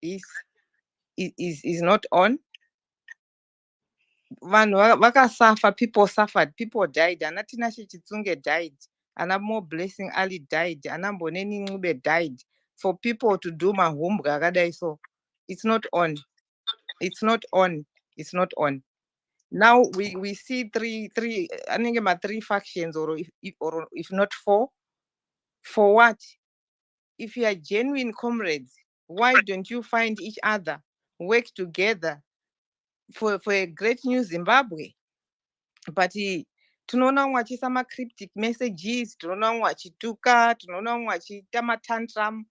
peace is not on. Vaka suffer, people suffered, people died. Anatina Chitsunge died. Anamo Blessing Ali died. Anamboneni Ngube died. For people to do my home, so it's not on. It's not on. It's not on. Now we see three I think about three factions, or if not four. For what? If you are genuine comrades, why don't you find each other, work together for a great new Zimbabwe? But tunaona wachisa ma cryptic messages, tunaona wachituka, tunaona wachita matantrum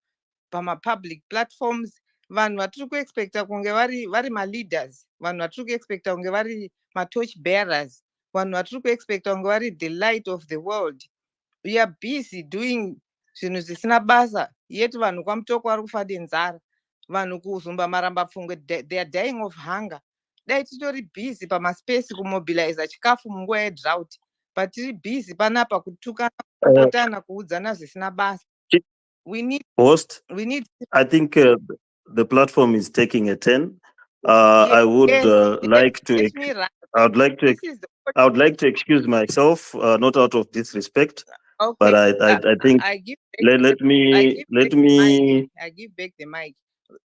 pama public platforms. Vanhu vatiri kuexpecta kunge vari ma-leaders, vanhu vatiri kuexpecta kunge vari ma-torch bearers, vanhu vatiri kuexpecta kunge vari the light of the world. We are busy doing zvinhu zvisina basa, yet vanhu kwamutoko vari kufa nenzara, vanhu kuzumba maramba pfungwe, they are dying of hunger. Dai titori busy pamaspace kumobiliza chikafu munguva yedrought, but tiri busy panapa kutukana, kupotana, kuudzana zvisina basa. We need host. I think the platform is taking a turn. I would like to. I would like to excuse myself, not out of disrespect, okay, but I think I give let me I give back the mic.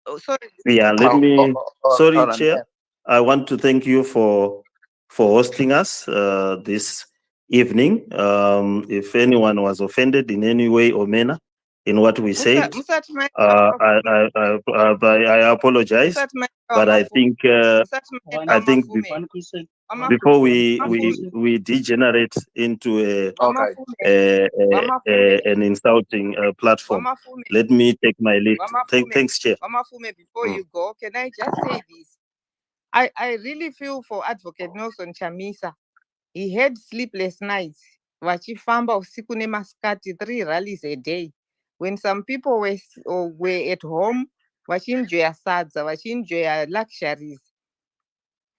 Oh, sorry. Yeah, let me. Sorry, Chair. I want to thank you for hosting us this evening. If anyone was offended in any way or manner in what we said, I apologize. But I think before we degenerate into an insulting platform, let me take my lead. Thanks, Chair. Mama Fume, before you go, can I just say this? I really feel for Advocate Nelson Chamisa. He had sleepless nights. Vachifamba usiku nemaskati, 3 rallies a day. When some people were at home, vachinjoya sadza, vachinjoya luxuries,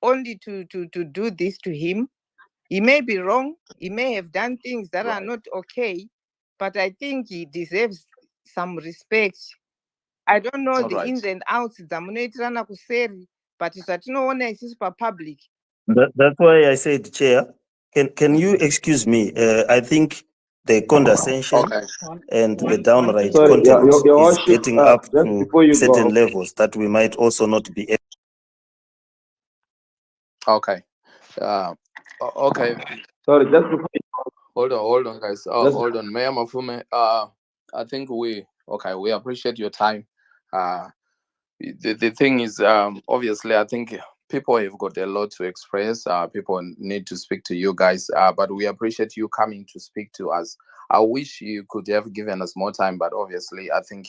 only to do this to him. He may be wrong. He may have done things that are not okay, but I think he deserves some respect. I don't know the ins and outs, but zvatinoona isusu public. That's why I said, Chair, can you excuse me? I think the condescension and the downright content is getting up to certain levels that we might also not be able. Okay. Okay. Sorry, just before hold on, guys. Hold on. Mayor Mafume, I think we appreciate your time. The thing is, obviously, I think people have got a lot to express. People need to speak to you guys, but we appreciate you coming to speak to us. I wish you could have given us more time, but obviously, I think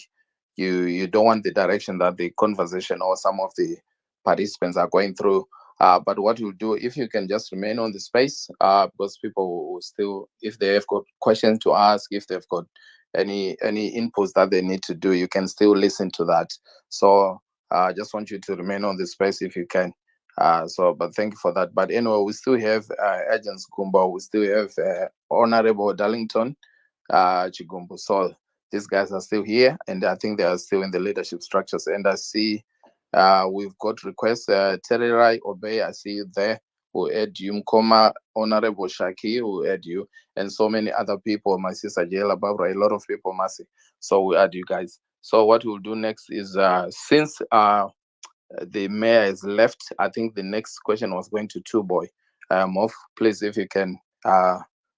you don't want the direction that the conversation or some of the participants are going through. But what we'll do, if you can just remain on the space, because people will still, if they have got questions to ask, if they've got any inputs that they need to do, you can still listen to that. So I just want you to remain on the space if you can. But thank you for that. But anyway, we still have Agents Kumba, we still have Honorable Darlington Chigumbu. So these guys are still here, and I think they are still in the leadership structures. And I see we've got requests. Tererai Obey, I see you there. Who add you, Mkoma, Honorable Shaki, who add you, and so many other people. My sister Jela Babra, a lot of people, Mercy. So we add you guys. So what we'll do next is, since the mayor is left, I think the next question was going to Two Boy. Mof, please, if you can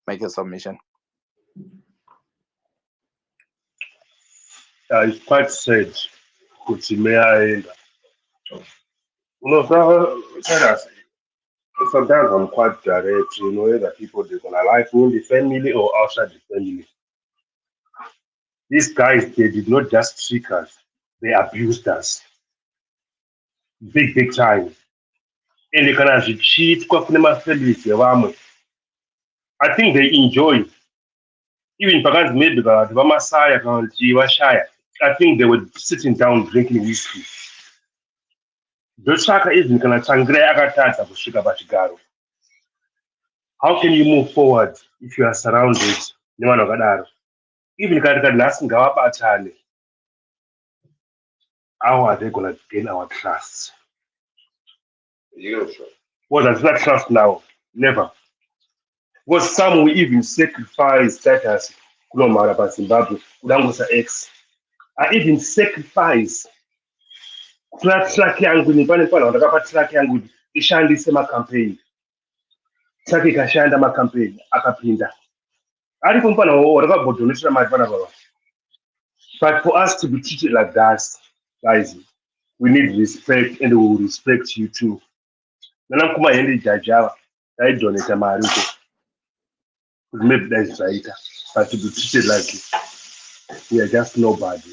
make a submission. It's quite sad. Mayor, sometimes I'm quite direct, either people they're gonna like me in the family or outside the family. These guys, they did not just trick us, they abused us. Big time. And they can actually cheat, I think they enjoy. Even because maybe I think they were sitting down drinking whiskey. How can you move forward if you are surrounded? Even how are they going to gain our trust? What does that trust now? Never. Because some will even sacrifice status, Kulomara Zimbabwe, Udangosa X. I even sacrifice track yangu nipane pale watakapa track yangu ishandise makampeni. Track ikashanda makampeni akapinda. Alipo mpana watakabodoneshera mali pana baba. But for us to be treated like that, guys, we need respect and we will respect you too. Nana kuma yendi jajawa, I donate mali uko. Maybe that's right. But to be treated like we are just nobody.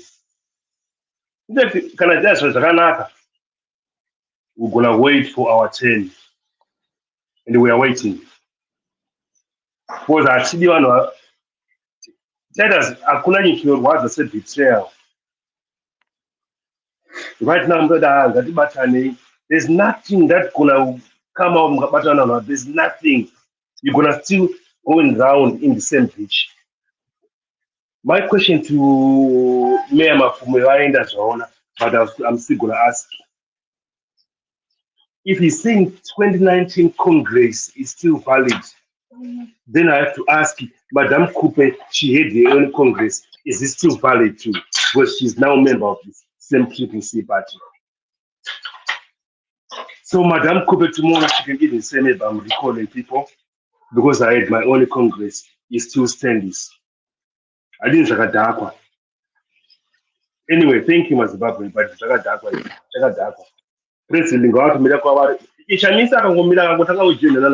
Can I just we're gonna wait for our turn. And we are waiting. Because actually one tell us hakuna nyinyi was said betrayal. Right now, brother, there's nothing that gonna come out of there's nothing. You're gonna still going round in the same pitch. My question to Mayor Mafumu as well, but I'm still gonna ask. If he's saying 2019 Congress is still valid, then I have to ask Madame Coupe, she had the own Congress, is it still valid too? Because she's now a member of the same PPC party. So Madame Coupe tomorrow she can even say maybe I'm recalling people because I had my own Congress, it still stands. I didn't take a dark one. Anyway, thank you, Mazimbabwe, but Chaka President go out to Miracle. Ishamisa Kangomila Gotaka with Jim and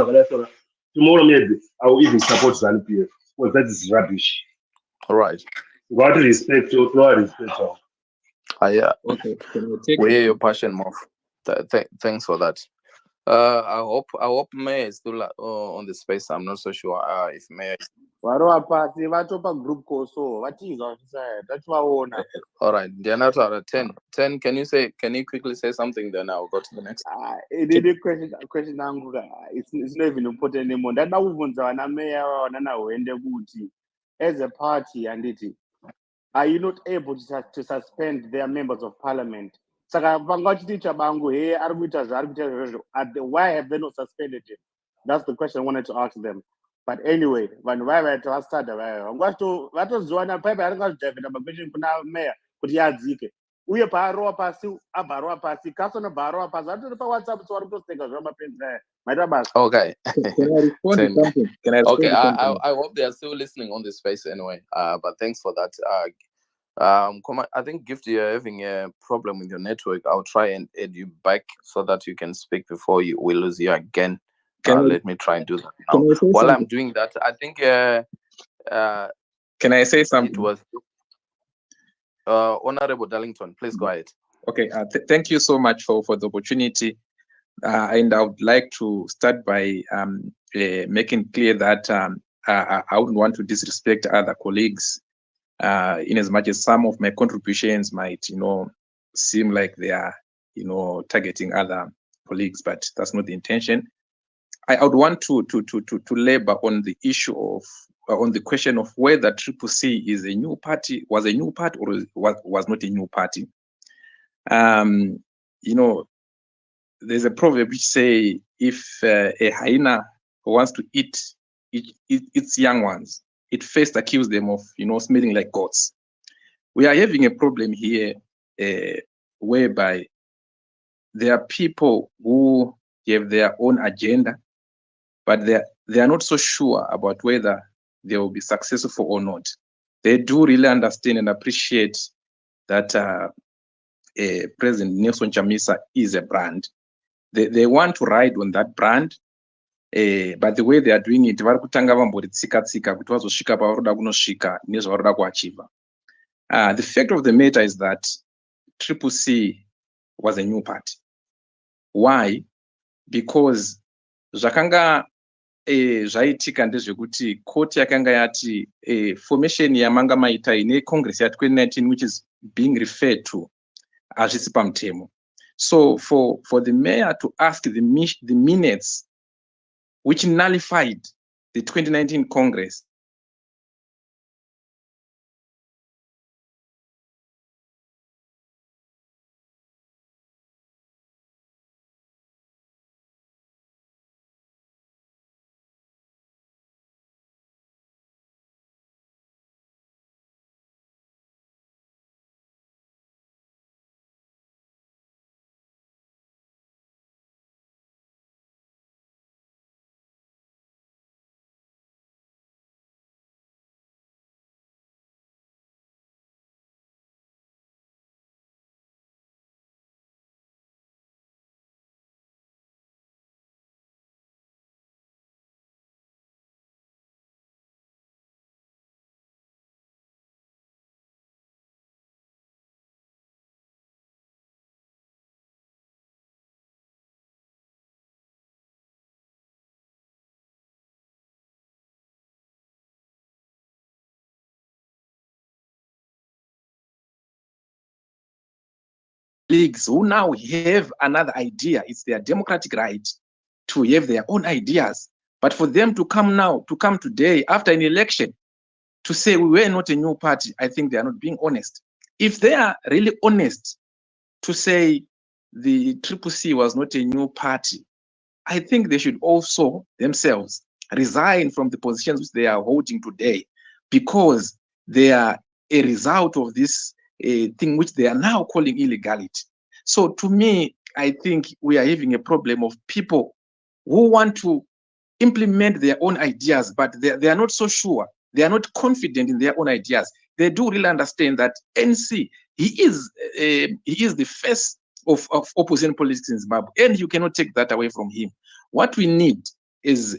tomorrow maybe I will even support Zanu PF. Well, that is rubbish. All right. God respect you, God respect you. Yeah. Okay. We hear your passion, Mof. Thanks for that. I hope Mayor is still on the space. I'm not so sure if Mayor is. All right, Dianata 10, can you quickly say something, then I'll go to the next. Question it's not even important anymore. That now we've on Mayor or Hwende as a party and it are you not able to suspend their members of parliament? Saka teacher bangu here arbiters why have they not suspended him? That's the question I wanted to ask them. But anyway, when why to start I'm going to what was one paper I got David question kuna mayor kuti yadzike. Uye paro pasi abaro pasi kasona baro pasi atopa WhatsApp so arikutoseka zvamapenzi maita Okay. Can I respond to something? Okay, I hope they are still listening on this space anyway. But thanks for that. I think Gift, you're having a problem with your network. I'll try and add you back so that you can speak before we lose you again. Let me try and do that now. While I'm doing that, I think can I say something? It was Honorable Darlington. Please go ahead. Okay, thank you so much for the opportunity. And I would like to start by making clear that I wouldn't want to disrespect other colleagues. In as much as some of my contributions might, seem like they are, targeting other colleagues, but that's not the intention. I would want to labor on the issue of, on the question of whether CCC is a new party, was a new party, or was not a new party. There's a proverb which say, if a hyena wants to eat its young ones, it first accused them of, smelling like goats. We are having a problem here whereby there are people who have their own agenda, but they are not so sure about whether they will be successful or not. They do really understand and appreciate that President Nelson Chamisa is a brand. They want to ride on that brand. But the way they are doing it, the fact of the matter is that CCC was a new party. Why? Because zvakanga zvaitika ndezvekuti court yakanga yati formation yamanga maita ine Congress ya 2019 which is being referred to hazvisi pamutemo. So for the mayor to ask the minutes which nullified the 2019 Congress colleagues who now have another idea. It's their democratic right to have their own ideas. But for them to come today after an election to say we were not a new party, I think they are not being honest. If they are really honest to say the Triple C was not a new party, I think they should also themselves resign from the positions which they are holding today, because they are a result of this thing which they are now calling illegality. So to me, I think we are having a problem of people who want to implement their own ideas, but they are not so sure. They are not confident in their own ideas. They do really understand that NC, he is the face of opposition politics in Zimbabwe, and you cannot take that away from him. What we need is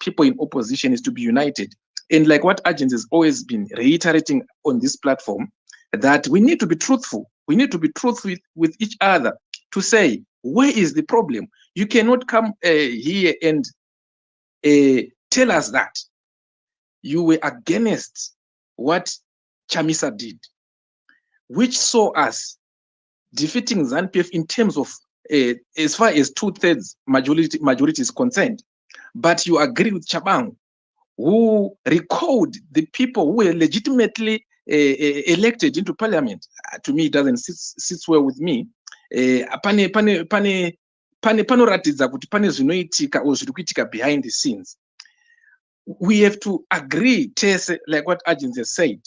people in opposition is to be united. And like what Agents has always been reiterating on this platform, that we need to be truthful. We need to be truthful with each other to say, where is the problem? You cannot come here and tell us that you were against what Chamisa did, which saw us defeating ZANU-PF in terms of as far as 2/3 majority is concerned. But you agree with Chabang, who recalled the people who were legitimately elected into parliament. To me, it doesn't sit well with me. Panoratidza kuti pane zvinoitika or zviri kuitika behind the scenes. We have to agree, Tese, like what Agents has said,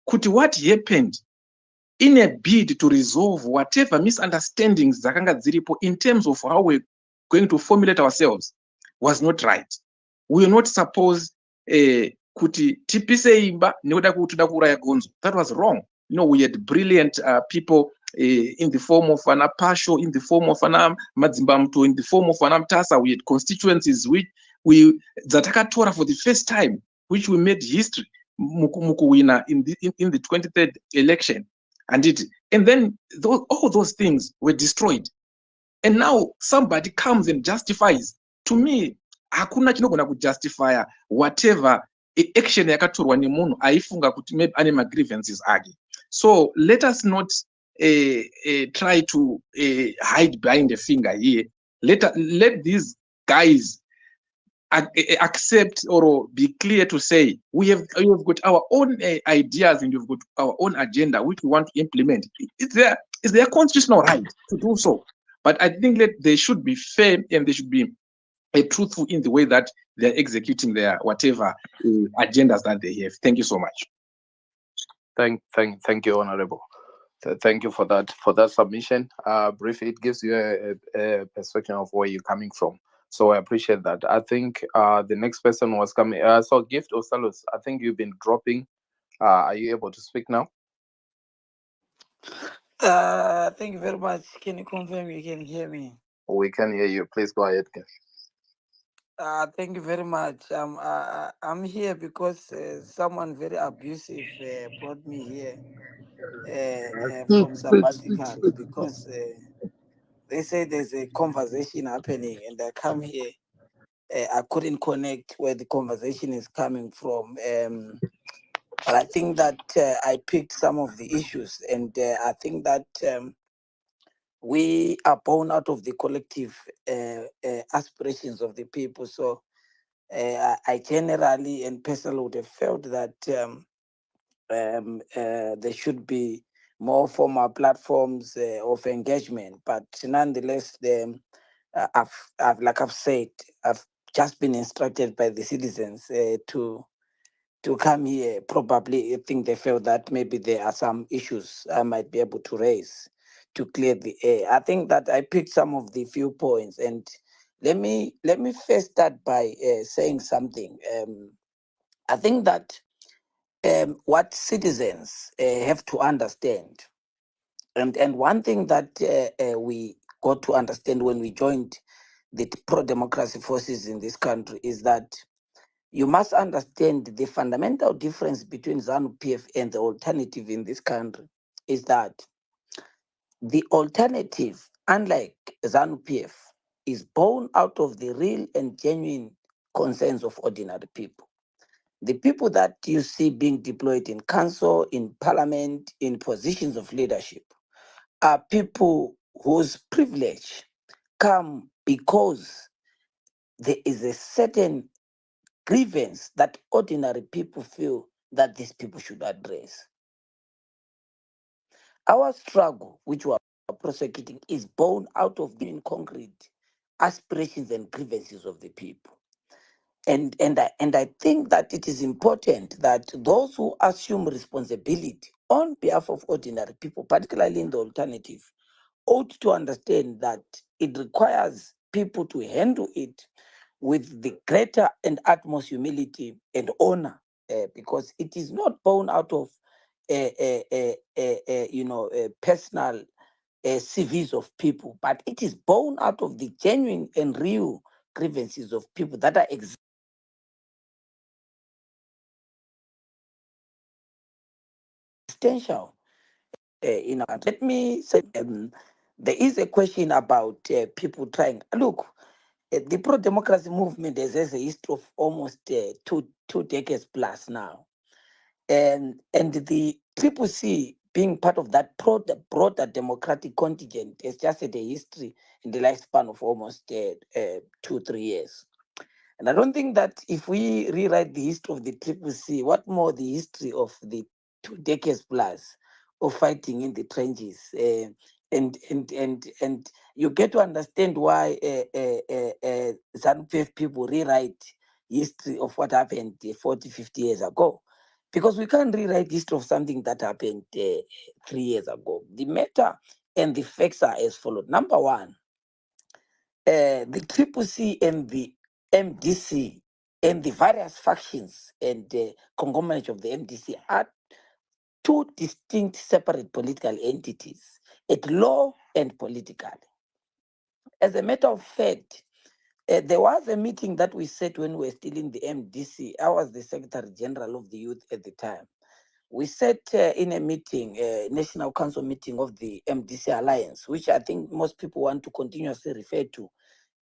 kuti what happened in a bid to resolve whatever misunderstandings dzakanga dziripo in terms of how we're going to formulate ourselves was not right. We are not supposed kuti tipise imba nekuda kuti toda kuuraya gonzo. That was wrong. You know, we had brilliant people in the form of Ana Pasho, in the form of Ana Madzimbamuto, in the form of Ana Mtasa. We had constituencies which dzatakatora for the first time, which we made history mukuwina in the 23rd election. And then all those things were destroyed. And now somebody comes and justifies. To me, hakuna chinogona kujustify whatever action yakatorwa nemunhu aifunga kuti maybe ane grievances ake. So let us not try to hide behind a finger here. Let these guys accept or be clear to say we have got our own ideas and we've got our own agenda which we want to implement. It's their constitutional right to do so. But I think that they should be fair and they should be truthful in the way that they're executing their whatever agendas that they have. Thank you so much. Thank you, Honorable. Thank you for that submission. Briefly, it gives you a perspective of where you're coming from. So I appreciate that. I think the next person was coming. So Gift or Salus, I think you've been dropping. Are you able to speak now? Thank you very much. Can you confirm you can hear me? We can hear you. Please go ahead. Thank you very much. I'm here because someone very abusive brought me here from sabbatical because they say there's a conversation happening and I come here. I couldn't connect where the conversation is coming from. But I think that I picked some of the issues and I think that we are born out of the collective aspirations of the people. So I generally and personally would have felt that there should be more formal platforms of engagement. But nonetheless, I've said, I've just been instructed by the citizens to come here. Probably I think they felt that maybe there are some issues I might be able to raise to clear the air. I think that I picked some of the few points, and let me first start by saying something. I think that what citizens have to understand, and one thing that we got to understand when we joined the pro-democracy forces in this country is that you must understand the fundamental difference between ZANU-PF and the alternative in this country is that the alternative, unlike ZANU-PF, is born out of the real and genuine concerns of ordinary people. The people that you see being deployed in council, in parliament, in positions of leadership are people whose privilege come because there is a certain grievance that ordinary people feel that these people should address. Our struggle, which we are prosecuting, is born out of the concrete aspirations and grievances of the people. And I think that it is important that those who assume responsibility on behalf of ordinary people, particularly in the alternative, ought to understand that it requires people to handle it with the greater and utmost humility and honor, because it is not born out of personal CVs of people, but it is born out of the genuine and real grievances of people that are existential. Let me say, there is a question about people trying. Look, the pro-democracy movement has a history of almost two decades plus now. And the Triple C being part of that broader democratic contingent has just had a history in the lifespan of almost 2-3 years. And I don't think that if we rewrite the history of the Triple C, what more the history of the 2 decades plus of fighting in the trenches, and you get to understand why Zanu people rewrite history of what happened 40, 50 years ago. Because we can't rewrite history of something that happened 3 years ago. The matter and the facts are as followed. Number one, the Triple C and the MDC and the various factions and the conglomerate of the MDC are two distinct separate political entities at law and politically. As a matter of fact, there was a meeting that we set when we were still in the MDC. I was the Secretary General of the Youth at the time. We sat in a meeting, National Council meeting of the MDC Alliance, which I think most people want to continuously refer to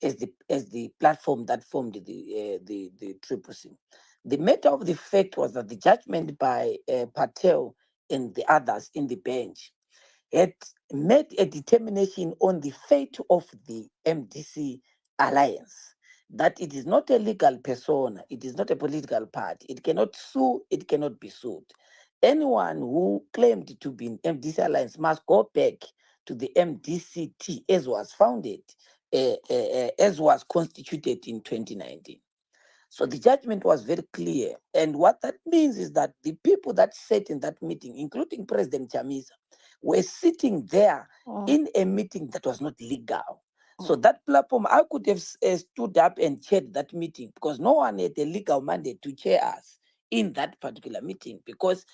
as the platform that formed the Triple C. The matter of the fact was that the judgment by Patel and the others in the bench had made a determination on the fate of the MDC Alliance, that it is not a legal persona, it is not a political party, it cannot sue, it cannot be sued. Anyone who claimed to be in MDC Alliance must go back to the MDCT as was founded, as was constituted in 2019. So the judgment was very clear. And what that means is that the people that sat in that meeting, including President Chamisa, were sitting there in a meeting that was not legal. So that platform, I could have stood up and chaired that meeting because no one had a legal mandate to chair us in that particular meeting, because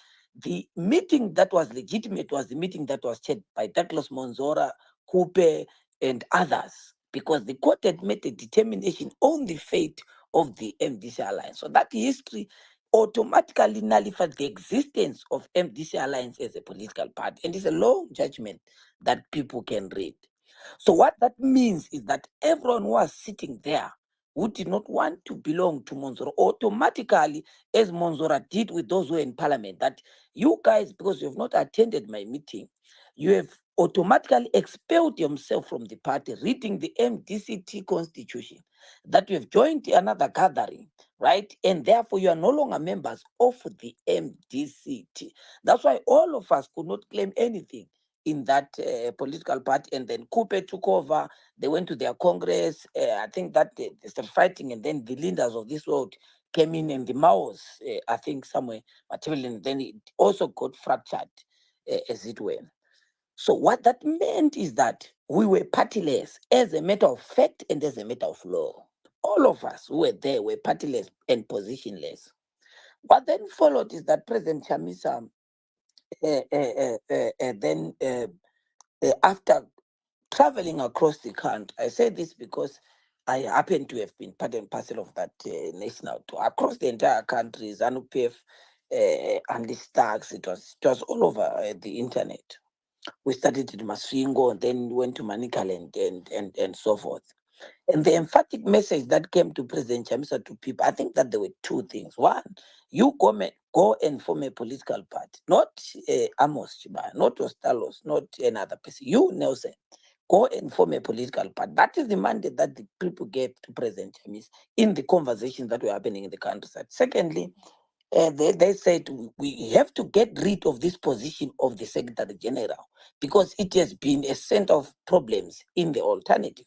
the meeting that was legitimate was the meeting that was chaired by Douglas Monzora, Coupe, and others, because the court had made a determination on the fate of the MDC Alliance. So that history automatically nullifies the existence of MDC Alliance as a political party. And it's a long judgment that people can read. So what that means is that everyone who was sitting there who did not want to belong to Monzora automatically, as Monzora did with those who were in parliament, that you guys, because you have not attended my meeting, you have automatically expelled yourself from the party, reading the MDCT constitution, that you have joined another gathering, right? And therefore you are no longer members of the MDCT. That's why all of us could not claim anything in that political party. And then Coupe took over, they went to their Congress, I think that they started fighting, and then the leaders of this world came in, and the Maos, I think somewhere, materially, and then it also got fractured, as it were. So what that meant is that we were partyless as a matter of fact and as a matter of law. All of us who were there were partyless and positionless. What then followed is that President Chamisa then, after traveling across the country, I say this because I happen to have been part and parcel of that national tour across the entire country. Zanu PF, and the stacks, it was all over the internet. We started in Masvingo and then went to Manicaland and so forth. And the emphatic message that came to President Chamisa to people, I think that there were two things. One, you go and form a political party, not Amos Chiba, not Ostalos, not another person. You, Nelson, go and form a political party. That is the mandate that the people gave to President Chamisa in the conversations that were happening in the countryside. Secondly, they said we have to get rid of this position of the Secretary General because it has been a center of problems in the alternative.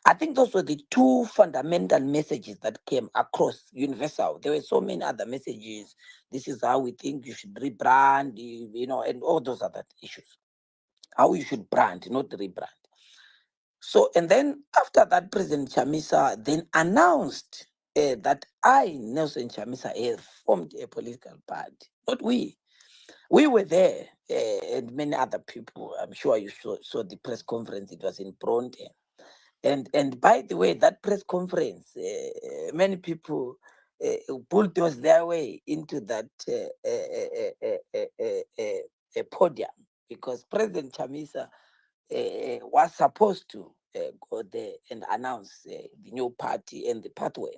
I think those were the two fundamental messages that came across universal. There were so many other messages. This is how we think you should rebrand, and all those other issues. How you should brand, not rebrand. So, and then after that, President Chamisa then announced that I, Nelson Chamisa, have formed a political party. Not we. We were there, and many other people. I'm sure you saw the press conference. It was in Bronte. And by the way, that press conference, many people bulldozed their way into that podium because President Chamisa was supposed to go there and announce the new party and the pathway.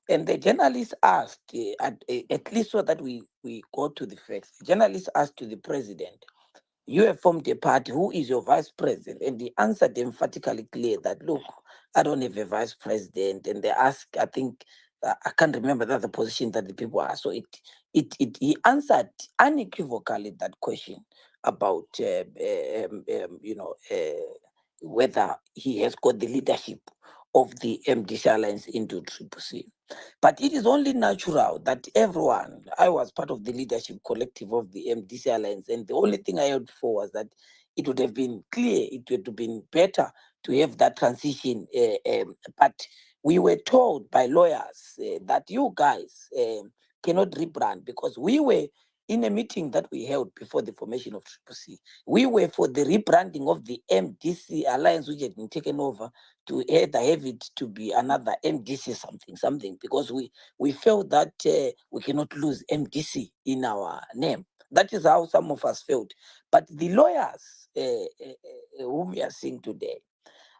And the journalists asked, at least so that we go to the facts, the journalists asked to the president, you have formed a party, who is your vice president? And he answered emphatically clear that, look, I don't have a vice president. And they asked, I think, I can't remember the other position that the people asked. So he answered unequivocally that question about, whether he has got the leadership of the MDC Alliance into Triple C. But it is only natural that everyone, I was part of the leadership collective of the MDC Alliance, and the only thing I hoped for was that it would have been clear, it would have been better to have that transition. But we were told by lawyers that you guys cannot rebrand because we were in a meeting that we held before the formation of Triple C. We were for the rebranding of the MDC Alliance, which had been taken over, to either have it to be another MDC something, because we felt that we cannot lose MDC in our name. That is how some of us felt. But the lawyers whom we are seeing today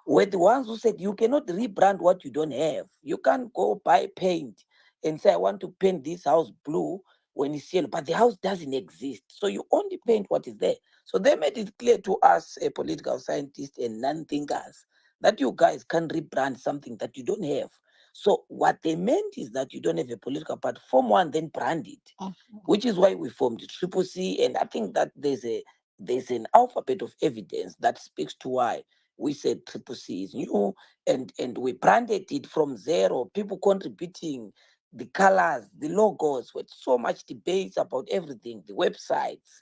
were the ones who said you cannot rebrand what you don't have. You can't go buy paint and say, I want to paint this house blue when it's yellow, but the house doesn't exist. So you only paint what is there. So they made it clear to us, political scientists and non-thinkers, that you guys can rebrand something that you don't have. So what they meant is that you don't have a political party, form one, then brand it, which is why we formed Triple C. And I think that there's an alphabet of evidence that speaks to why we said Triple C is new, and we branded it from zero, people contributing the colors, the logos, with so much debates about everything, the websites.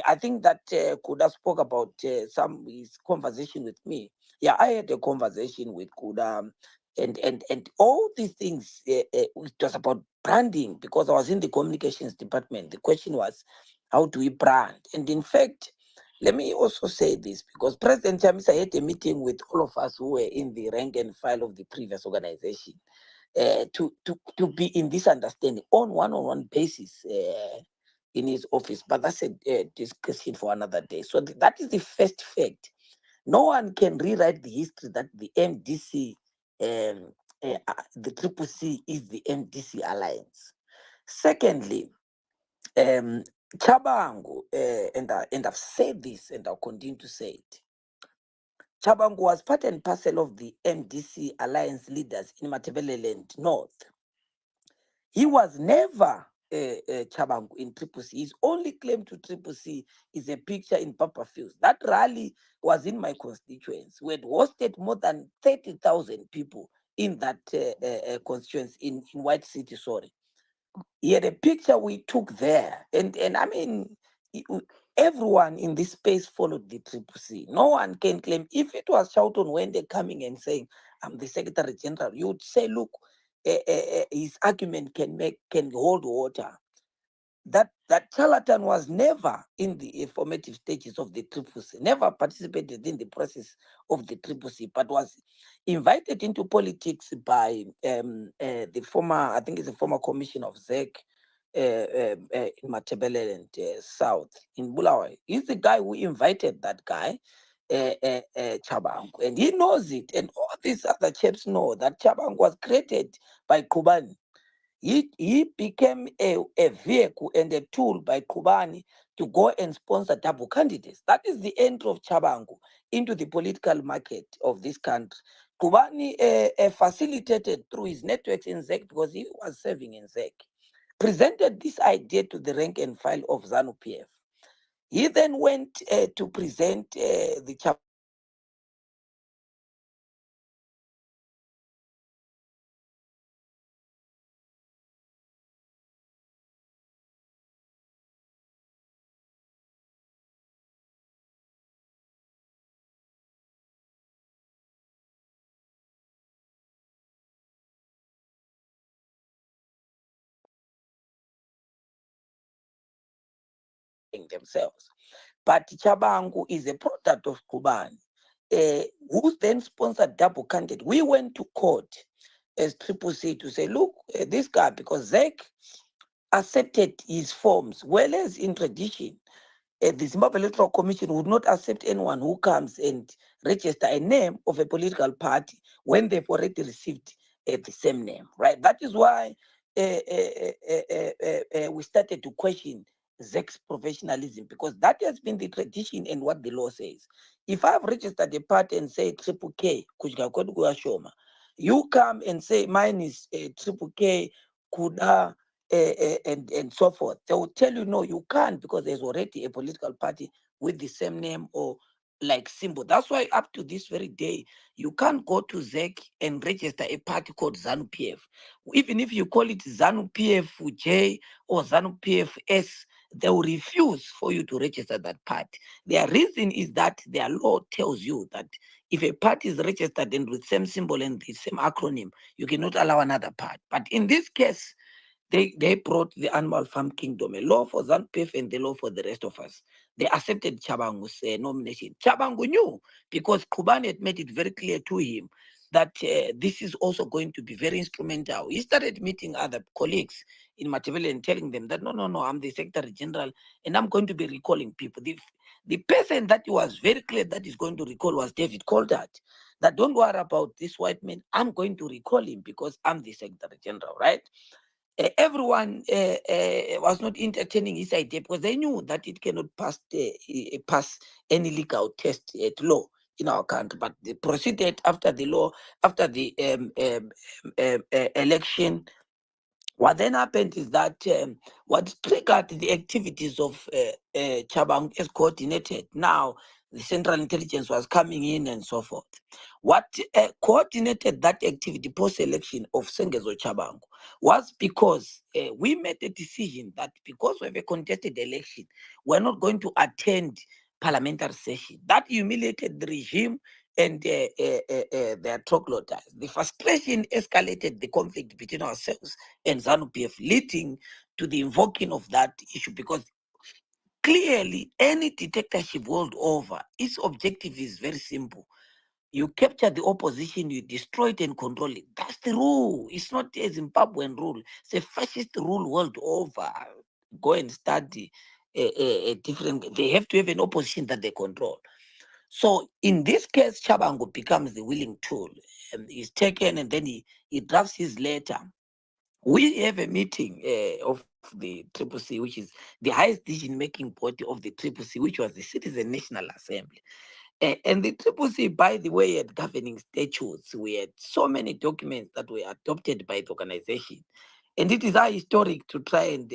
I think that Kuda spoke about some his conversation with me. Yeah, I had a conversation with Kuda, and all these things. It was about branding because I was in the communications department. The question was, how do we brand? And in fact, let me also say this because President Chamisa had a meeting with all of us who were in the rank and file of the previous organization to be in this understanding on one-on-one basis in his office. But that's a discussion for another day. So that is the first fact. No one can rewrite the history that the MDC, the Triple C is the MDC alliance. Secondly, Chabangu, and I've said this and I'll continue to say it. Chabangu was part and parcel of the MDC alliance leaders in Matabeleland North. He was never Chabangu in Triple C. His only claim to Triple C is a picture in Papa Fields. That rally was in my constituents. We had hosted more than 30,000 people in that constituency in White City, sorry. He had a picture we took there. And I mean, everyone in this space followed the Triple C. No one can claim. If it was Charlton Hwende coming and saying, I'm the Secretary General, you would say, look, his argument can hold water. That charlatan was never in the formative stages of the Triple C, never participated in the process of the Triple C, but was invited into politics by the former, I think it's a former commissioner of ZEC in Matabeleland South in Bulawayo. He's the guy who invited that guy. Chabangu, and he knows it, and all these other chaps know that Chabangu was created by Kubani. He became a vehicle and a tool by Kubani to go and sponsor double candidates. That is the entry of Chabangu into the political market of this country. Kubani facilitated through his networks in ZEC, because he was serving in ZEC, presented this idea to the rank and file of Zanu PF. He then went to present the themselves. But Chabangu is a product of Kubani, who then sponsored double candidate. We went to court as Triple C to say, look, this guy, because ZEC accepted his forms, whereas in tradition, the Zimbabwe Electoral Commission would not accept anyone who comes and register a name of a political party when they've already received the same name, right? That is why we started to question ZEC's professionalism, because that has been the tradition and what the law says. If I've registered a party and say Triple K, you come and say mine is Triple K, Kuda, and so forth, they will tell you, no, you can't, because there's already a political party with the same name or like symbol. That's why up to this very day, you can't go to ZEC and register a party called ZANU PF. Even if you call it ZANU PF J or ZANU PF S, they will refuse for you to register that party. Their reason is that their law tells you that if a party is registered and with same symbol and the same acronym, you cannot allow another party. But in this case, they brought the Animal Farm Kingdom, a law for ZANU-PF and the law for the rest of us. They accepted Chabangu's nomination. Chabangu knew, because Kubani had made it very clear to him that this is also going to be very instrumental. He started meeting other colleagues in Machiavelli and telling them that, no, I'm the Secretary General and I'm going to be recalling people. The person that was very clear that is going to recall was David Coltart. That don't worry about this white man, I'm going to recall him because I'm the Secretary General, right? Everyone was not entertaining his idea, because they knew that it cannot pass any legal test at law in our country. But they proceeded after the law, after the election. What then happened is that what triggered the activities of Chabang as coordinated. Now the Central Intelligence was coming in and so forth. What coordinated that activity post-election of Sengezo Chabangu was because we made a decision that because we have a contested election, we're not going to attend parliamentary session. That humiliated the regime and their troglodytes. The frustration escalated the conflict between ourselves and ZANU-PF, leading to the invoking of that issue, because clearly any dictatorship world over, its objective is very simple. You capture the opposition, you destroy it and control it. That's the rule. It's not a Zimbabwean rule. It's a fascist rule world over. Go and study a different. They have to have an opposition that they control. So in this case, Chabangu becomes the willing tool. He's taken and then he drafts his letter. We have a meeting of the Triple C, which is the highest decision-making body of the Triple C, which was the Citizen National Assembly. And the Triple C, by the way, had governing statutes. We had so many documents that were adopted by the organization. And it is our historic to try and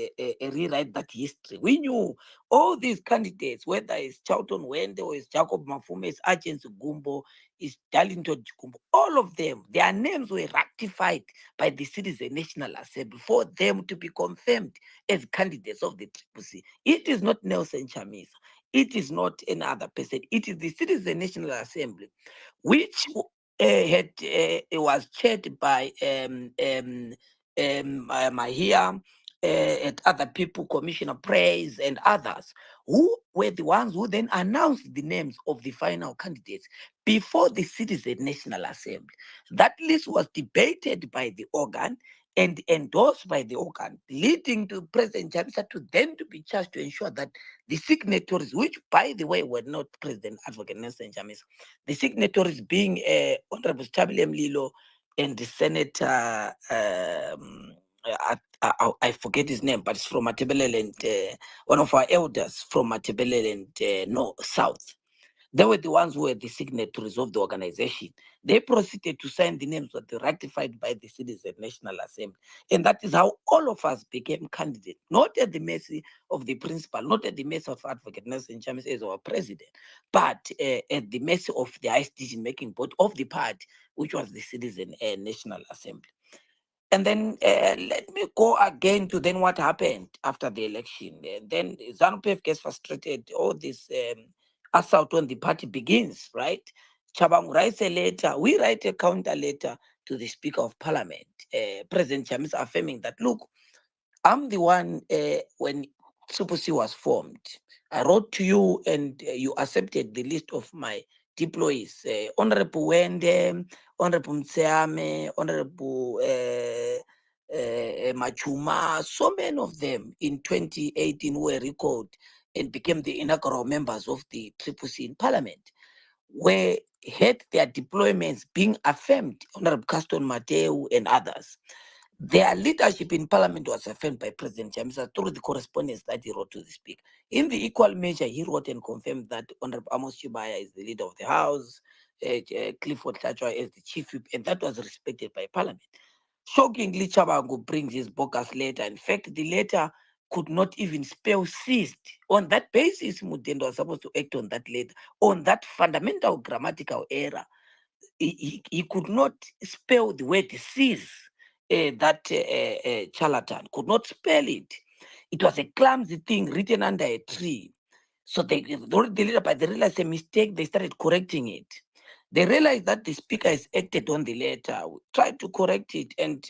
rewrite that history. We knew all these candidates, whether it's Charlton Hwende or it's Jacob Mafume, it's Agents Gumbo, it's Darlington Gumbo, all of them, their names were ratified by the Citizen National Assembly for them to be confirmed as candidates of the Triple C. It is not Nelson Chamisa. It is not any other person. It is the Citizen National Assembly, which was chaired by Mahia, and other people, Commissioner Praise and others, who were the ones who then announced the names of the final candidates before the Citizen National Assembly. That list was debated by the organ, and endorsed by the organ, leading to President Chamisa to then to be charged to ensure that the signatories, which by the way were not President Advocate Nelson Chamisa, the signatories being Honorable Stabile Mlilo and the Senator, I forget his name, but it's from Matebeleland, one of our elders from Matebeleland, South. They were the ones who were the signatories of the organization. They proceeded to sign the names that were ratified by the Citizen National Assembly. And that is how all of us became candidates, not at the mercy of the principal, not at the mercy of Advocate Nelson Chamisa as our president, but at the mercy of the highest decision-making board of the party, which was the Citizen National Assembly. And then let me go again to then what happened after the election. Then ZANU-PF gets frustrated. All this assault on the party begins, right? Chabang writes a letter. We write a counter letter to the Speaker of Parliament, President Chamisa, affirming that, look, I'm the one when CCC was formed. I wrote to you and you accepted the list of my deployees. Honorable Hwende, Honorable Mtseame, Honorable Machuma, so many of them in 2018 were recalled and became the inaugural members of the CCC in Parliament, where had their deployments being affirmed, Honorable Caston Mateu and others. Their leadership in Parliament was affirmed by President Chamisa through the correspondence that he wrote to the Speaker. In the equal measure, he wrote and confirmed that Honorable Amos Chibaya is the leader of the House, Clifford Tachwa is the chief whip, and that was respected by Parliament. Shockingly, Chabangu brings his bogus letter. In fact, the letter could not even spell ceased. On that basis, Mudendo was supposed to act on that letter, on that fundamental grammatical error. He could not spell the word cease. That charlatan could not spell it. It was a clumsy thing written under a tree. So they wrote the letter, but they realized a mistake. They started correcting it. They realized that the speaker has acted on the letter, tried to correct it, and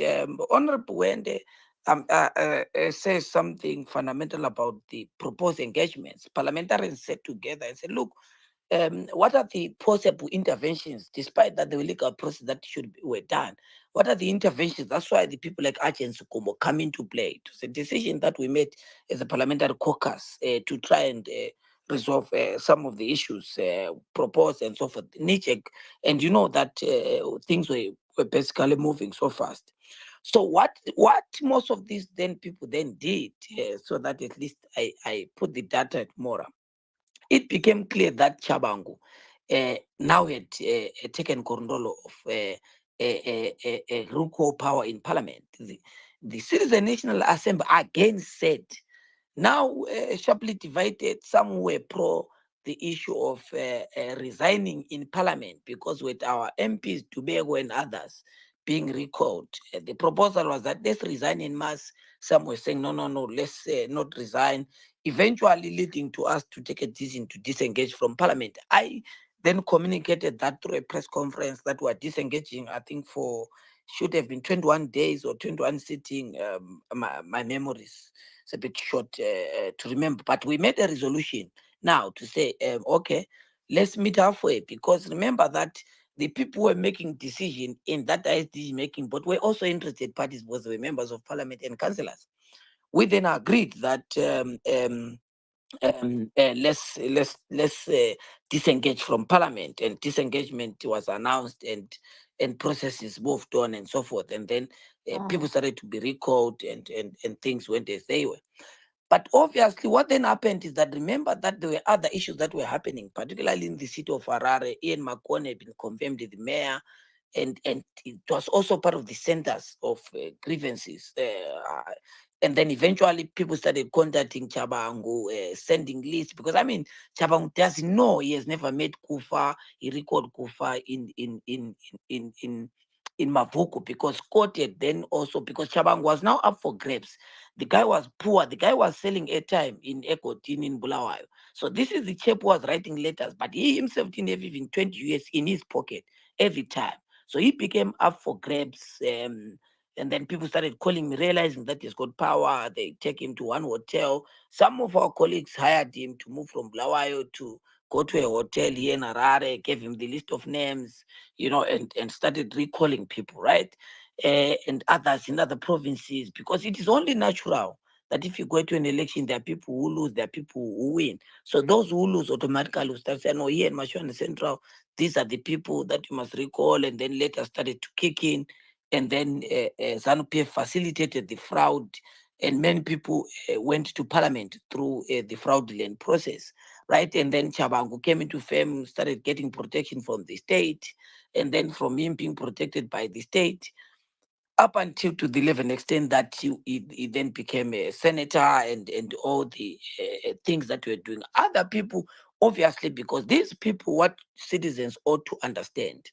Honorable Hwende says something fundamental about the proposed engagements. Parliamentarians sat together and said, look, what are the possible interventions, despite that the legal process that were done? What are the interventions? That's why the people like Archie and Sukumo come into play. It was a decision that we made as a parliamentary caucus to try and resolve some of the issues proposed and so forth. And you know that things were basically moving so fast. So what most of these then people then did, so that at least I put the data at Mora, it became clear that Chabangu now had taken control of Ruko power in Parliament. The Citizen National Assembly again said, now sharply divided. Some were pro the issue of resigning in Parliament because with our MPs, Tobago and others, being recalled, the proposal was that let's resign in mass. Some were saying, no, let's not resign, eventually leading to us to take a decision to disengage from Parliament. I then communicated that through a press conference that we're disengaging, I think should have been 21 days or 21 sitting. My memories, it's a bit short to remember, but we made a resolution now to say, okay, let's meet halfway, because remember that the people who were making decision in that decision making, but were also interested parties because they were members of Parliament and councillors. We then agreed that let's disengage from Parliament, and disengagement was announced, and processes moved on and so forth, and then people started to be recalled, and things went as they were. But obviously, what then happened is that, remember that there were other issues that were happening, particularly in the city of Harare. Ian Makone had been confirmed as the mayor, and it was also part of the centers of grievances. And then eventually people started contacting Chabangu, sending lists, because I mean, Chabangu doesn't know, he has never met Kufa. He recalled Kufa in Mavuku, because quoted then also because Chabangu was now up for grabs. The guy was poor. The guy was selling airtime in Ekotini in Bulawayo. So this is the chap who was writing letters, but he himself didn't have even 20 US in his pocket every time. So he became up for grabs. And then people started calling me, realizing that he's got power. They take him to one hotel. Some of our colleagues hired him to move from Bulawayo to go to a hotel here in Harare, gave him the list of names, and started recalling people, right? and others in other provinces, because it is only natural that if you go to an election, there are people who lose, there are people who win. So those who lose automatically will start saying, oh, here in Mashwana Central, these are the people that you must recall. And then later started to kick in. And then ZANU-PF facilitated the fraud. And many people went to parliament through the fraudulent process, right? And then Chabangu came into fame, started getting protection from the state. And then from him being protected by the state, up until to the level extent that he then became a senator and all the things that we're doing. Other people, obviously, because these people, what citizens ought to understand,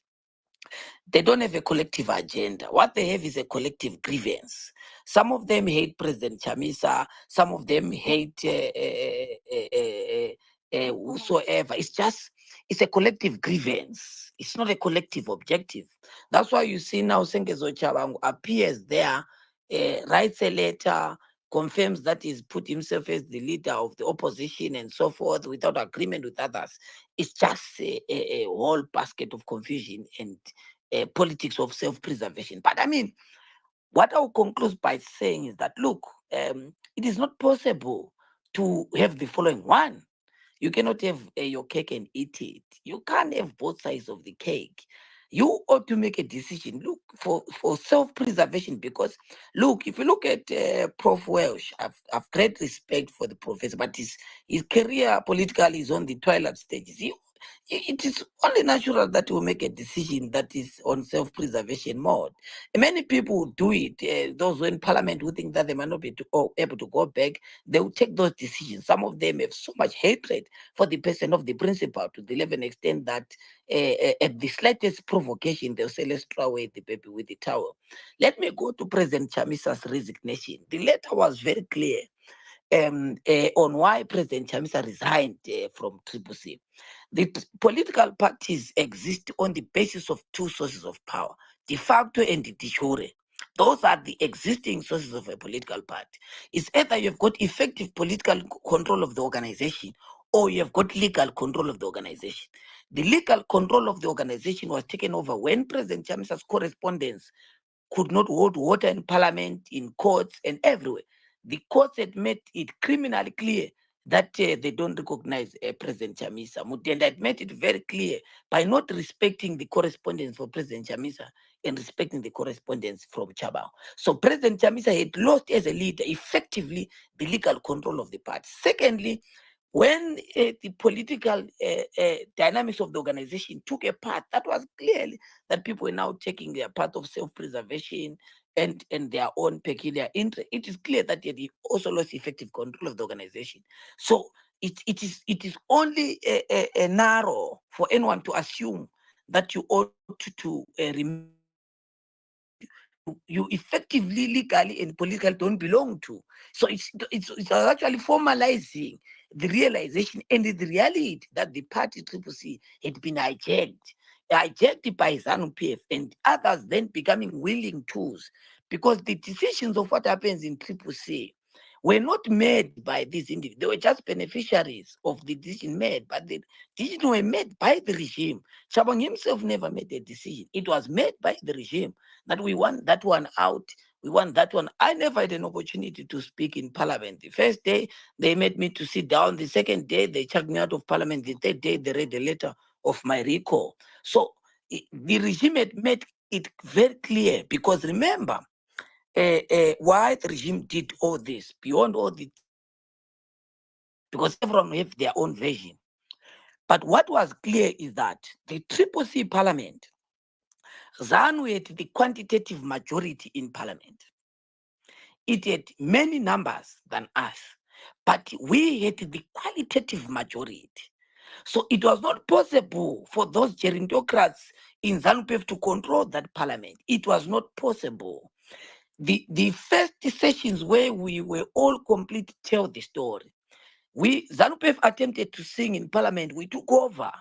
they don't have a collective agenda. What they have is a collective grievance. Some of them hate President Chamisa. Some of them hate whosoever. It's a collective grievance. It's not a collective objective. That's why you see now Sengezo Chabangu appears there, writes a letter, confirms that he's put himself as the leader of the opposition and so forth without agreement with others. It's just a whole basket of confusion and politics of self-preservation. But I mean, what I'll conclude by saying is that, look, it is not possible to have the following. One, you cannot have your cake and eat it. You can't have both sides of the cake. You ought to make a decision, look, for self-preservation, because, look, if you look at Prof. Welsh, I've great respect for the professor, but his career politically is on the twilight stages. It is only natural that we make a decision that is on self-preservation mode. And many people do it. Those who in parliament who think that they might not be able to go back, they will take those decisions. Some of them have so much hatred for the person of the principal to the level extent that at the slightest provocation, they'll say, let's throw away the baby with the towel. Let me go to President Chamisa's resignation. The letter was very clear on why President Chamisa resigned from Triple C. The political parties exist on the basis of two sources of power, de facto and de jure. Those are the existing sources of a political party. It's either you've got effective political control of the organization or you have got legal control of the organization. The legal control of the organization was taken over when President Chamisa's correspondence could not hold water in parliament, in courts, and everywhere. The courts had made it criminally clear that they don't recognize President Chamisa. Mutenda had made it very clear by not respecting the correspondence for President Chamisa and respecting the correspondence from Chabao. So President Chamisa had lost as a leader effectively the legal control of the party. Secondly, when the political dynamics of the organization took a part, that was clearly that people were now taking their part of self-preservation and their own peculiar interest. It is clear that they also lost effective control of the organization. So it is only a narrow for anyone to assume that you ought to remain you effectively, legally, and politically don't belong to. So it's actually formalizing the realization and the reality that the party Triple C had been hijacked by ZANU-PF and others then becoming willing tools, because the decisions of what happens in Triple C were not made by these individuals. They were just beneficiaries of the decision made, but the decisions were made by the regime. Chabang himself never made a decision. It was made by the regime that we want that one out. We want that one. I never had an opportunity to speak in parliament. The first day, they made me to sit down. The second day, they chucked me out of parliament. The third day, they read the letter of my recall. So the regime had made it very clear, because remember, why the regime did all this, beyond all the, because everyone have their own version. But what was clear is that the Triple C parliament, ZANU had the quantitative majority in parliament. It had many numbers than us, but we had the qualitative majority. So it was not possible for those gerontocrats in ZANU-PF to control that parliament. It was not possible. The first sessions where we were all complete tell the story. ZANU-PF attempted to sing in parliament. We took over.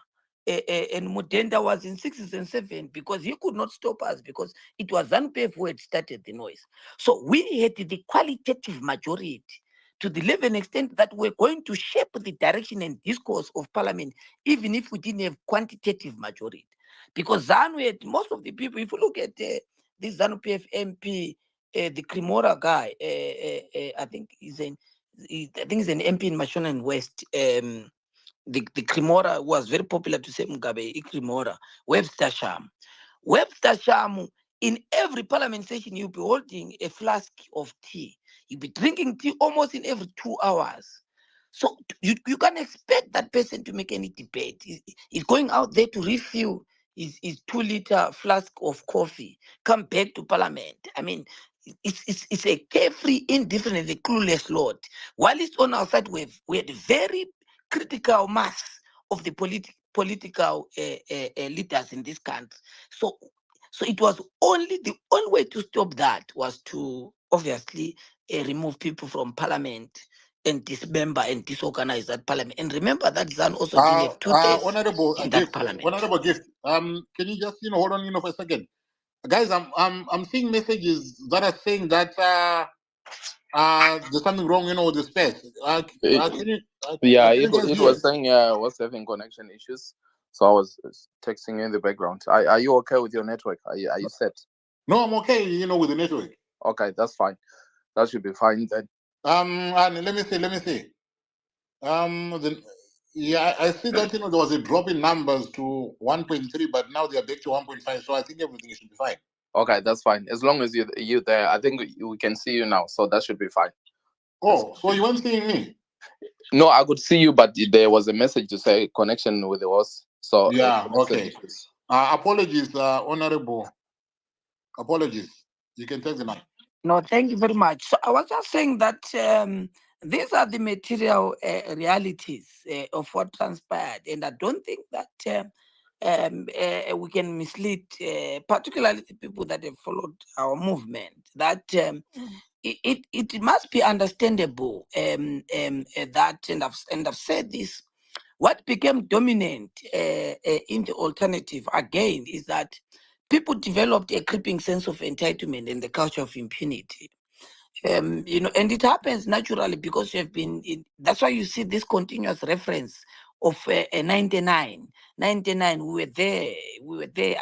And Mudenda was in 6s and 7s because he could not stop us, because it was ZANU-PF who had started the noise. So we had the qualitative majority to the level and extent that we're going to shape the direction and discourse of parliament, even if we didn't have quantitative majority. Because ZANU had most of the people, if you look at this Zanu PF MP, the Cremora guy, I think he's an MP in Mashonaland West. The Cremora was very popular to say Mugabe, Cremora, Webster Sham. Webster Sham, in every parliament session, you'll be holding a flask of tea. You'll be drinking tea almost in every 2 hours. So you can expect that person to make any debate. He's going out there to refill his 2-liter flask of coffee, come back to parliament. I mean, it's a carefree, indifferent, and a clueless lot. While it's on our side, we had very critical mass of the political leaders in this country. So it was the only way to stop that was to obviously remove people from parliament and dismember and disorganize that parliament. And remember that Zan also didn't have 2/3 Honorable in that parliament. Honorable Gift, can you just hold on for a second, guys? I'm seeing messages that are saying that there's something wrong, with the space. It was saying I was having connection issues, so I was texting you in the background. Are you okay with your network? Are you set? No, I'm okay, with the network. Okay, that's fine. That should be fine then. And let me see. I see that there was a drop in numbers to 1.3, but now they are back to 1.5. So I think everything should be fine. Okay, that's fine. As long as you're there, I think we can see you now, so that should be fine. Oh, so you weren't seeing me? No, I could see you, but there was a message to say connection with the host. So yeah, okay. Apologies, Honorable. Apologies. You can take the mic. No, thank you very much. So I was just saying that these are the material realities of what transpired, and I don't think that we can mislead, particularly the people that have followed our movement. That it must be understandable that, and I've said this. What became dominant in the alternative again is that people developed a creeping sense of entitlement and the culture of impunity. And it happens naturally because you have been that's why you see this continuous reference of 99. We were there.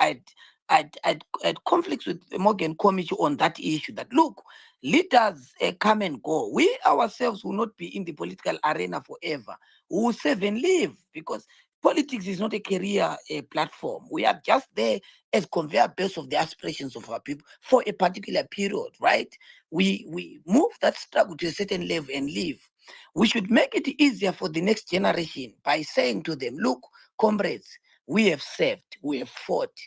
I'd conflicts with Morgan Committee on that issue, that look, leaders come and go. We ourselves will not be in the political arena forever. We will serve and live, because politics is not a career platform. We are just there as conveyor belts of the aspirations of our people for a particular period, right? We move that struggle to a certain level and live. We should make it easier for the next generation by saying to them, look, comrades, we have served, we have fought.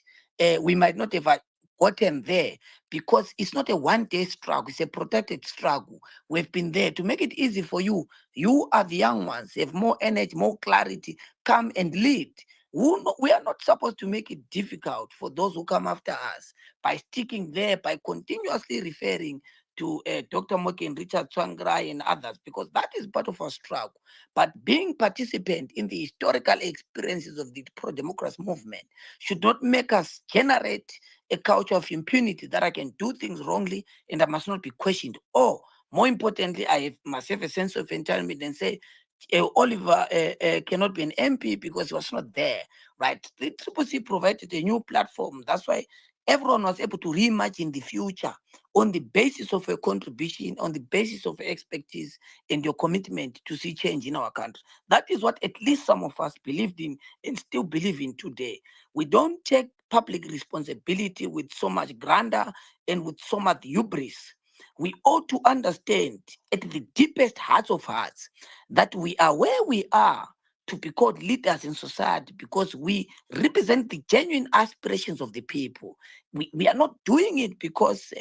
We might not have gotten there because it's not a one-day struggle, it's a protected struggle. We've been there to make it easy for you. You are the young ones, have more energy, more clarity, come and lead. We are not supposed to make it difficult for those who come after us by sticking there, by continuously referring to Dr. Moki and Richard Tsvangrai and others, because that is part of our struggle. But being participant in the historical experiences of the pro-democracy movement should not make us generate a culture of impunity that I can do things wrongly and I must not be questioned. Or, more importantly, must have a sense of entitlement and say, Oliver cannot be an MP because he was not there, right? The Triple C provided a new platform. That's why everyone was able to reimagine the future on the basis of a contribution, on the basis of expertise and your commitment to see change in our country. That is what at least some of us believed in and still believe in today. We don't take public responsibility with so much grandeur and with so much hubris. We ought to understand at the deepest hearts of hearts that we are where we are to be called leaders in society because we represent the genuine aspirations of the people. We are not doing it because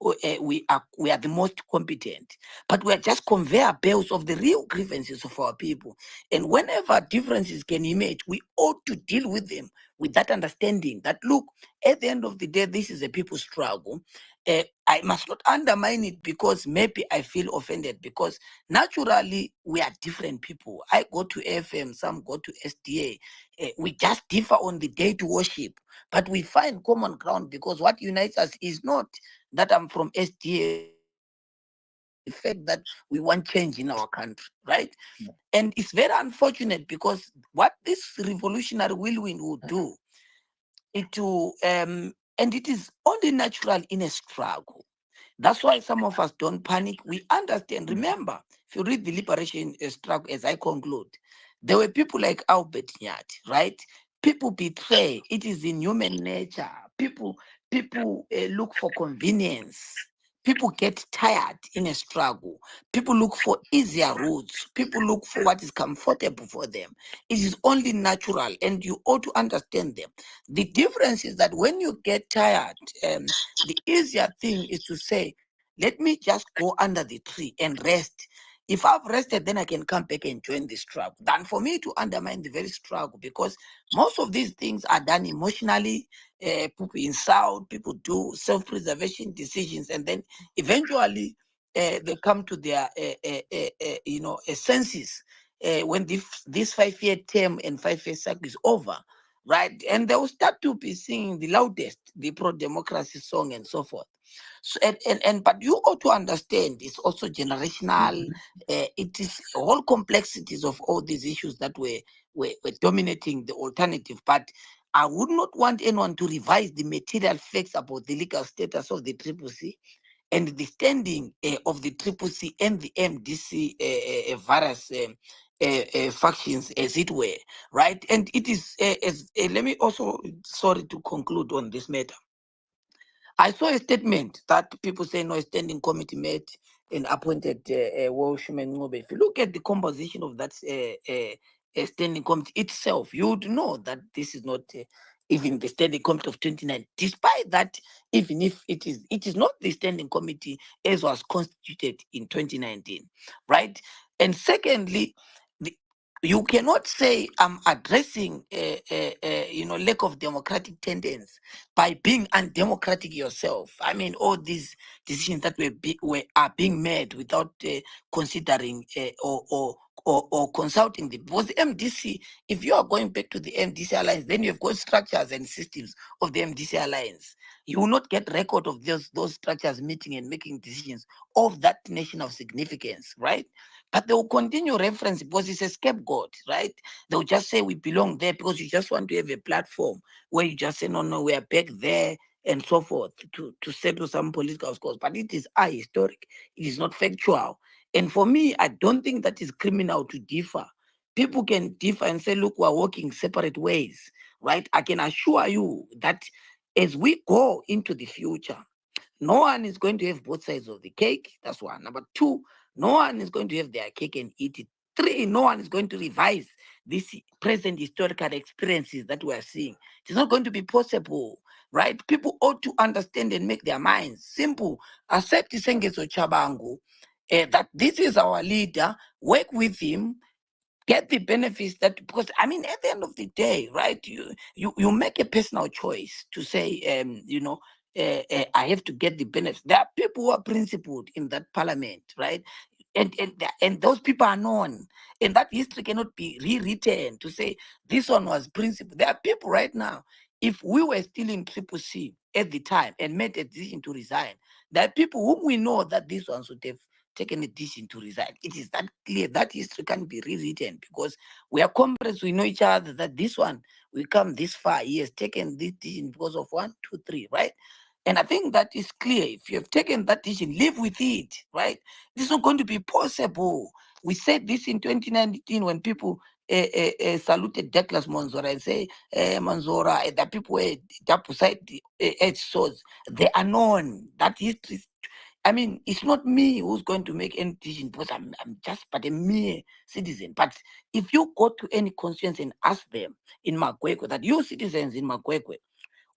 we are the most competent, but we are just conveyor belts of the real grievances of our people. And whenever differences can emerge, we ought to deal with them with that understanding that, look, at the end of the day, this is a people struggle. I must not undermine it because maybe I feel offended, because naturally we are different people. I go to FM, some go to SDA. We just differ on the day to worship, but we find common ground because what unites us is not that I'm from SDA, the fact that we want change in our country, right? Yeah. And it's very unfortunate because what this revolutionary whirlwind will do, it will And it is only natural in a struggle. That's why some of us don't panic. We understand. Remember, if you read the liberation struggle, as I conclude, there were people like Albert Nyati, right? People betray. It is in human nature. People look for convenience. People get tired in a struggle. People look for easier routes. People look for what is comfortable for them. It is only natural, and you ought to understand them. The difference is that when you get tired, the easier thing is to say, let me just go under the tree and rest. If I've rested, then I can come back and join the struggle. Than for me to undermine the very struggle, because most of these things are done emotionally. People insult, people do self-preservation decisions, and then eventually they come to their senses when this 5-year term and 5-year cycle is over, right? And they will start to be singing the loudest, the pro-democracy song and so forth. So, but you ought to understand it's also generational. It is all complexities of all these issues that were dominating the alternative. But I would not want anyone to revise the material facts about the legal status of the Triple C and the standing of the Triple C and the MDC various factions, as it were, right? And it is, let me also, sorry to conclude on this matter. I saw a statement that people say no standing committee met and appointed Welshman Ngobe. If you look at the composition of that standing committee itself, you would know that this is not even the standing committee of 29. Despite that, even if it is not the standing committee as was constituted in 2019, right? And secondly, you cannot say I'm addressing lack of democratic tendencies by being undemocratic yourself. I mean, all these decisions that are being made without considering or consulting the, because the MDC, if you are going back to the MDC alliance, then you've got structures and systems of the MDC alliance. You will not get record of those structures meeting and making decisions of that nation of significance, right? But they will continue reference because it's a scapegoat, right? They'll just say we belong there because you just want to have a platform where you just say, no, we are back there and so forth to settle some political scores. But it is ahistoric. It is not factual. And for me, I don't think that is criminal to differ. People can differ and say, look, we're walking separate ways, right? I can assure you that as we go into the future, no one is going to have both sides of the cake. That's one. Number two, no one is going to have their cake and eat it. Three, no one is going to revise these present historical experiences that we are seeing. It's not going to be possible, right? People ought to understand and make their minds simple. Accept Isengezo Chabangu, that this is our leader, work with him, get the benefits that, because I mean, at the end of the day, right, you make a personal choice to say, I have to get the benefits. There are people who are principled in that parliament, right? And those people are known, and that history cannot be rewritten to say this one was principled. There are people right now. If we were still in Triple C at the time and made a decision to resign, there are people whom we know that these ones would have taken a decision to resign. It is that clear. That history can be rewritten because we are comrades. We know each other. That this one, we come this far. He has taken this decision because of 1, 2, 3, right? And I think that is clear. If you have taken that decision, live with it, right? This is not going to be possible. We said this in 2019 when people saluted Douglas Manzora and say, Manzora, the people were beside the edge swords. They are known. That history. I mean, it's not me who's going to make any decision because I'm just but a mere citizen. But if you go to any constituency and ask them in Makwekwe, that you citizens in Makwekwe,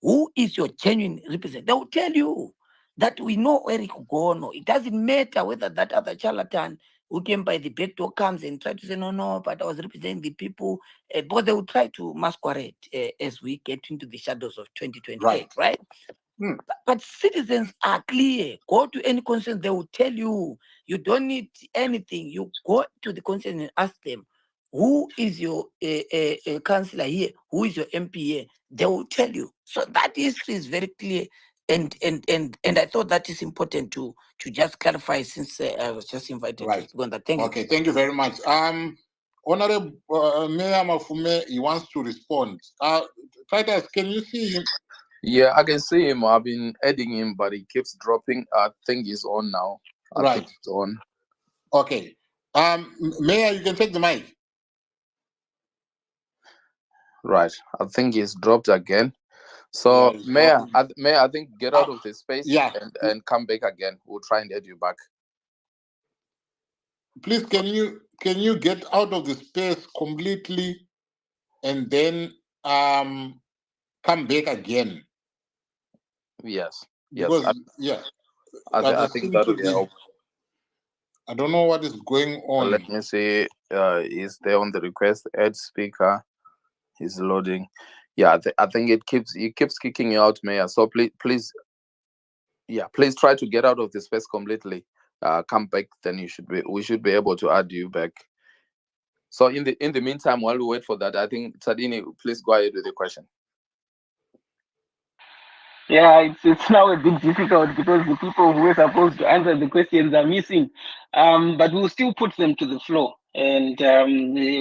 who is your genuine representative? They will tell you that we know Eric Gono. It doesn't matter whether that other charlatan who came by the back door comes and try to say, no, but I was representing the people. But they will try to masquerade as we get into the shadows of 2028, right? But citizens are clear. Go to any constituency, they will tell you. You don't need anything. You go to the constituency and ask them, who is your councillor here? Who is your MP here? They will tell you. So that history is very clear. And I thought that is important to just clarify since I was just invited to speak on that. Thank you. Okay, thank you very much. Honorable Mayor Mafume, he wants to respond. Titus, can you see him? Yeah, I can see him. I've been adding him, but he keeps dropping. I think he's on now. I think it's on. Okay. Mayor, you can take the mic. Right. I think he's dropped again. So, Mayor, I think get out of this space and come back again. We'll try and add you back. Please, can you get out of the space completely and then come back again? Yes. Because I think that will help. I don't know what is going on. Let me see. Is there on the request? Add speaker. He's loading. Yeah, I think it keeps kicking you out, Mayor. So please try to get out of the space completely. Come back, then we should be able to add you back. So in the meantime, while we wait for that, I think Tadini, please go ahead with the question. Yeah, it's now a bit difficult because the people who were supposed to answer the questions are missing. But we'll still put them to the floor, and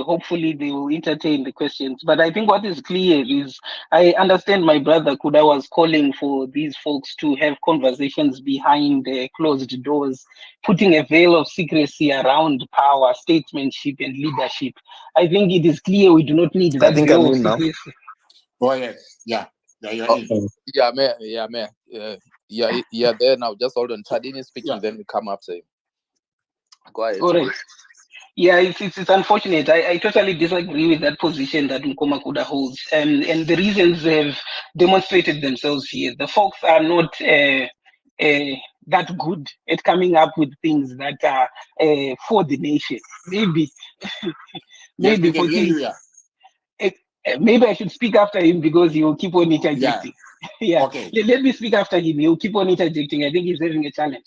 hopefully they will entertain the questions. But I think what is clear is I understand my brother Kuda was calling for these folks to have conversations behind closed doors, putting a veil of secrecy around power, statesmanship, and leadership. I think it is clear we do not need that veil of secrecy. Oh yes, yeah. Yeah, Mayor. Yeah, there now. Just hold on. Tadini is speaking, then we come after him. Go ahead. All right. Yeah, it's unfortunate. I totally disagree with that position that Nkoma Kuda holds. And the reasons have demonstrated themselves here. The folks are not that good at coming up with things that are for the nation. Maybe Yes, we can hear you, maybe I should speak after him because he will keep on interjecting. Yeah. Okay. Let me speak after him. He'll keep on interjecting. I think he's having a challenge.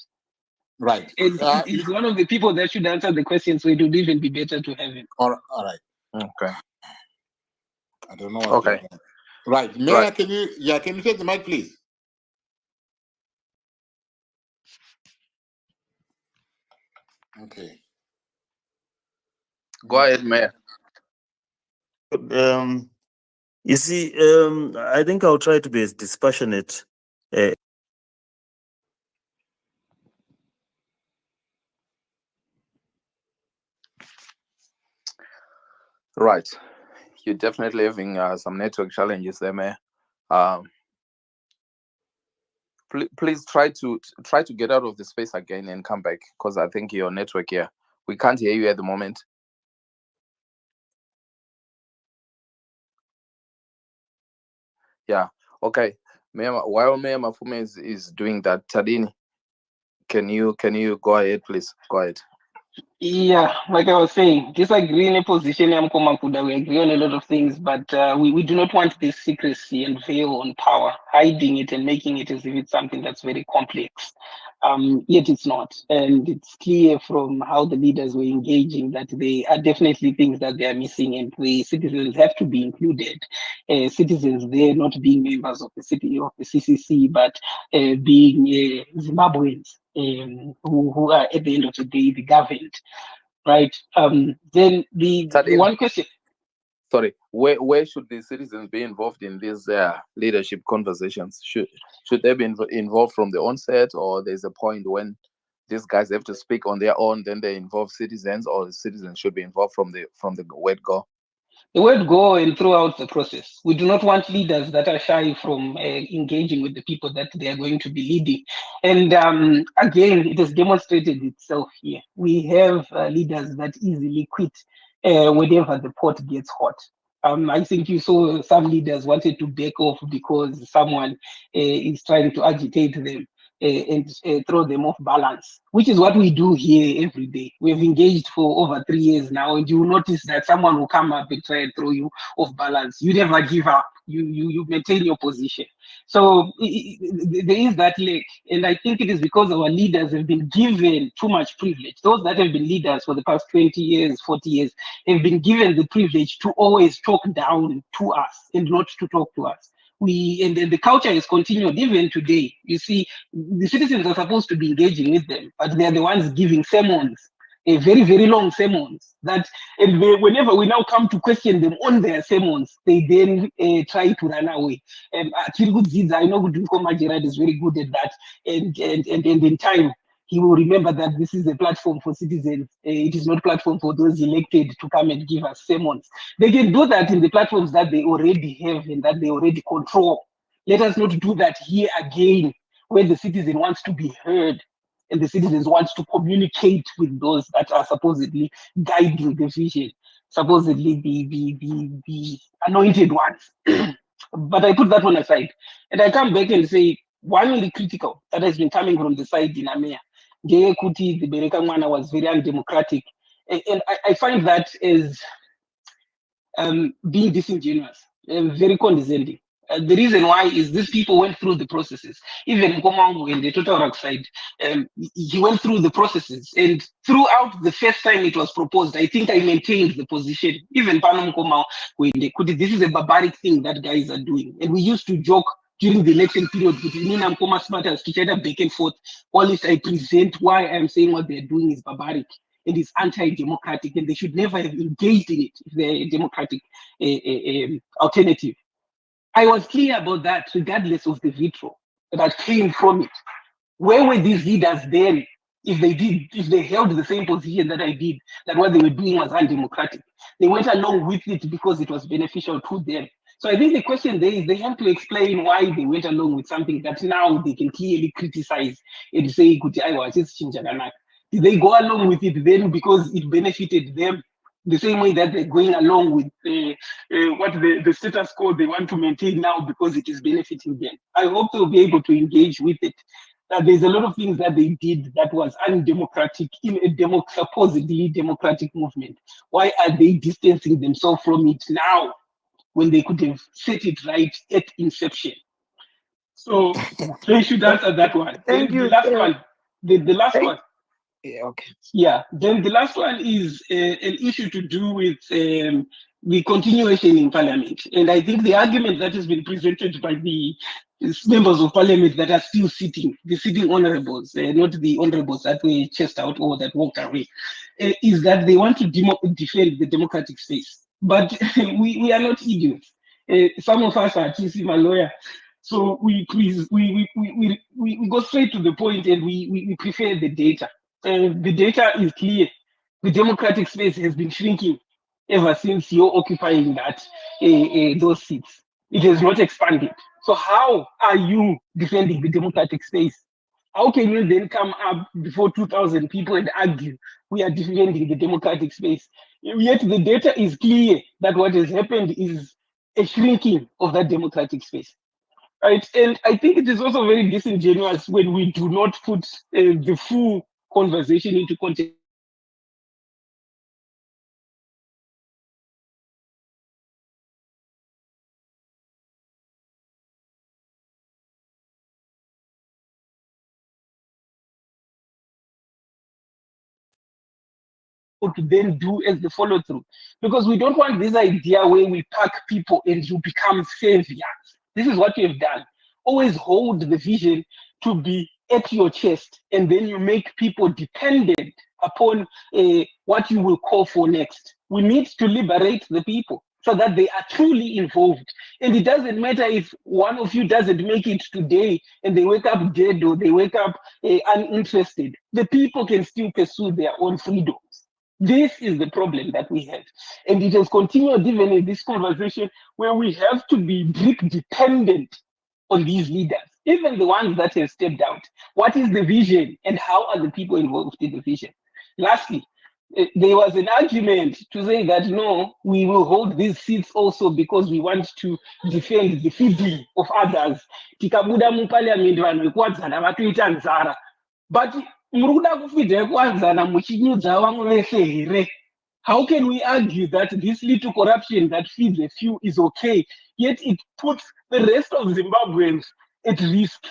Right. And he's one of the people that should answer the question, so it would even be better to have him. All right. Okay. I don't know what to do. Right. Mayor, can you take the mic, please? Okay. Go ahead, Mayor. You see, I think I'll try to be as dispassionate. Right. You're definitely having some network challenges there, Mayor. Please try to get out of the space again and come back, because I think your network here, we can't hear you at the moment. Yeah. Okay. While Mayor Mafume is doing that, Tadini, can you go ahead, please? Go ahead. Yeah, like I was saying, disagree in a position. We agree on a lot of things, but we do not want this secrecy and veil on power, hiding it and making it as if it's something that's very complex. Yet it's not. And it's clear from how the leaders were engaging that there are definitely things that they are missing, and the citizens have to be included. Citizens there not being members of the city of the CCC, but being Zimbabweans. Who are at the end of the day the governed, right? Then the one question. Sorry, where should the citizens be involved in these leadership conversations? Should they be involved from the onset, or there's a point when these guys have to speak on their own, then they involve citizens, or the citizens should be involved from the word go? The word go and throughout the process. We do not want leaders that are shy from engaging with the people that they are going to be leading. And again, it has demonstrated itself here. We have leaders that easily quit whenever the pot gets hot. I think you saw some leaders wanted to back off because someone is trying to agitate them. And throw them off balance, which is what we do here every day. We've engaged for over 3 years now, and you will notice that someone will come up and try and throw you off balance. You never give up. You maintain your position. So there is that leg, and I think it is because our leaders have been given too much privilege. Those that have been leaders for the past 20 years, 40 years, have been given the privilege to always talk down to us and not to talk to us. And the culture is continued even today. You see, the citizens are supposed to be engaging with them, but they're the ones giving sermons very, very long sermons that, and whenever we now come to question them on their sermons, they then try to run away. I know Gudunko Gerard is very good at that, and in time, he will remember that this is a platform for citizens. It is not a platform for those elected to come and give us sermons. They can do that in the platforms that they already have and that they already control. Let us not do that here again, where the citizen wants to be heard and the citizens want to communicate with those that are supposedly guiding the vision, supposedly the anointed ones. But I put that one aside. And I come back and say, one really critical that has been coming from the side in Amea, Kuti, the Bereka Mwana was very undemocratic. And I find that as being disingenuous, very condescending. The reason why is these people went through the processes. Even Komangu in the Total side, he went through the processes. And throughout the first time it was proposed, I think I maintained the position. Even Panam Komau, when they could, this is a barbaric thing that guys are doing. And we used to joke during the election period between me and Koma Smarters to try to back and forth. Always I present why I'm saying what they're doing is barbaric. It is anti-democratic, and they should never have engaged in it if they're a democratic alternative. I was clear about that, regardless of the veto that came from it. Where were these leaders then if they held the same position that I did, that what they were doing was undemocratic? They went along with it because it was beneficial to them. So I think the question there is they have to explain why they went along with something that now they can clearly criticize and say, did they go along with it then because it benefited them? The same way that they're going along with what the status quo they want to maintain now because it is benefiting them. I hope they'll be able to engage with it. There's a lot of things that they did that was undemocratic in a supposedly democratic movement. Why are they distancing themselves from it now when they could have set it right at inception? So they should answer that one. Thank you. The last one. The last one. Yeah, okay. Yeah, then the last one is an issue to do with the continuation in parliament. And I think the argument that has been presented by the members of parliament that are still sitting, the sitting honorables, not the honorables that were chased out or that walked away, is that they want to defend the democratic space. But we are not idiots. Some of us are my lawyer. So we go straight to the point and we prefer the data. The data is clear. The democratic space has been shrinking ever since you're occupying that those seats. It has not expanded. So how are you defending the democratic space? How can you then come up before 2,000 people and argue we are defending the democratic space? Yet the data is clear that what has happened is a shrinking of that democratic space. Right, and I think it is also very disingenuous when we do not put the full conversation into context. To then do as the follow through, because we don't want this idea where we pack people and you become saviors. This is what you have done. Always hold the vision to be at your chest, and then you make people dependent upon what you will call for next. We need to liberate the people so that they are truly involved. And it doesn't matter if one of you doesn't make it today and they wake up dead or they wake up uninterested. The people can still pursue their own freedoms. This is the problem that we have. And it has continued even in this conversation where we have to be dependent on these leaders, even the ones that have stepped out. What is the vision and how are the people involved in the vision? Lastly, there was an argument to say that no, we will hold these seats also because we want to defend the feeding of others. Tikabuda mu parliament vanhu vekuwadzana vatoita nzara. But muruda kufidha kuwadzana muchinyudza vamwe vese here. How can we argue that this little corruption that feeds a few is okay, yet it puts the rest of Zimbabweans at risk?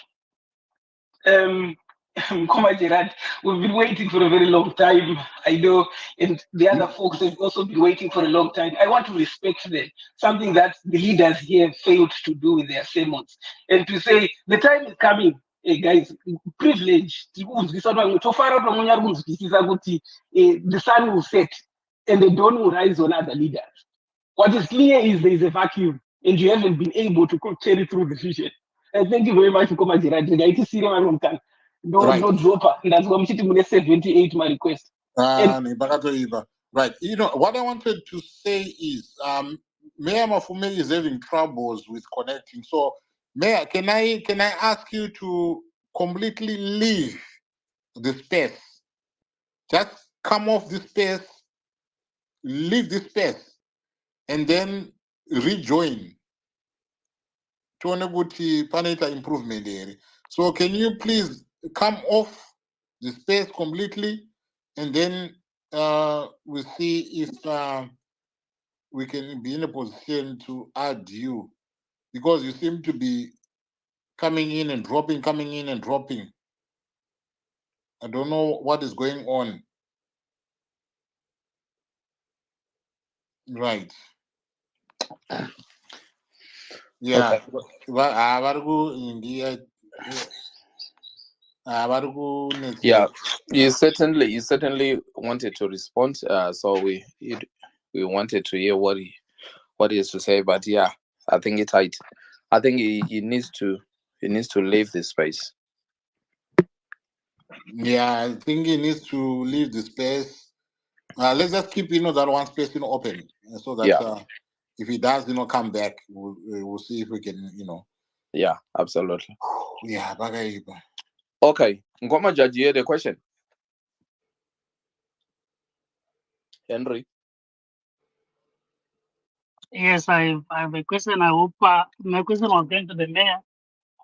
Gerard, we've been waiting for a very long time. I know, and the other folks have also been waiting for a long time. I want to respect them, something that the leaders here failed to do with their sermons, and to say the time is coming guys, privilege. The sun will set and the dawn will rise on other leaders. What is clear is there is a vacuum and you haven't been able to carry through the vision. And thank you very much for coming. No, Right. no dropper. That's why I'm sitting with 78 my request. Right. You know, what I wanted to say is Mayor Mafume is having troubles with connecting. So Mayor, can I ask you to completely leave the space? Just come off the space, leave the space, and then rejoin. Paneta improvement area. So can you please come off the space completely, and then we'll see if we can be in a position to add you, because you seem to be coming in and dropping, coming in and dropping. I don't know what is going on. Right. Yeah. Okay. Yeah, you certainly wanted to respond. So we wanted to hear what he has to say. But yeah, I think it's tight. I think he needs to leave this space. Yeah, I think he needs to leave the space. Let's just keep that one space open, so that if he does come back, we'll see if we can Yeah, absolutely. Yeah, okay. Ngoma Judge, you had a question? Henry? Yes, I have a question. I hope my question was going to the mayor.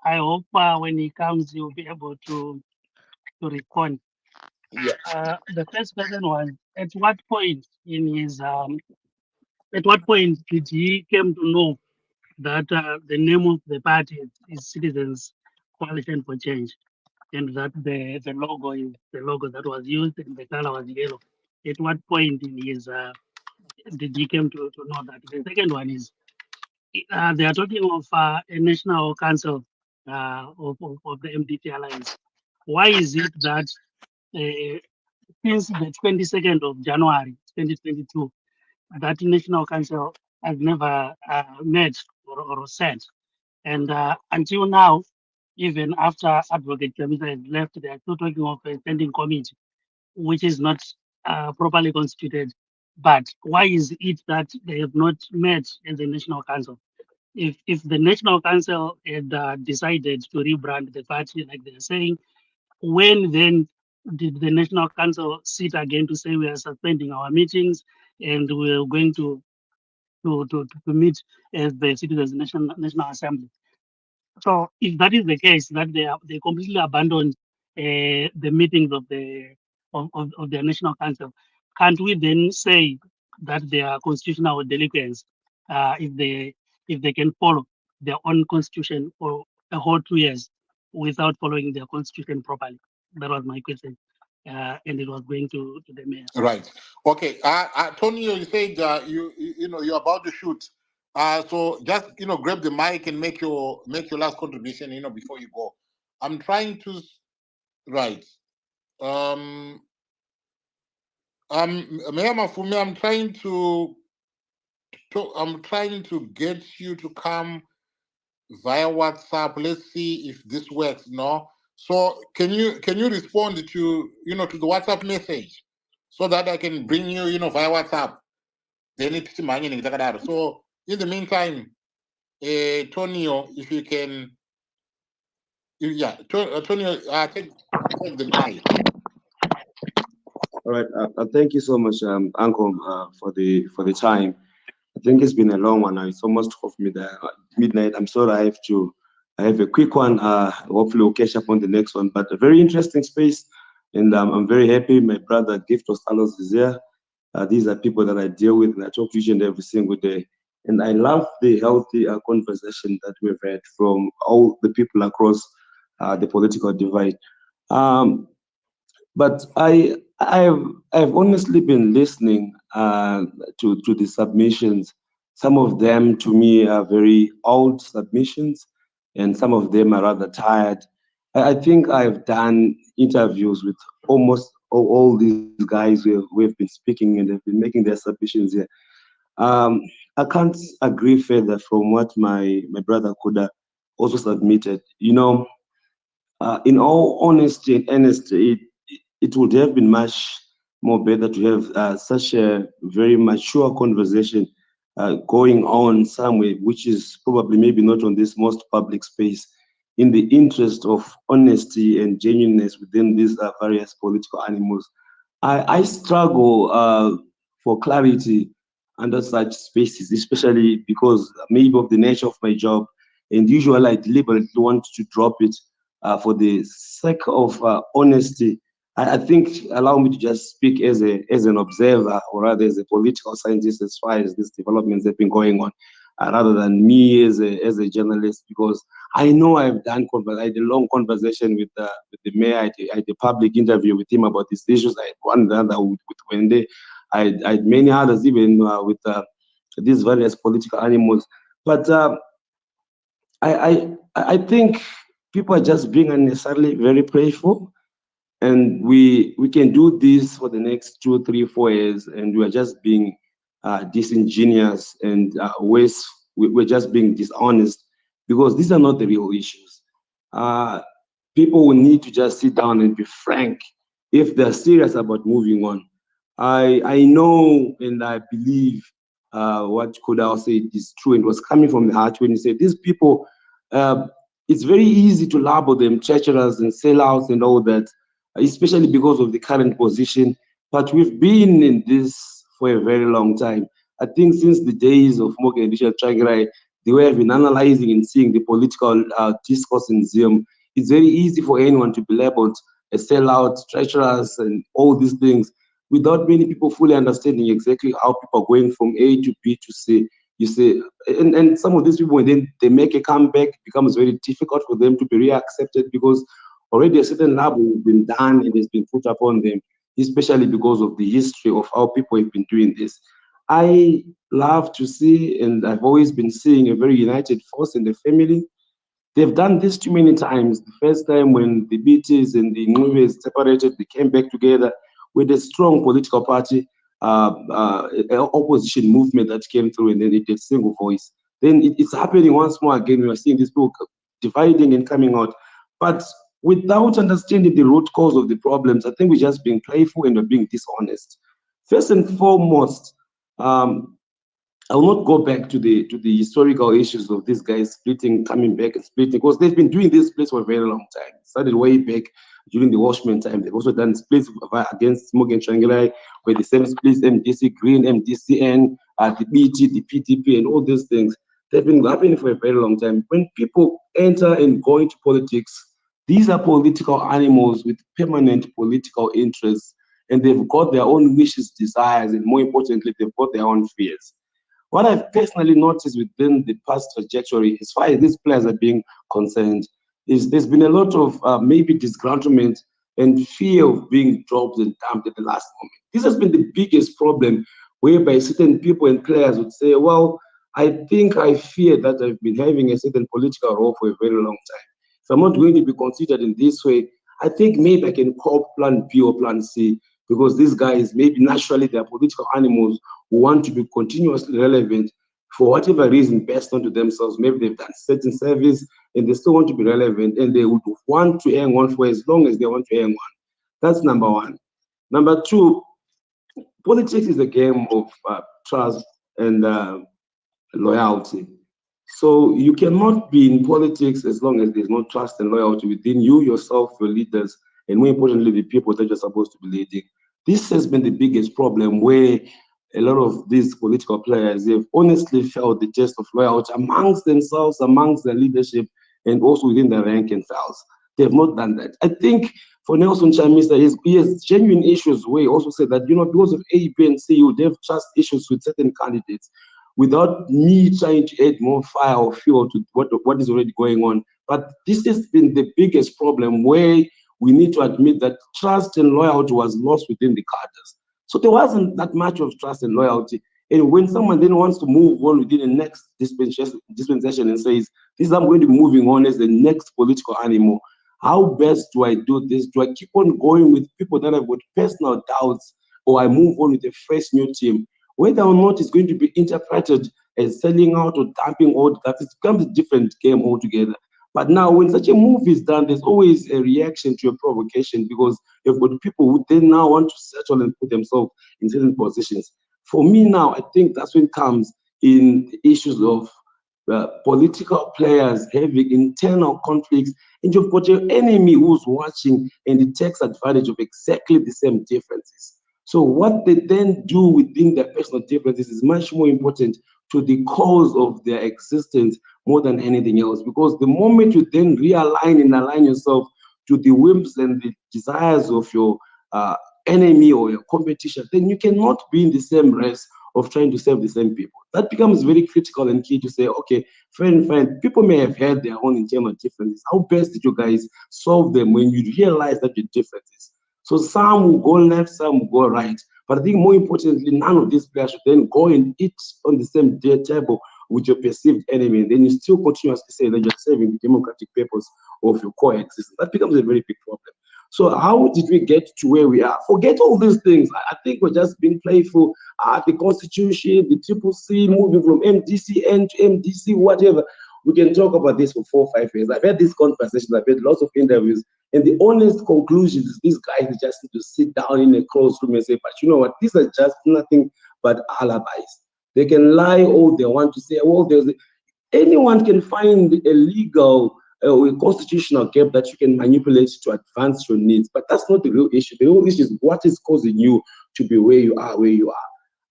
I hope when he comes, he'll be able to respond. Yeah. The first question was, at what point in his at what point did he came to know that the name of the party is Citizens Coalition for Change, and that the logo is the logo that was used and the color was yellow? At what point in his did he came to know that? The second one is, they are talking of a national council of the MDT Alliance. Why is it that since the 22nd of January 2022, that national council has never met or set? And until now, even after Advocate Chamisa has left, they are still talking of a standing committee, which is not properly constituted. But why is it that they have not met as a national council? If the National Council had decided to rebrand the party, like they're saying, when then did the National Council sit again to say we are suspending our meetings and we're going to meet as the Citizens National Assembly? So if that is the case, that they completely abandoned the meetings of their National Council, can't we then say that they are constitutional delinquents if they can follow their own constitution for a whole 2 years without following their constitution properly? That was my question, and it was going to the mayor. Right. Okay. Tonio, you said you're about to shoot. So just grab the mic and make your last contribution before you go. I'm trying to right. Mayor Mafume, I'm trying to get you to come via WhatsApp. Let's see if this works. No. So can you respond to to the WhatsApp message so that I can bring you via WhatsApp? Then it's so in the meantime, Tonio, if you can, Tonio, take the mic. All right. Thank you so much, Uncle, for the time. I think it's been a long one now. It's almost midnight. I'm sorry I have a quick one. Hopefully we'll catch up on the next one. But a very interesting space, and I'm very happy my brother Gift Ostalos is here. These are people that I deal with and I talk to each and every single day. And I love the healthy conversation that we've had from all the people across the political divide. But I've honestly been listening to the submissions. Some of them to me are very old submissions, and some of them are rather tired. I think I've done interviews with almost all these guys who have been speaking and have been making their submissions here. Um, I can't agree further from what my brother Kuda also submitted. In all honesty and honesty, it would have been much more better to have such a very mature conversation going on somewhere, which is probably maybe not on this most public space, in the interest of honesty and genuineness within these various political animals. I struggle for clarity under such spaces, especially because maybe of the nature of my job, and usually I deliberately want to drop it for the sake of honesty. I think allow me to just speak as an observer, or rather as a political scientist, as far as these developments have been going on, rather than me as a journalist, because I know I had a long conversation with the mayor. I had a public interview with him about these issues. I had one other with Hwende. I had many others even with these various political animals. But I think people are just being unnecessarily very playful, and we can do this for the next 2, 3, 4 years, and we are just being disingenuous and we're just being dishonest, because these are not the real issues. Uh, People will need to just sit down and be frank if they're serious about moving on. I know and I believe what Kodao said is true and was coming from the heart when he said these people, uh, it's very easy to label them treacherous and sellouts and all that, especially because of the current position. But we've been in this for a very long time. I think since the days of Morgan and Richard Changirai, they have been analyzing and seeing the political discourse in Zium. It's very easy for anyone to be labeled a sellout, treacherous, and all these things without many people fully understanding exactly how people are going from A to B to C. You see, and some of these people, when they make a comeback, it becomes very difficult for them to be reaccepted, because already a certain label has been done and has been put upon them, especially because of the history of how people have been doing this. I love to see, and I've always been seeing, a very united force in the family. They've done this too many times. The first time when the BTs and the Ngubes separated, they came back together with a strong political party, opposition movement that came through, and then it had single voice. Then it's happening once more again. We are seeing this people dividing and coming out. But without understanding the root cause of the problems, I think we're just being playful and we're being dishonest. First and foremost, I will not go back to the historical issues of these guys splitting, coming back and splitting, because they've been doing this place for a very long time. It started way back during the Watchmen time. They've also done splits against Morgan Changirai, where the same splits, MDC Green, MDCN, the BT, the PTP, and all these things. They've been happening for a very long time. When people enter and go into politics, these are political animals with permanent political interests, and they've got their own wishes, desires, and more importantly, they've got their own fears. What I've personally noticed within the past trajectory, as far as these players are being concerned, is there's been a lot of maybe disgruntlement and fear of being dropped and dumped at the last moment. This has been the biggest problem, whereby certain people and players would say, well, I fear that I've been having a certain political role for a very long time. If I'm not going to be considered in this way, I think maybe I can call plan B or plan C, because these guys, maybe naturally, they're political animals who want to be continuously relevant for whatever reason best onto themselves. Maybe they've done certain service and they still want to be relevant, and they would want to hang on for as long as they want to hang on. That's number one. Number two, politics is a game of trust and loyalty. So you cannot be in politics as long as there's no trust and loyalty within you, yourself, your leaders, and more importantly, the people that you're supposed to be leading. This has been the biggest problem, where a lot of these political players have honestly felt the test of loyalty amongst themselves, amongst their leadership, and also within the rank and files. They have not done that. I think for Nelson Chamisa, he has genuine issues where he also said that, because of A, B, and C, you would have trust issues with certain candidates without me trying to add more fire or fuel to what is already going on. But this has been the biggest problem, where we need to admit that trust and loyalty was lost within the cadres. So there wasn't that much of trust and loyalty. And when someone then wants to move on within the next dispensation and says, this I'm going to be moving on as the next political animal, How best do I do this? Do I keep on going with people that have got personal doubts, or I move on with a fresh new team? Whether or not it's going to be interpreted as selling out or dumping out, that it becomes a different game altogether. But now, when such a move is done, there's always a reaction to a provocation, because you've got people who then now want to settle and put themselves in certain positions. For me now, I think that's when it comes in the issues of political players having internal conflicts, and you've got your enemy who's watching and it takes advantage of exactly the same differences. So what they then do within their personal differences is much more important to the cause of their existence more than anything else. Because the moment you then realign and align yourself to the whims and the desires of your enemy or your competition, then you cannot be in the same race of trying to serve the same people. That becomes very critical and key to say, okay, fine, people may have had their own internal differences. How best did you guys solve them when you realize that your differences? So some will go left, some will go right. But I think more importantly, none of these players should then go and eat on the same table with your perceived enemy. And then you still continuously say that you're serving the democratic purpose of your coexistence. That becomes a very big problem. So how did we get to where we are? Forget all these things. I think we're just being playful. The Constitution, the Triple C, moving from MDCN to MDC, whatever. We can talk about this for 4 or 5 years. I've had these conversations, I've had lots of interviews, and the honest conclusion is these guys just need to sit down in a closed room and say, but you know what, these are just nothing but alibis. They can lie all they want to say. Well, anyone can find a legal a constitutional gap that you can manipulate to advance your needs, but that's not the real issue. The real issue is what is causing you to be where you are,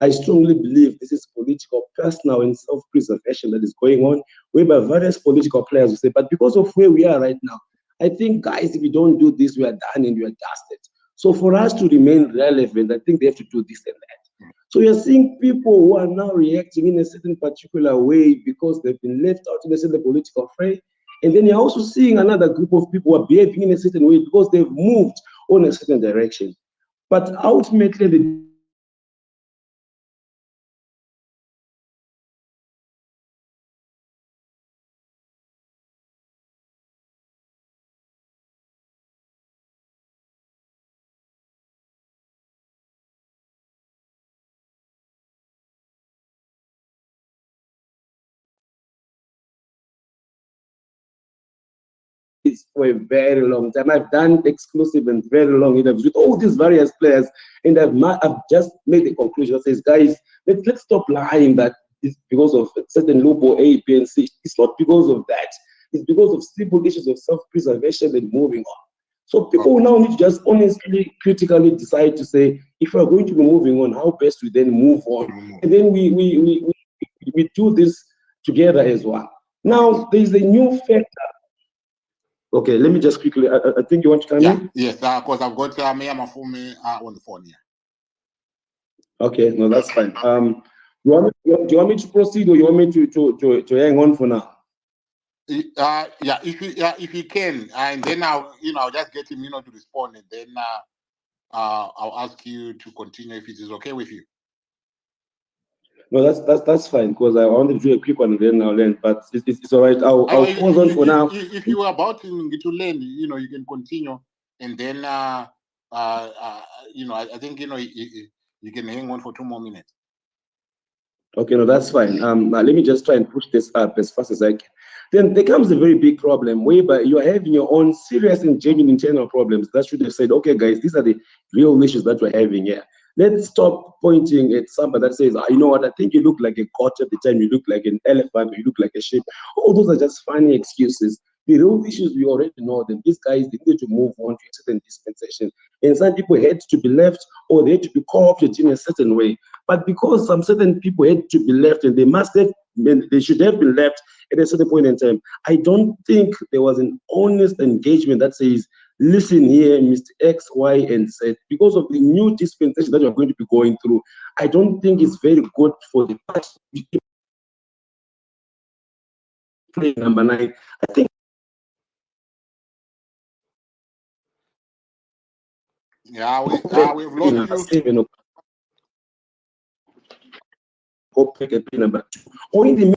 I strongly believe this is political, personal, and self-preservation that is going on, whereby various political players will say, but because of where we are right now, I think, guys, if we don't do this, we are done and we are dusted. So for us to remain relevant, I think they have to do this and that. So you're seeing people who are now reacting in a certain particular way because they've been left out in a certain political fray. And then you're also seeing another group of people who are behaving in a certain way because they've moved on a certain direction. But ultimately, the for a very long time. I've done exclusive and very long interviews with all these various players, and I've just made the conclusion that says, guys, let's stop lying that it's because of a certain loophole A, B, and C. It's not because of that. It's because of simple issues of self-preservation and moving on. So people now need to just honestly, critically decide to say, if we're going to be moving on, how best we then move on, and then we do this together as one. Now there's a new factor. Okay, let me just quickly. I think you want to come in? Yes, because I've got Mayor Mafumi on the phone here. Okay, no, that's fine. Do you want me to proceed, or you want me to hang on for now? Yeah, if you can, and then I'll just get him to respond, and then I'll ask you to continue if it is okay with you. No, that's fine, because I wanted to do a quick one and then I'll end, but it's all right. I'll pause on for now. If you are about to learn, you can continue, and then I think you can hang on for 2 more minutes. Okay, no, that's fine. Let me just try and push this up as fast as I can. Then there comes a very big problem whereby you are having your own serious and genuine internal problems that should have said, okay, guys, these are the real issues that we're having here. Let's stop pointing at somebody that says, you know what, I think you look like a goat at the time, you look like an elephant, or you look like a sheep. All those are just funny excuses. The real issues, we already know them. These guys, they need to move on to a certain dispensation. And some people had to be left, or they had to be co-opted in a certain way. But because some certain people had to be left, and they should have been left at a certain point in time, I don't think there was an honest engagement that says, listen here, Mr. X, Y, and Z, because of the new dispensation that you're going to be going through, I don't think it's very good for the party play number 9. I think we've lost you. Go pick a play number 2. Or in the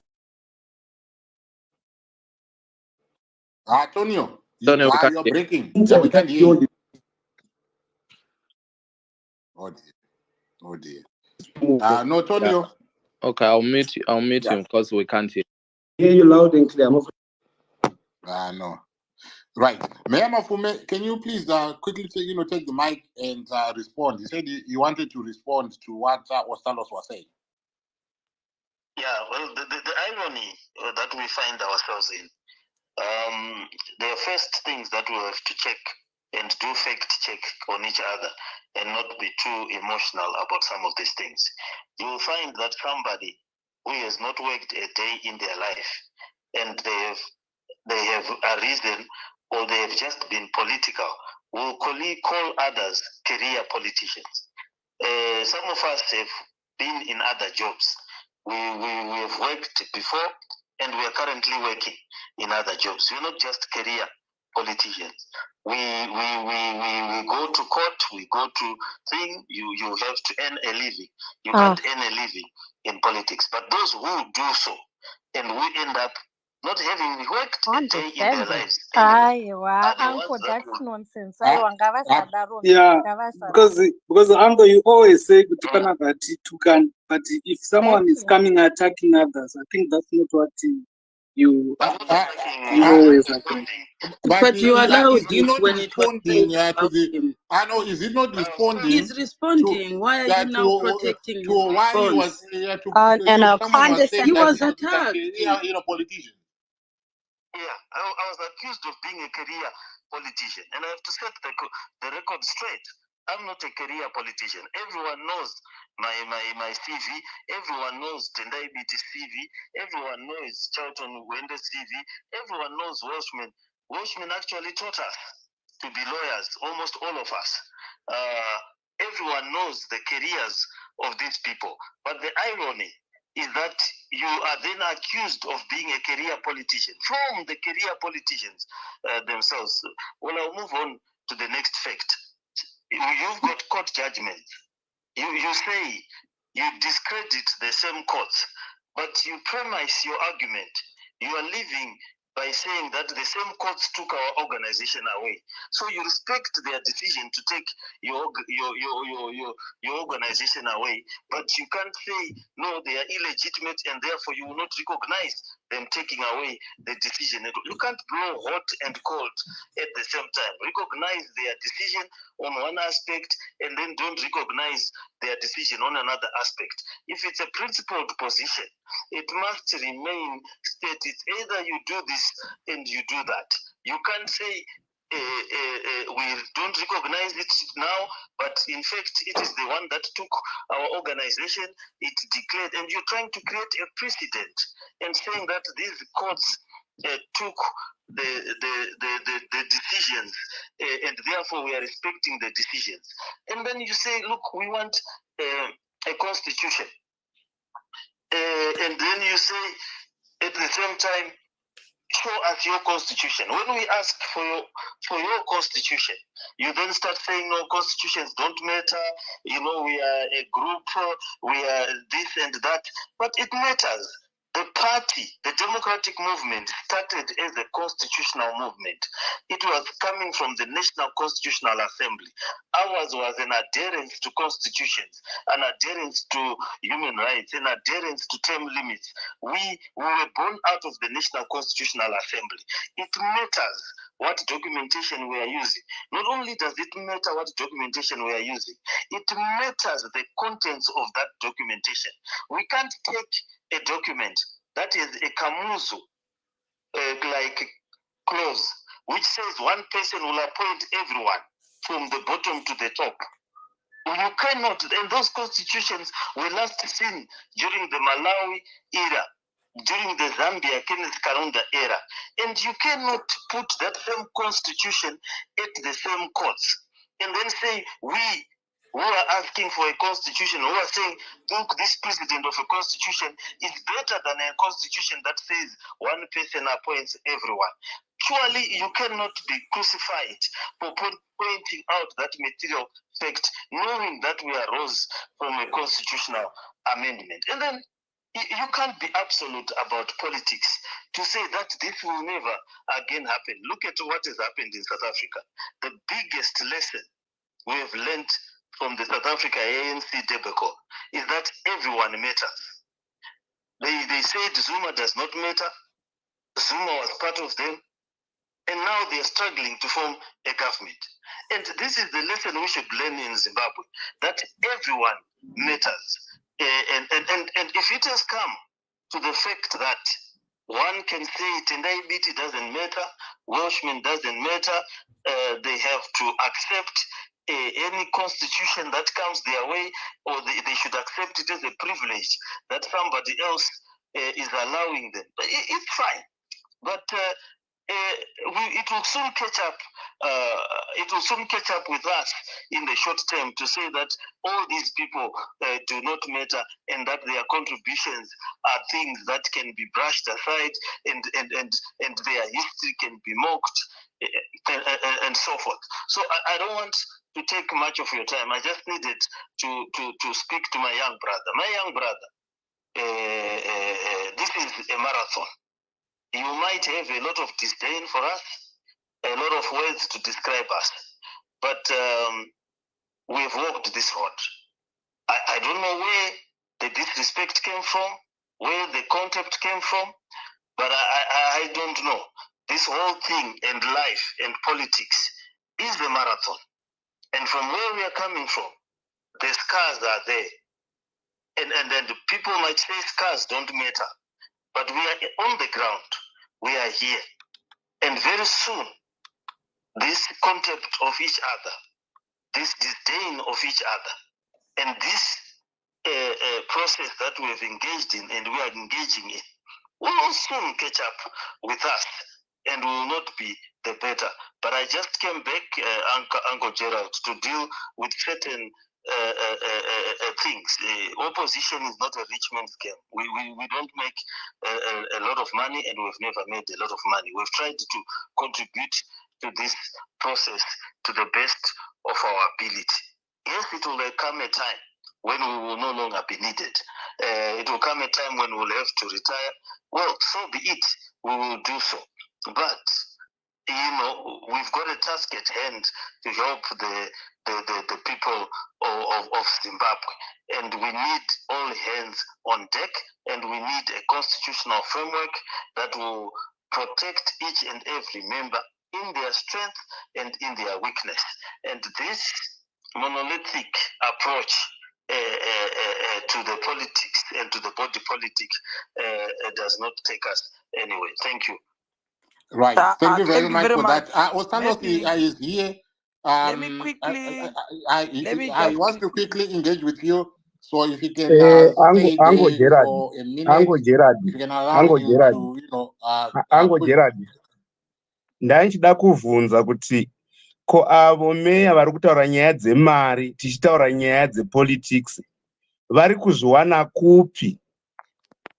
Antonio. Tony, we can't You're hear. breaking. Yeah, we can't hear you. Oh dear. Oh dear. No, Tonio. Yeah. Okay, I'll mute him because we can't hear. Hear you loud and clear. No. Right. Mayor Mafume, can you please quickly take the mic and respond? He said he wanted to respond to what Ostalos was saying. Yeah, well, the irony that we find ourselves in, the first things that we have to check and do fact check on each other and not be too emotional about some of these things. You will find that somebody who has not worked a day in their life and they have arisen or they have just been political will call others career politicians. Some of us have been in other jobs. We have worked before and we are currently working in other jobs. We're not just career politicians. We go to court, we go to thing, you have to earn a living. You can't earn a living in politics. But those who do so and we end up not having worked a day in their lives Uncle, that's nonsense. Yeah, because Uncle, you always say but if someone is coming attacking others, I think that's not what you always agree. But you allowed it when it was is it not responding? He's responding. Why are you now protecting his why he was he was attacked. Politician. Yeah, I was accused of being a career politician, and I have to set the record straight. I'm not a career politician. Everyone knows my CV. Everyone knows Tendai BT CV. Everyone knows Charlton Hwende CV. Everyone knows Welshman. Welshman actually taught us to be lawyers, almost all of us. Everyone knows the careers of these people. But the irony is that you are then accused of being a career politician from the career politicians themselves. Well, I'll move on to the next fact. You've got court judgments. You say you discredit the same courts, but you premise your argument. You are living by saying that the same courts took our organization away. So you respect their decision to take your organization away, but you can't say, no, they are illegitimate and therefore you will not recognize them taking away the decision. You can't blow hot and cold at the same time. Recognize their decision on one aspect and then don't recognize their decision on another aspect. If it's a principled position, it must remain stated. It's either you do this and you do that. You can't say we don't recognize it now, but in fact it is the one that took our organization, it declared, and you're trying to create a precedent and saying that these courts took the decisions and therefore we are respecting the decisions. And then you say, look, we want a constitution. And then you say at the same time, show us your constitution. When we ask for your constitution, you then start saying, no, constitutions don't matter. You know, we are a group, we are this and that. But it matters. The party, the democratic movement, started as a constitutional movement. It was coming from the National Constitutional Assembly. Ours was an adherence to constitutions, an adherence to human rights, an adherence to term limits. We were born out of the National Constitutional Assembly. It matters what documentation we are using. Not only does it matter what documentation we are using, it matters the contents of that documentation. We can't take a document that is a kamuzu, like clause, which says one person will appoint everyone from the bottom to the top. You cannot, and those constitutions were last seen during the Malawi era, during the Zambia Kenneth Kaunda era. And you cannot put that same constitution at the same courts and then say, we who are asking for a constitution, who are saying, look, this president of a constitution is better than a constitution that says one person appoints everyone. Surely you cannot be crucified for pointing out that material fact, knowing that we arose from a constitutional amendment. And then You can't be absolute about politics to say that this will never again happen. Look at what has happened in South Africa. The biggest lesson we have learned from the South Africa ANC debacle is that everyone matters. They said Zuma does not matter. Zuma was part of them. And now they're struggling to form a government. And this is the lesson we should learn in Zimbabwe, that everyone matters. And if it has come to the fact that one can say Tendai Biti doesn't matter, Welshman doesn't matter, they have to accept any constitution that comes their way, or they should accept it as a privilege that somebody else is allowing them. It's fine. But it will soon catch up. It will soon catch up with us in the short term to say that all these people do not matter, and that their contributions are things that can be brushed aside, and their history can be mocked, and so forth. So I don't want to take much of your time. I just needed to speak to my young brother. My young brother, this is a marathon. You might have a lot of disdain for us, a lot of words to describe us, but we've walked this road. I don't know where the disrespect came from, where the contempt came from, but I don't know. This whole thing and life and politics is a marathon. And from where we are coming from, the scars are there. And people might say scars don't matter, but we are on the ground. We are here. And very soon, this contempt of each other, this disdain of each other, and this process that we have engaged in and we are engaging in will soon catch up with us and will not be the better. But I just came back, Uncle Gerald, to deal with certain things. Opposition is not a rich man's game. We don't make a lot of money, and we've never made a lot of money. We've tried to contribute to this process to the best of our ability. Yes, it will come a time when we will no longer be needed. It will come a time when we'll have to retire. Well, so be it. We will do so. But we've got a task at hand to help the people of Zimbabwe, and we need all hands on deck, and we need a constitutional framework that will protect each and every member in their strength and in their weakness. And this monolithic approach to the politics and to the body politic does not take us anywhere. Thank you. Right. Thank you very much for much. that. Ostalos is here. Let me quickly. I want to quickly engage with you. So if you can Ango stay Gerard. for a minute, Ango Gerard. if you can allow Ango you Gerard. to, Ango Gerard. Ndaichida kuvhunza kuti ko avo meya vari kutaura nyaya dzemari tichitaura nyaya dzepolitics vari kuzviwana kupi,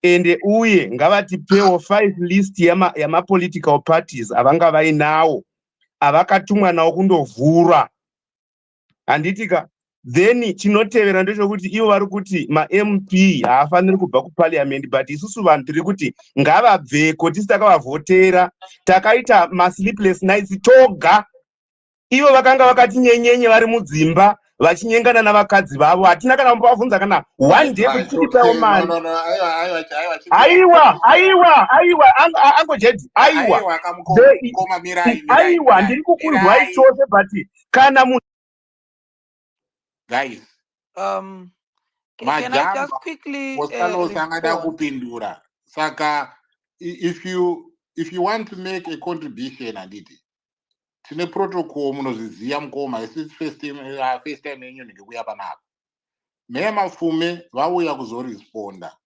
ende uye ngavatipewo 5 list yamapolitical parties avanga vainawo avakatumwa nawo kundovhura. Handitika then chinotevera ndechekuti ivo vari kuti ma-MP haafaniri kubva kupariamendi, but isusu vanhu tiri kuti ngavabveko, tisi takavavhotera, takaita ma-sleepless nights toga. Ivo vakanga vakati nyenyenye vari mudzimba vachinyengana navakadzi vavo, hatina kana kumbavabvunza kana one day kuti tiripawo mari. Aiwa Uncle Jedi, aiwa ndiri kukurwai chose, but kana munhu. Guys, Can I just quickly respond? Saka, if you want to make a contribution, Aditi, tine protocol munozviziva mukoma, isi first time yenyu ndikuuya panapa. Meya Mafume vauya kuzoresponda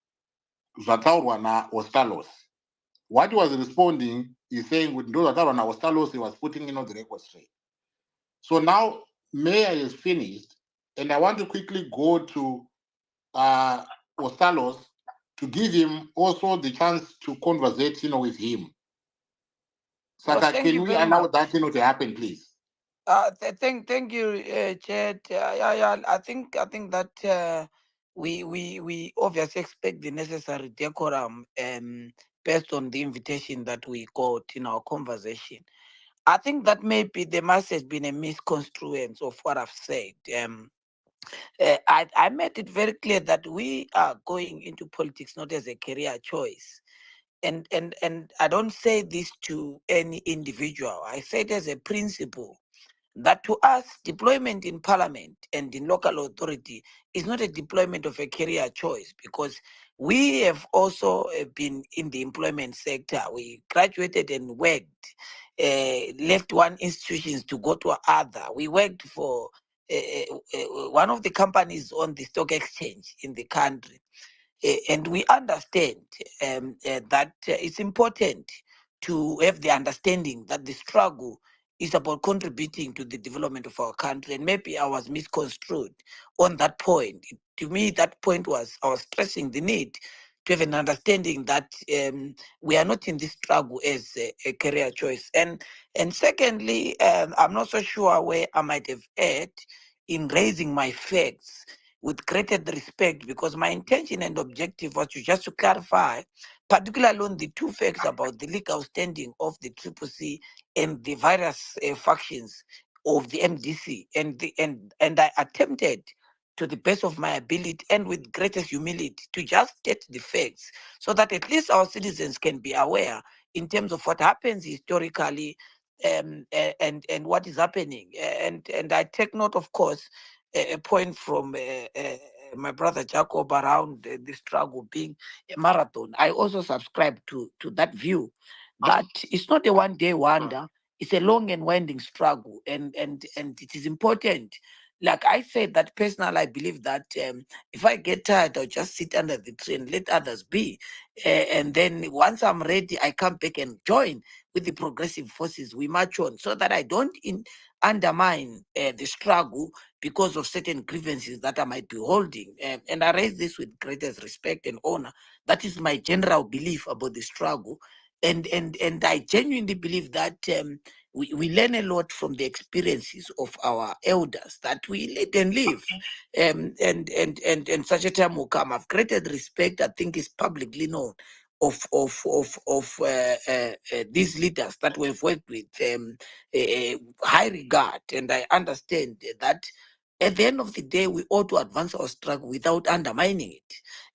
zvataurwa naOstalos. What he was responding is saying kuti ndo zvataurwa naOstalos, he was putting in on the record straight. So now Mayor is finished, and I want to quickly go to Ostalos to give him also the chance to conversate, with him. Saka, can we allow that, to happen, please? Thank you, Chad. I think that we obviously expect the necessary decorum based on the invitation that we got in our conversation. I think that maybe there must have been a misconstruence of what I've said. I made it very clear that we are going into politics not as a career choice. And I don't say this to any individual. I say it as a principle that to us, deployment in parliament and in local authority is not a deployment of a career choice, because we have also been in the employment sector. We graduated and worked, left one institutions to go to other. We worked for one of the companies on the stock exchange in the country. And we understand that it's important to have the understanding that the struggle is about contributing to the development of our country. And maybe I was misconstrued on that point. To me, that point was I was stressing the need to have an understanding that we are not in this struggle as a career choice. And secondly, I'm not so sure where I might have erred in raising my facts with greater respect, because my intention and objective was just to clarify, particularly on the two facts about the legal standing of the CCC and the various factions of the MDC, and I attempted to the best of my ability and with greatest humility to just state the facts so that at least our citizens can be aware in terms of what happens historically and what is happening. And I take note, of course, a point from my brother Jacob around the struggle being a marathon. I also subscribe to that view that it's not a one-day wonder. It's a long and winding struggle, and it is important. Like I said, that personally, I believe that if I get tired, I'll just sit under the tree and let others be. And then once I'm ready, I come back and join with the progressive forces. We march on so that I don't undermine the struggle because of certain grievances that I might be holding. And I raise this with greatest respect and honor. That is my general belief about the struggle. And I genuinely believe that we learn a lot from the experiences of our elders, that we let them live. And such a time will come. I've greater respect, I think is publicly known, of these leaders that we've worked with, high regard. And I understand that at the end of the day, we ought to advance our struggle without undermining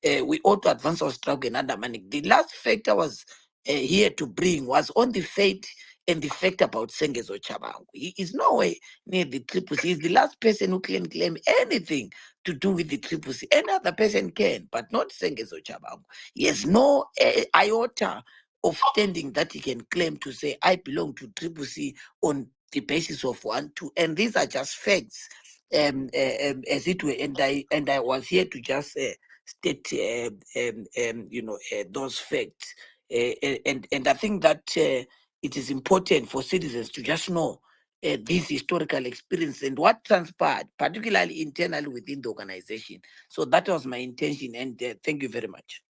it. We ought to advance our struggle and undermining it. The last fact I was here to bring was on the fate and the fact about Sengezo Chabangu. He is nowhere near the CCC. He's the last person who can claim anything to do with the CCC. Any other person can, but not Sengezo Chabangu. He has no iota of standing that he can claim to say, I belong to CCC on the basis of 1, 2. And these are just facts, as it were. And I was here to just state, those facts. And I think that it is important for citizens to just know this historical experience and what transpired, particularly internally within the organization. So that was my intention, and thank you very much.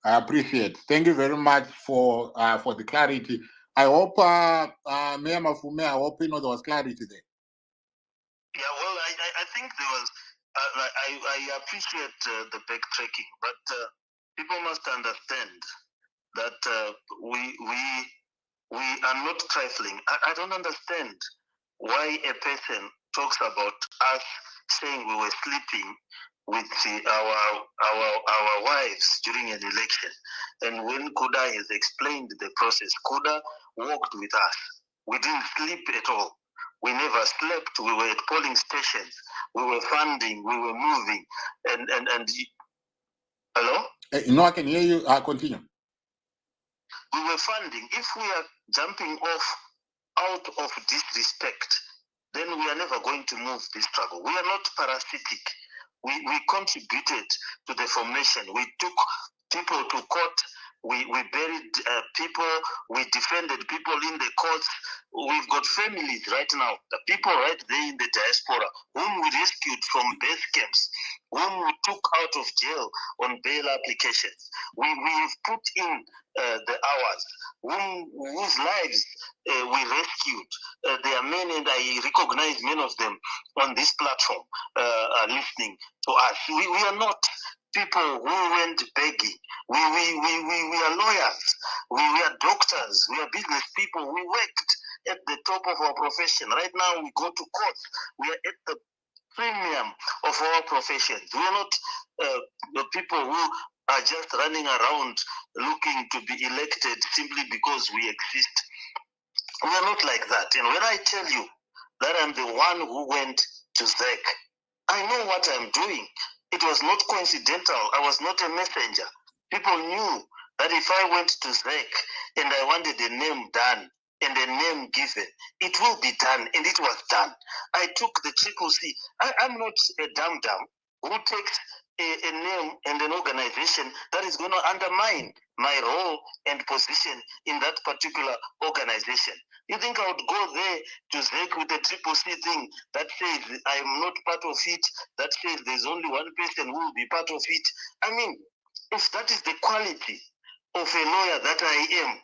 I appreciate. Thank you very much for the clarity. I hope, Mayor Mafume, I hope there was clarity there. Yeah, well, I think there was. I appreciate the backtracking, but people must understand that we are not trifling. I don't understand why a person talks about us saying we were sleeping with our wives during an election, and when Kuda has explained the process, Kuda walked with us. We didn't sleep at all. We never slept. We were at polling stations. We were funding. We were moving. And hello? No, I can hear you. Continue. We were funding. If we are jumping off out of disrespect, then we are never going to move this struggle. We are not parasitic. We contributed to the formation. We took people to court. We buried people. We defended people in the courts. We've got families right now. The people right there in the diaspora whom we rescued from base camps, whom we took out of jail on bail applications. We've put in the hours, whose lives we rescued. There are many, and I recognize many of them on this platform are listening to us. We are not people who went begging. We are lawyers. We are doctors. We are business people. We worked at the top of our profession. Right now, we go to court. We are at the premium of our profession. We are not the people who are just running around looking to be elected simply because we exist. We are not like that. And when I tell you that I'm the one who went to ZEC, I know what I'm doing. It was not coincidental. I was not a messenger. People knew that if I went to ZEC and I wanted a name done and a name given, it will be done, and it was done. I took the Triple C. I'm not a dum-dum who takes a name and an organization that is going to undermine my role and position in that particular organization. You think I would go there to ZEC with a Triple C thing that says I'm not part of it, that says there's only one person who will be part of it? I mean, if that is the quality of a lawyer that I am,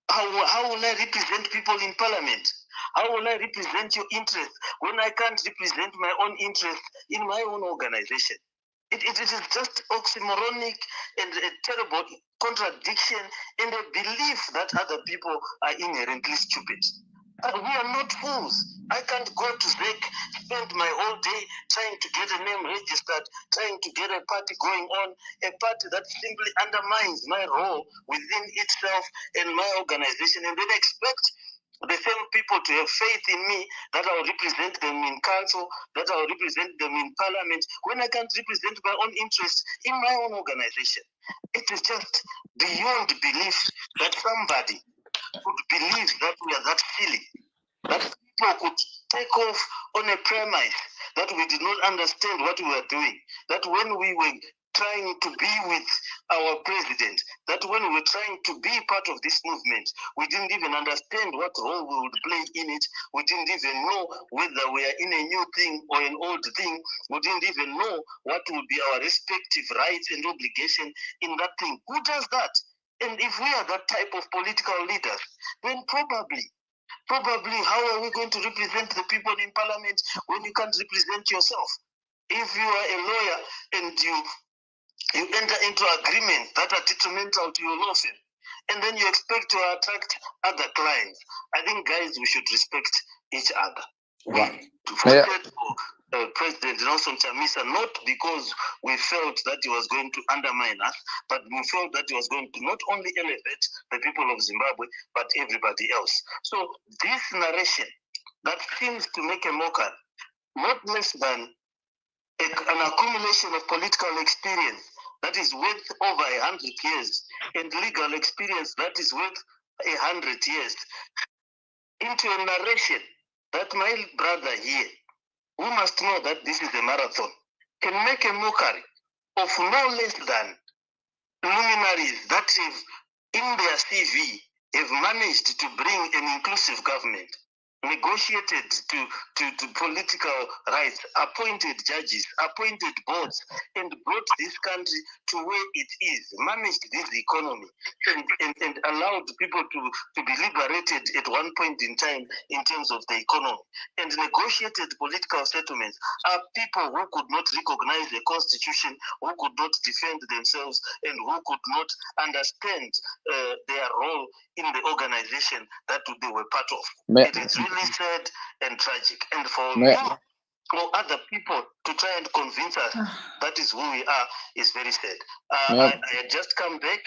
how will I represent people in parliament? How will I represent your interest when I can't represent my own interest in my own organization? It is just oxymoronic and a terrible contradiction and a belief that other people are inherently stupid. We are not fools. I can't go to ZEC, spend my whole day trying to get a name registered, trying to get a party going on, a party that simply undermines my role within itself and my organization, and then expect the same people to have faith in me that I will represent them in council, that I will represent them in parliament, when I can't represent my own interests in my own organization. It is just beyond belief that somebody could believe that we are that silly, that people could take off on a premise that we did not understand what we were doing, that when we were trying to be with our president, that when we were trying to be part of this movement, we didn't even understand what role we would play in it. We didn't even know whether we are in a new thing or an old thing. We didn't even know what would be our respective rights and obligation in that thing. Who does that? And if we are that type of political leaders, then probably, how are we going to represent the people in parliament when you can't represent yourself? If you are a lawyer and you enter into agreements that are detrimental to your law firm, and then you expect to attract other clients, I think, guys, we should respect each other. Right. We voted for President Nelson Chamisa not because we felt that he was going to undermine us, but we felt that he was going to not only elevate the people of Zimbabwe, but everybody else. So this narration that seems to make a mockery, not less than an accumulation of political experience that is worth over 100 years and legal experience that is worth 100 years, into a narration that my brother here, who must know that this is a marathon, can make a mockery of no less than luminaries that have, in their CV, have managed to bring an inclusive government, negotiated to political rights, appointed judges, appointed boards, and brought this country to where it is, managed this economy, and allowed people to be liberated at one point in time in terms of the economy, and negotiated political settlements, are people who could not recognize the constitution, who could not defend themselves, and who could not understand their role in the organization that they were part of. It is really sad and tragic. And for you or other people to try and convince us that is who we are is very sad. I had just come back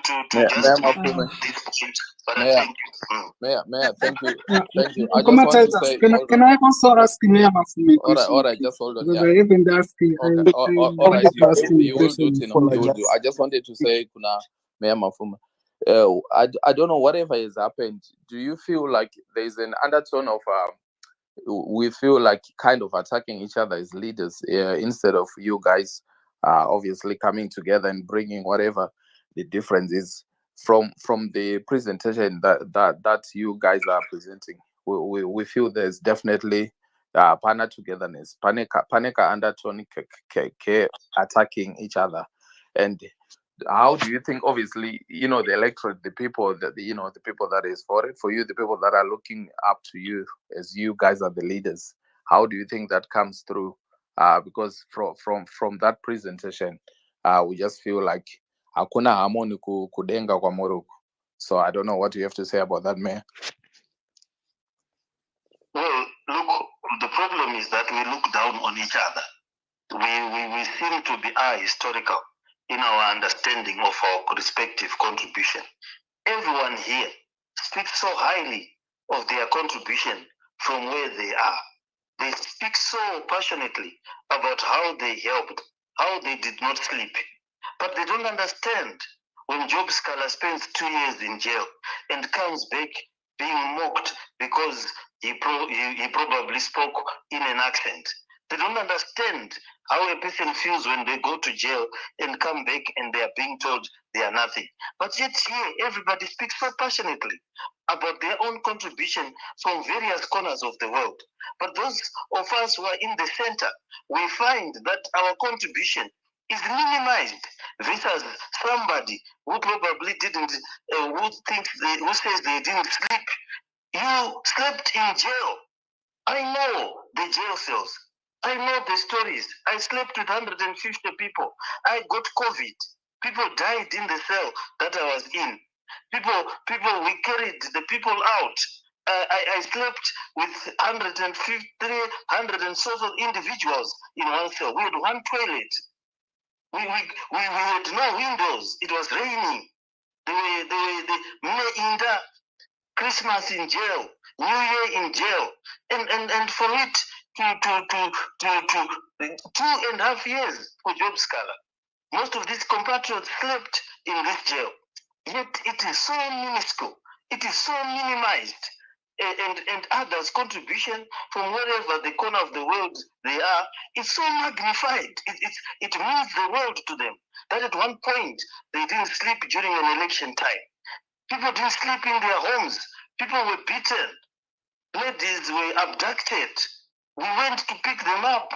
to just make this point, but I thank you. Mayor, thank you. Thank you. I just want to say, can I also ask Mayor Mafume a question? All right, just hold on. Because I haven't asked you. Okay. All right, you will do, Tina. You will do. I just wanted to say, Kuna, Mayor Mafume, I don't know, whatever has happened, do you feel like there's an undertone of we feel like kind of attacking each other as leaders instead of you guys obviously coming together and bringing whatever the difference is from the presentation that you guys are presenting? We feel there's definitely pana togetherness, paneka undertone attacking each other, and how do you think, obviously, the electorate, the people that, the people that is for it, for you, the people that are looking up to you as you guys are the leaders, how do you think that comes through? Because from that presentation, we just feel like hakuna harmony kudenga kwa Morocco. So I don't know what you have to say about that, Mayor. Well, look, the problem is that we look down on each other. We seem to be ahistorical in our understanding of our respective contribution. Everyone here speaks so highly of their contribution from where they are. They speak so passionately about how they helped, how they did not sleep. But they don't understand when Job Scala spends 2 years in jail and comes back being mocked because he probably spoke in an accent. They don't understand how a person feels when they go to jail and come back and they are being told they are nothing. But yet here, everybody speaks so passionately about their own contribution from various corners of the world. But those of us who are in the center, we find that our contribution is minimized versus somebody who probably didn't, who says they didn't sleep. You slept in jail. I know the jail cells. I know the stories. I slept with 150 people. I got COVID. People died in the cell that I was in. We carried the people out. I slept with 150, 300 and so on individuals in one cell. We had one toilet. We had no windows. It was raining. In the Christmas in jail, New Year in jail, and for it to 2.5 years for Job Scala. Most of these compatriots slept in this jail. Yet it is so minuscule. It is so minimized. And others' contribution from wherever the corner of the world they are, it's so magnified. It means the world to them. That at one point they didn't sleep during an election time. People didn't sleep in their homes. People were beaten. Ladies were abducted. We went to pick them up.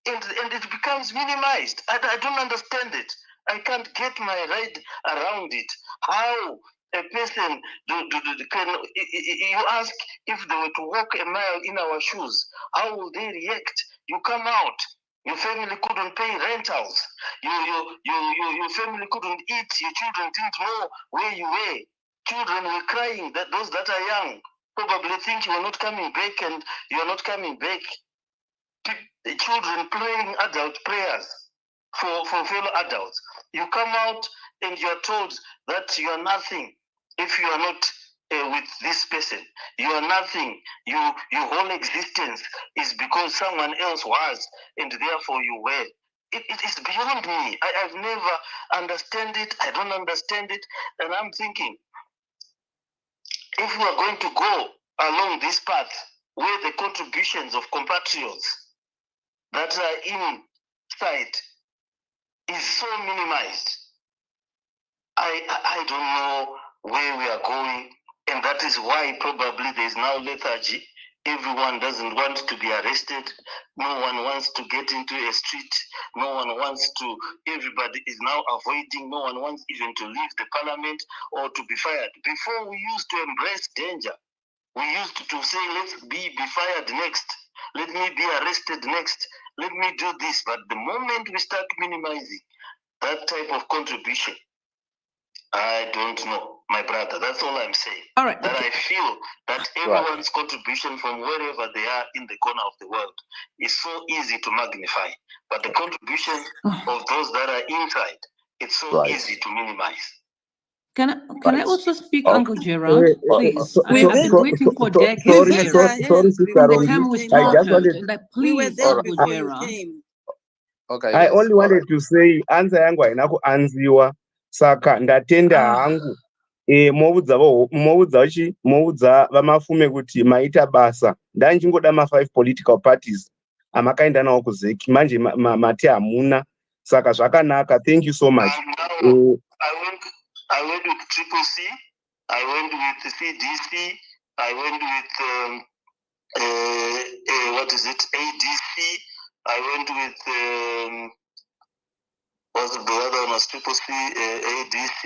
And it becomes minimized. I don't understand it. I can't get my head around it. How a person you ask if they were to walk a mile in our shoes, how will they react? You come out. Your family couldn't pay rentals. Your family couldn't eat. Your children didn't know where you were. Children were crying. That those that are young probably think you are not coming back, and you are not coming back. The children praying adult prayers for fellow adults. You come out and you are told that you are nothing if you are not with this person. You are nothing. Your whole existence is because someone else was, and therefore you were. It is beyond me. I've never understand it. I don't understand it. And I'm thinking, if we are going to go along this path where the contributions of compatriots that are inside is so minimized, I don't know where we are going, and that is why probably there is now lethargy. Everyone doesn't want to be arrested. No one wants to get into a street. No one wants to, everybody is now avoiding. No one wants even to leave the parliament or to be fired. Before, we used to embrace danger. We used to say, let's be fired next. Let me be arrested next. Let me do this. But the moment we start minimizing that type of contribution, I don't know, my brother. That's all I'm saying. All right. That I feel that everyone's contribution from wherever they are in the corner of the world is so easy to magnify. But the contribution of those that are inside, it's so easy to minimize. Can I also speak, Uncle Gerard, please? I've been waiting for decades, Gerard. Sorry, Sister From the Rongi. time we I just started, wanted. like, please, Uncle Gerard. Okay, I yes. only wanted to say answer yangu haina kuanziwa, saka ndatenda hangu. Moudza vamafume kuti maita basa. Ndanchingoda ma5 political parties amakaenda nawo kuzeki. Manje mati hamuna. Saka zvakanaka. Thank you so much. I went with Triple C. I went with CDC. I went with what is it? ADC. I went with Was the other one was Triple C, ADC.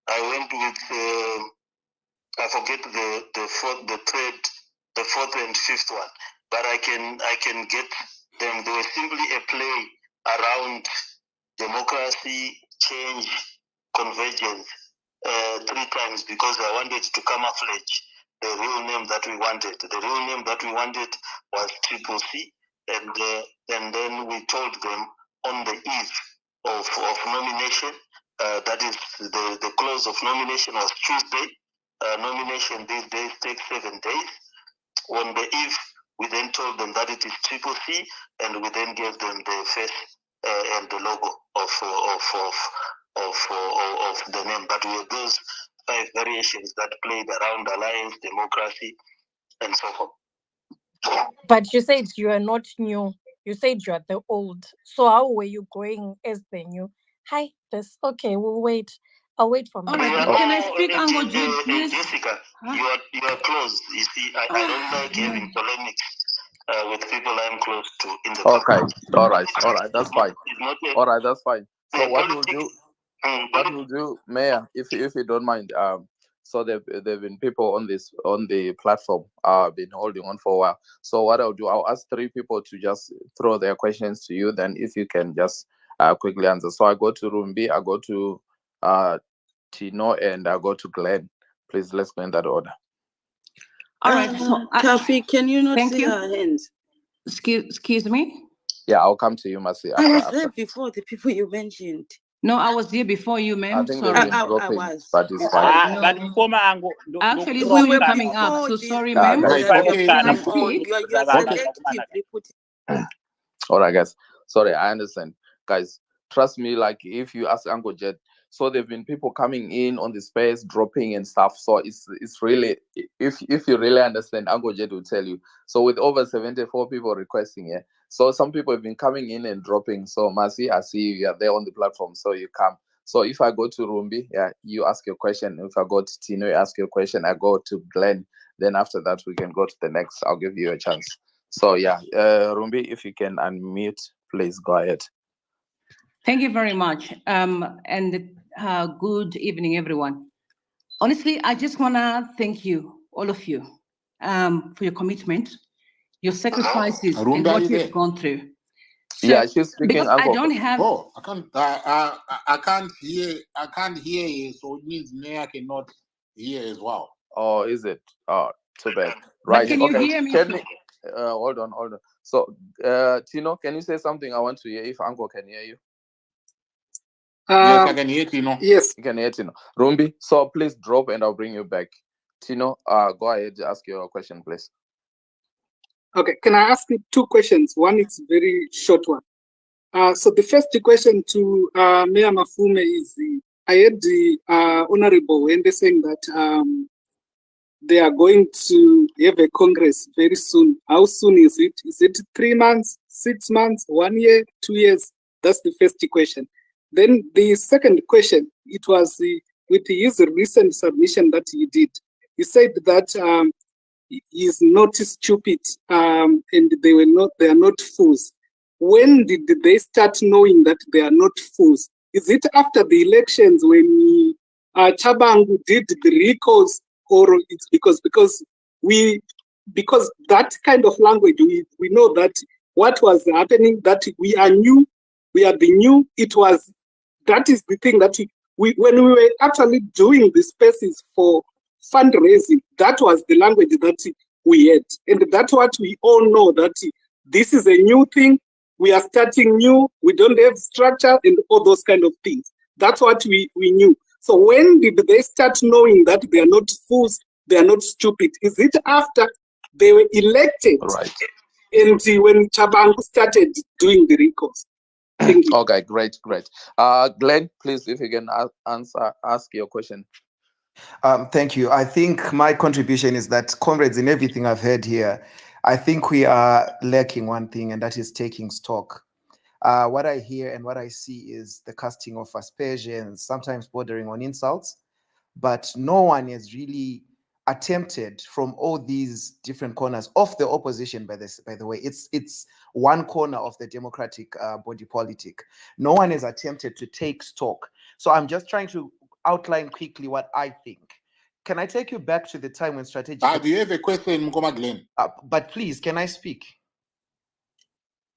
I went with I forget the fourth and fifth one, but I can get them. They were simply a play around democracy, change, convergence, 3 times, because I wanted to camouflage the real name that we wanted. The real name that we wanted was Triple C, and then we told them on the eve of nomination, that is the close of nomination was Tuesday. Nomination these days takes 7 days. On the eve, we then told them that it is Triple C, and we then gave them the face and the logo of the name. But we have those 5 variations that played around alliance, democracy, and so forth. But you said you are not new. You said you are the old. So how were you going as the new? Hi, this. Okay, we'll wait. I'll wait for me. All right, can I speak, Uncle Jude, please? Jessica, you are close. You see, I don't like having polemics with people I'm close to in the Okay, public. all right, that's fine. All right, that's fine. So what we'll do, Mayor, if you don't mind, so there've been people on the platform been holding on for a while. So what I'll do, I'll ask 3 people to just throw their questions to you. Then if you can just quickly answer. So I go to Rumbi, I go to Tino, and I go to Glenn. Please, let's go in that order. All right. So, Tafi, can you not thank see you. her hands? Excuse me? Yeah, I'll come to you, Mercy. I was there before the people you mentioned. No, I was here before you, ma'am. I think Sorry. they've been dropping, I was. but it's fine. No. But before Actually, we were coming up. So sorry, ma'am. Guys. Can I speak? You are selectively putting. All right, guys. Sorry, I understand. Guys, trust me, like if you ask Uncle Jet, so there've been people coming in on the space, dropping and stuff. So it's really, if you really understand, Uncle Jet will tell you. So with over 74 people requesting, yeah. So some people have been coming in and dropping. So Mercy, I see you are there on the platform, so you come. So if I go to Rumbi, yeah, you ask your question. If I go to Tino, you ask your question. I go to Glenn. Then after that, we can go to the next. I'll give you a chance. So yeah, Rumbi, if you can unmute, please go ahead. Thank you very much. And good evening, everyone. Honestly, I just want to thank you, all of you, for your commitment, your sacrifices, and what you've gone through. So, yeah, she's speaking. Because I don't have. Oh, I can't hear you, so it means Mayor cannot hear as well. Oh, is it? Oh, too bad. Right. But can you hear me? Hold on. So, Tino, can you say something? I want to hear if Uncle can hear you. Yes, I can hear Tino. Yes. You can hear Tino. Rumbi, so please drop and I'll bring you back. Tino, go ahead, ask your question, please. Okay, can I ask you 2 questions? One is very short one. So the first question to Mayor Mafume is, I heard the Honorable Hwende saying that they are going to have a Congress very soon. How soon is it? Is it 3 months, 6 months, 1 year, 2 years? That's the first question. Then the second question, it was with his recent submission that he did. He said that he's not stupid and they are not fools. When did they start knowing that they are not fools? Is it after the elections when Chabangu did the recalls, or it's because that kind of language, we know that what was happening, that we are new, we are the new, that is the thing that when we were actually doing the spaces for fundraising, that was the language that we had. And that's what we all know, that this is a new thing, we are starting new, we don't have structure and all those kind of things. That's what we knew. So when did they start knowing that they are not fools, they are not stupid? Is it after they were elected? Right. And when Chabangu started doing the recalls? Thank you. Okay, great. Glenn, please, if you can ask your question. Thank you. I think my contribution is that, comrades, in everything I've heard here, I think we are lacking one thing, and that is taking stock. What I hear and what I see is the casting of aspersions, sometimes bordering on insults, but no one has really attempted from all these different corners of the opposition, by the way. It's one corner of the democratic body politic. No one has attempted to take stock. So I'm just trying to outline quickly what I think. Can I take you back to the time when strategic... Do you have a question, Mkoma Glenn? But please, can I speak?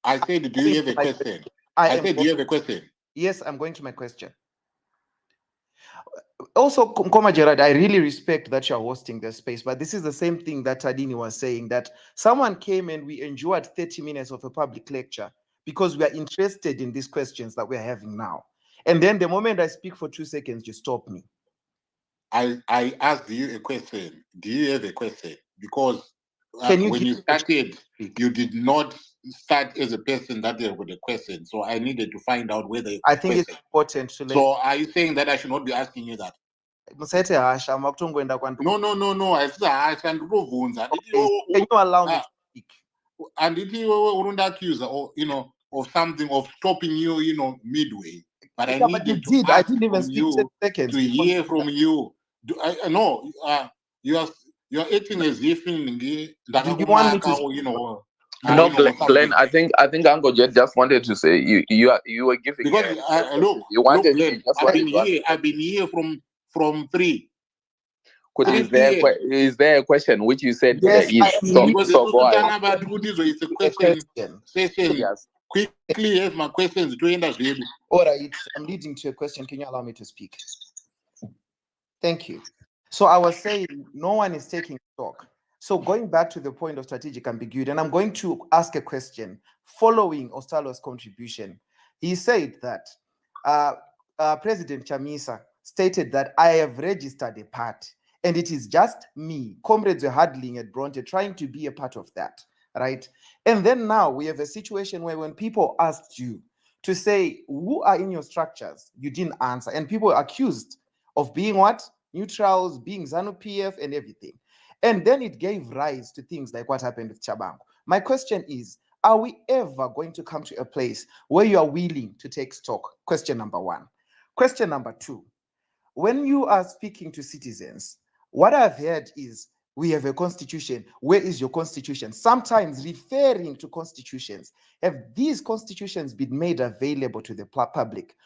I said, do you have a question? I said, do you have a question? Yes, I'm going to my question. Also, Nkoma Gerard, I really respect that you're hosting the space, but this is the same thing that Tadini was saying, that someone came and we enjoyed 30 minutes of a public lecture because we are interested in these questions that we're having now. And then the moment I speak for 2 seconds, you stop me. I asked you a question. Do you have a question? Because when you started, you did not start as a person that there with a question. So I needed to find out whether I think it's important to let... So are you saying that I should not be asking you that? No. Can you allow me to speak? And if you wouldn't accuse or of something of stopping you, midway. But I needed to ask I didn't even from speak you 10 seconds to hear from you. I know you're acting as if Do you want me to No, Glenn, I think Uncle Jet just wanted to say you were giving because look, Glenn, I've been here from 3. Is there a question which you said yes, so go ahead. It's a question session. Yes. Quickly have my questions to end up here. All right, I'm leading to a question. Can you allow me to speak? Thank you. So I was saying no one is taking stock. So going back to the point of strategic ambiguity, and I'm going to ask a question following Ostalo's contribution. He said that President Chamisa stated that I have registered a party, and it is just me, comrades were huddling at Bronte, trying to be a part of that, right? And then now we have a situation where when people asked you to say, who are in your structures, you didn't answer. And people are accused of being what? Neutrals, being Zanu PF and everything. And then it gave rise to things like what happened with Chabangu. My question is, are we ever going to come to a place where you are willing to take stock? Question number 1. Question number 2, when you are speaking to citizens, what I've heard is we have a constitution. Where is your constitution? Sometimes referring to constitutions. Have these constitutions been made available to the public?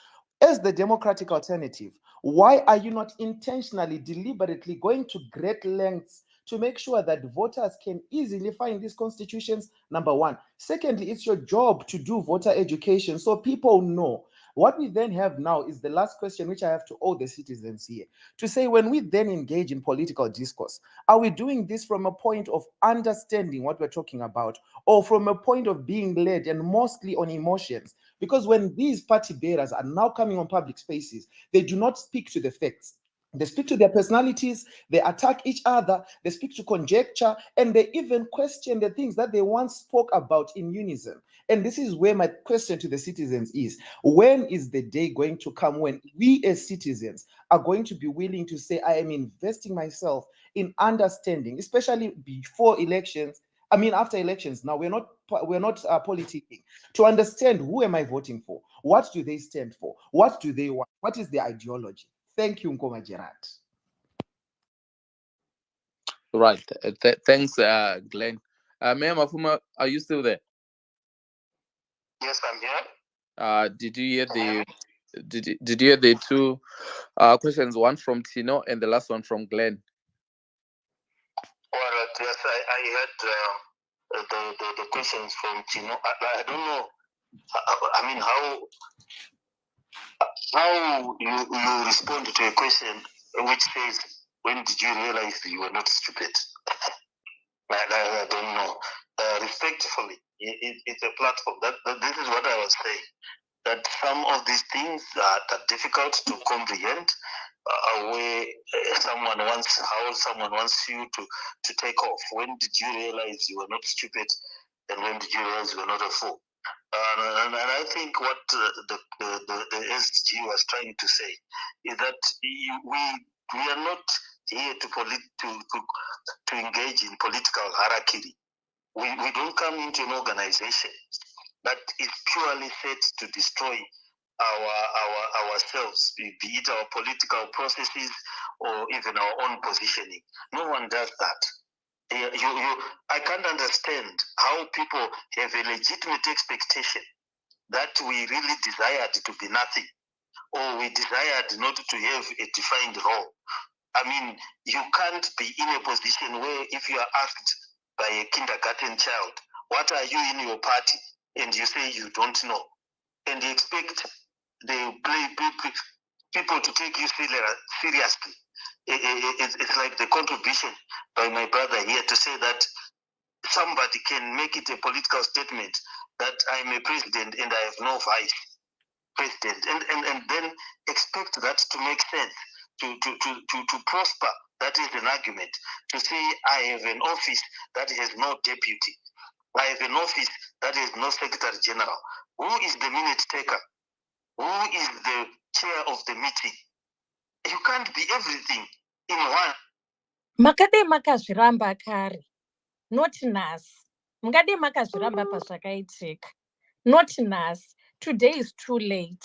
As the democratic alternative, why are you not intentionally, deliberately going to great lengths to make sure that voters can easily find these constitutions? Number 1. Secondly, it's your job to do voter education so people know. What we then have now is the last question, which I have to all the citizens here, to say, when we then engage in political discourse, are we doing this from a point of understanding what we're talking about, or from a point of being led and mostly on emotions? Because when these party bearers are now coming on public spaces, they do not speak to the facts. They speak to their personalities, they attack each other, they speak to conjecture, and they even question the things that they once spoke about in unison. And this is where my question to the citizens is, when is the day going to come when we as citizens are going to be willing to say, I am investing myself in understanding, especially before elections, I mean, after elections, now we're not politicking, to understand who am I voting for? What do they stand for? What do they want? What is their ideology? Thank you, Nkoma Gerard. Right. Thanks, Glenn. Mayor Mafuma, are you still there? Yes, I'm here. Did you hear the 2 questions? One from Tino and the last one from Glenn. All right. Yes, I heard the questions from Tino. I don't know. I mean, how you respond to a question which says, when did you realize you were not stupid? I don't know. Respectfully, it's a platform. This is what I was saying, that some of these things are difficult to comprehend, where someone wants you to take off. When did you realize you were not stupid, and when did you realize you were not a fool? And I think what the SG was trying to say is that we are not here to engage in political hierarchy. We don't come into an organization that is purely set to destroy ourselves, be it our political processes or even our own positioning. No one does that. I can't understand how people have a legitimate expectation that we really desired to be nothing, or we desired not to have a defined role. I mean, you can't be in a position where if you are asked by a kindergarten child, what are you in your party? And you say you don't know. And you expect people to take you seriously. It's like the contribution by my brother here to say that somebody can make it a political statement that I'm a president and I have no vice president, and then expect that to make sense, to prosper. That is an argument. To say I have an office that has no deputy, I have an office that has no secretary general. Who is the minute taker? Who is the chair of the meeting? You can't be everything in one. Makade makazviramba kare, not nhasi. Mungade makazviramba pazvakaitika, not nhasi. Today is too late.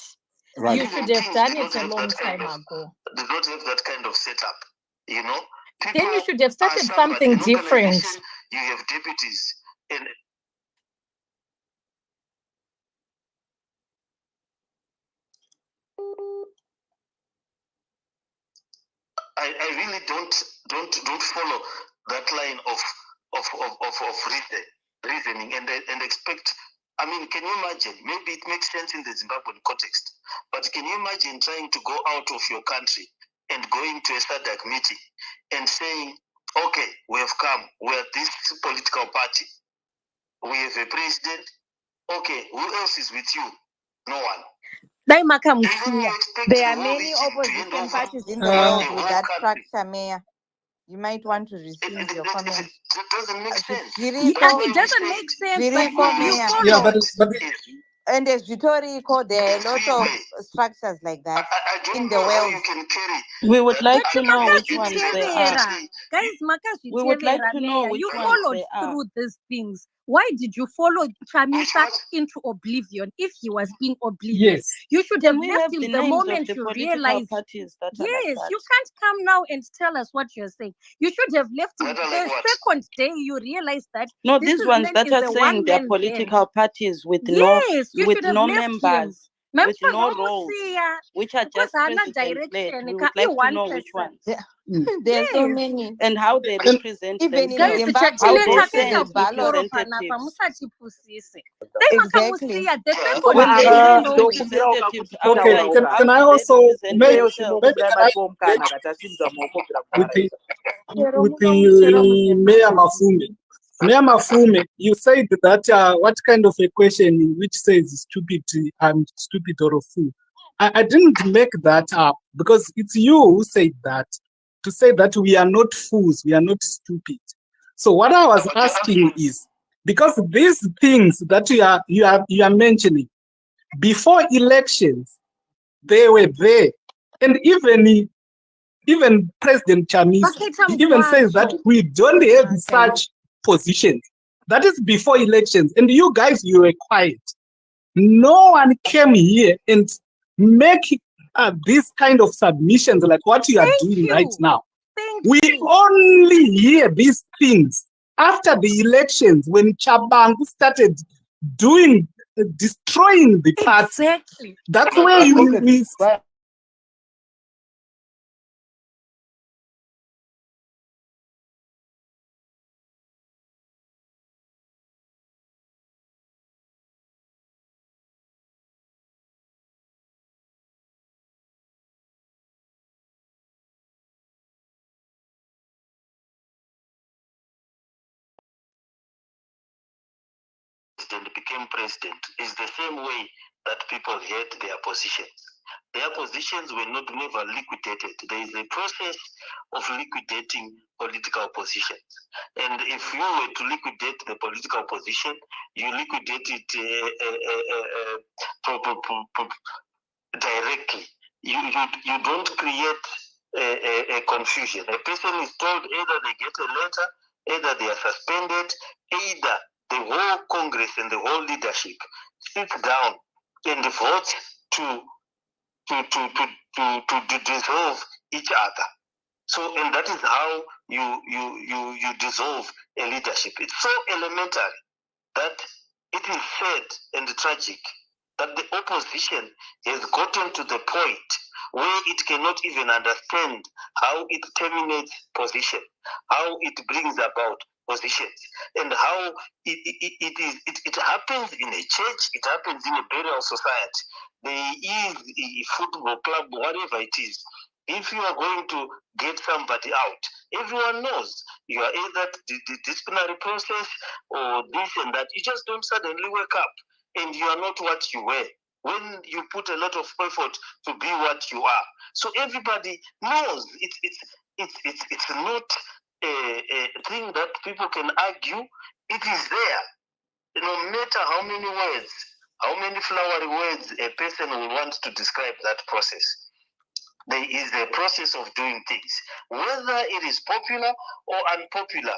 Right. You should have done it a long time ago. They don't have that kind of setup, you know. Then you should have started something different. You have deputies and I really don't follow that line of reasoning and expect. I mean, can you imagine? Maybe it makes sense in the Zimbabwean context, but can you imagine trying to go out of your country and going to a SADC meeting and saying, okay, we have come, we are this political party, we have a president, okay, who else is with you? No one. There are many opposition parties in the world with that structure, Mayor. You might want to rescind your comment. It doesn't make sense. It doesn't make sense, but you follow. Yeah, but and as Vitorico, there are a lot of structures like that in the world. We would like to know which ones they are. Guys, we would like to know which you ones followed they are. through these things. Why did you follow Chamisa into oblivion if he was being oblivious? Yes. You should have We left have him the the names moment of the you political realized. parties that Yes, are like that. you can't come now and tell us what you're saying. You should have left him the second day you realized that. No, these ones that are saying they're political parties with no members, with no roles, which are just president-led. We would like to know which ones. There's so many. And how they represent even themselves. in How Zimbabwe, they send representatives. Exactly. When they send representatives outside, can I also make with the Mayor Mafume? Mayor Mafume, you said that what kind of a question which says stupid, I'm stupid or a fool. I didn't make that up because it's you who said that, to say that we are not fools, we are not stupid. So what I was asking is, because these things that you are mentioning, before elections, they were there. And even President Chamis even says that we don't have such positions. That is before elections. And you guys, you were quiet. No one came here and make these kind of submissions like what you are doing right now. We only hear these things after the elections when Chabangu started destroying the party. Exactly. That's where we became president is the same way that people hate their positions. Their positions were never liquidated. There is a process of liquidating political positions. And if you were to liquidate the political position, you liquidate it directly. You don't create a confusion. A person is told either they get a letter, either they are suspended, either the whole Congress and the whole leadership sits down and votes to dissolve each other. So, and that is how you dissolve a leadership. It's so elementary that it is sad and tragic that the opposition has gotten to the point where it cannot even understand how it terminates position, how it brings about positions, and how it happens in a church, it happens in a burial society. There is a football club, whatever it is. If you are going to get somebody out, everyone knows you are either the disciplinary process or this and that. You just don't suddenly wake up and you are not what you were when you put a lot of effort to be what you are. So everybody knows it's not a thing that people can argue. It is there. No matter how many words, how many flowery words a person will want to describe that process. There is a process of doing things. Whether it is popular or unpopular,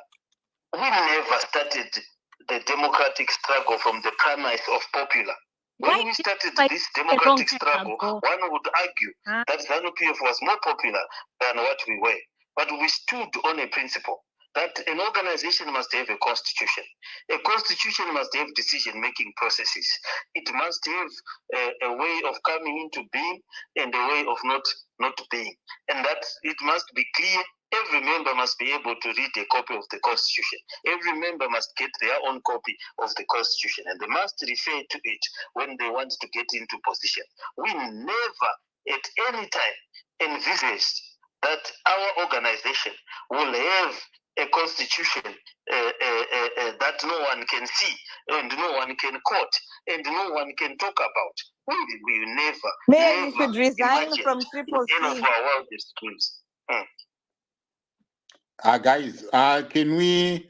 we never started the democratic struggle from the premise of popular. When we started this democratic struggle, one would argue that Zanu-PF was more popular than what we were. But we stood on a principle that an organization must have a constitution. A constitution must have decision-making processes. It must have a way of coming into being and a way of not being. And that it must be clear. Every member must be able to read a copy of the Constitution. Every member must get their own copy of the Constitution, and they must refer to it when they want to get into position. We never, at any time, envisaged that our organization will have a constitution that no one can see, and no one can quote, and no one can talk about. We never, Mayor, you should resign imagined from Triple in any C. of our wildest dreams. Guys, can we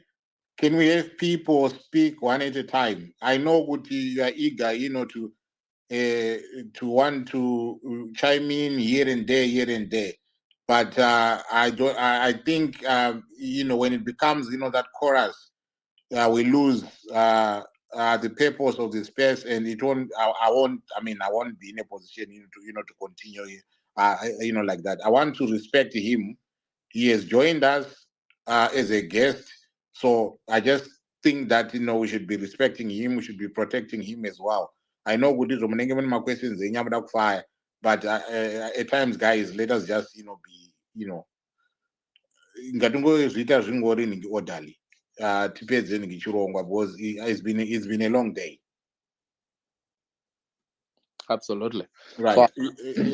have people speak one at a time? I know what you are eager, to want to chime in here and there, but I think when it becomes that chorus, we lose the purpose of the space, and it won't. I won't be in a position to continue like that. I want to respect him. He has joined us as a guest, so I just think that we should be respecting him. We should be protecting him as well. I know we did my questions, but at times, guys, let us just be ngatingozviita zvingori orderly. Tipedze ngichirongwa because it's been a long day. Absolutely. Right. So,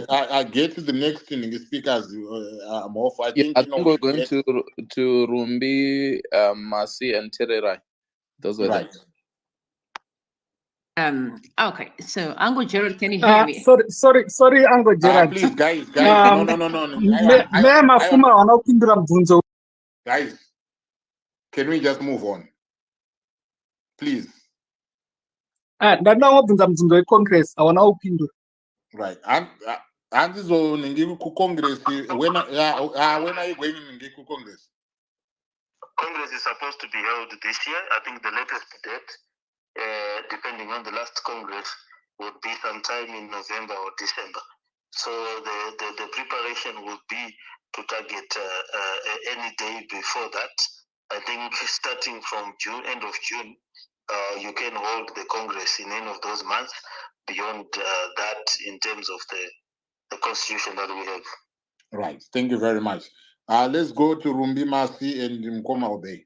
I get to the next thing. The speakers, I'm off. I think we're going to Rumbi, Masi, and Tererai. Those were right. Okay, so Uncle Gerald, can you hear me? Sorry, Uncle Gerald. Please, guys, no. Guys, can we just move on, please? Congress. Right. Congress. When are you going to Congress? Congress is supposed to be held this year. I think the latest date, depending on the last Congress, would be sometime in November or December. So the preparation would be to target any day before that. I think starting from June, end of June, you can hold the Congress in any of those months. Beyond that, in terms of the constitution that we have. Right. Thank you very much. Let's go to Rumbi Masi and Mkoma Obey.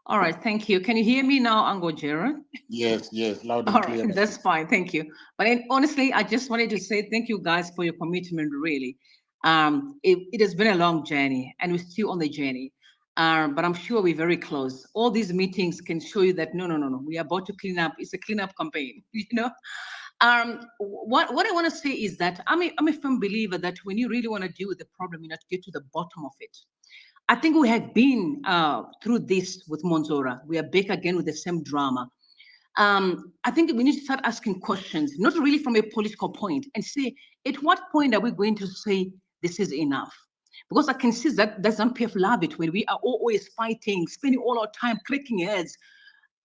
All right, thank you. Can you hear me now, Uncle Gerald? Yes, loud and clear. All right, that's fine, thank you. But honestly, I just wanted to say thank you guys for your commitment, really. It has been a long journey, and we're still on the journey. But I'm sure we're very close. All these meetings can show you that no, we are about to clean up. It's a cleanup campaign, What I want to say is that I'm a firm believer that when you really want to deal with the problem, you have to get to the bottom of it. I think we have been through this with Monzora. We are back again with the same drama. I think we need to start asking questions, not really from a political point, and say, at what point are we going to say this is enough? Because I can see that Zanu-PF love it when we are always fighting, spending all our time cracking heads.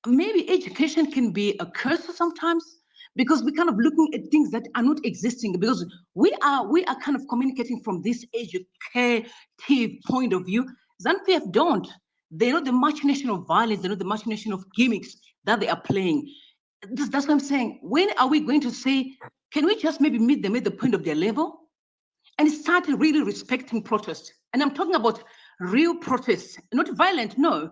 Maybe education can be a curse sometimes, because we're kind of looking at things that are not existing, because we are kind of communicating from this educative point of view. ZANU-PF don't. They know the machination of violence, they know the machination of gimmicks that they are playing. That's what I'm saying. When are we going to say, can we just maybe meet them at the point of their level and start really respecting protest? And I'm talking about real protests, not violent, no,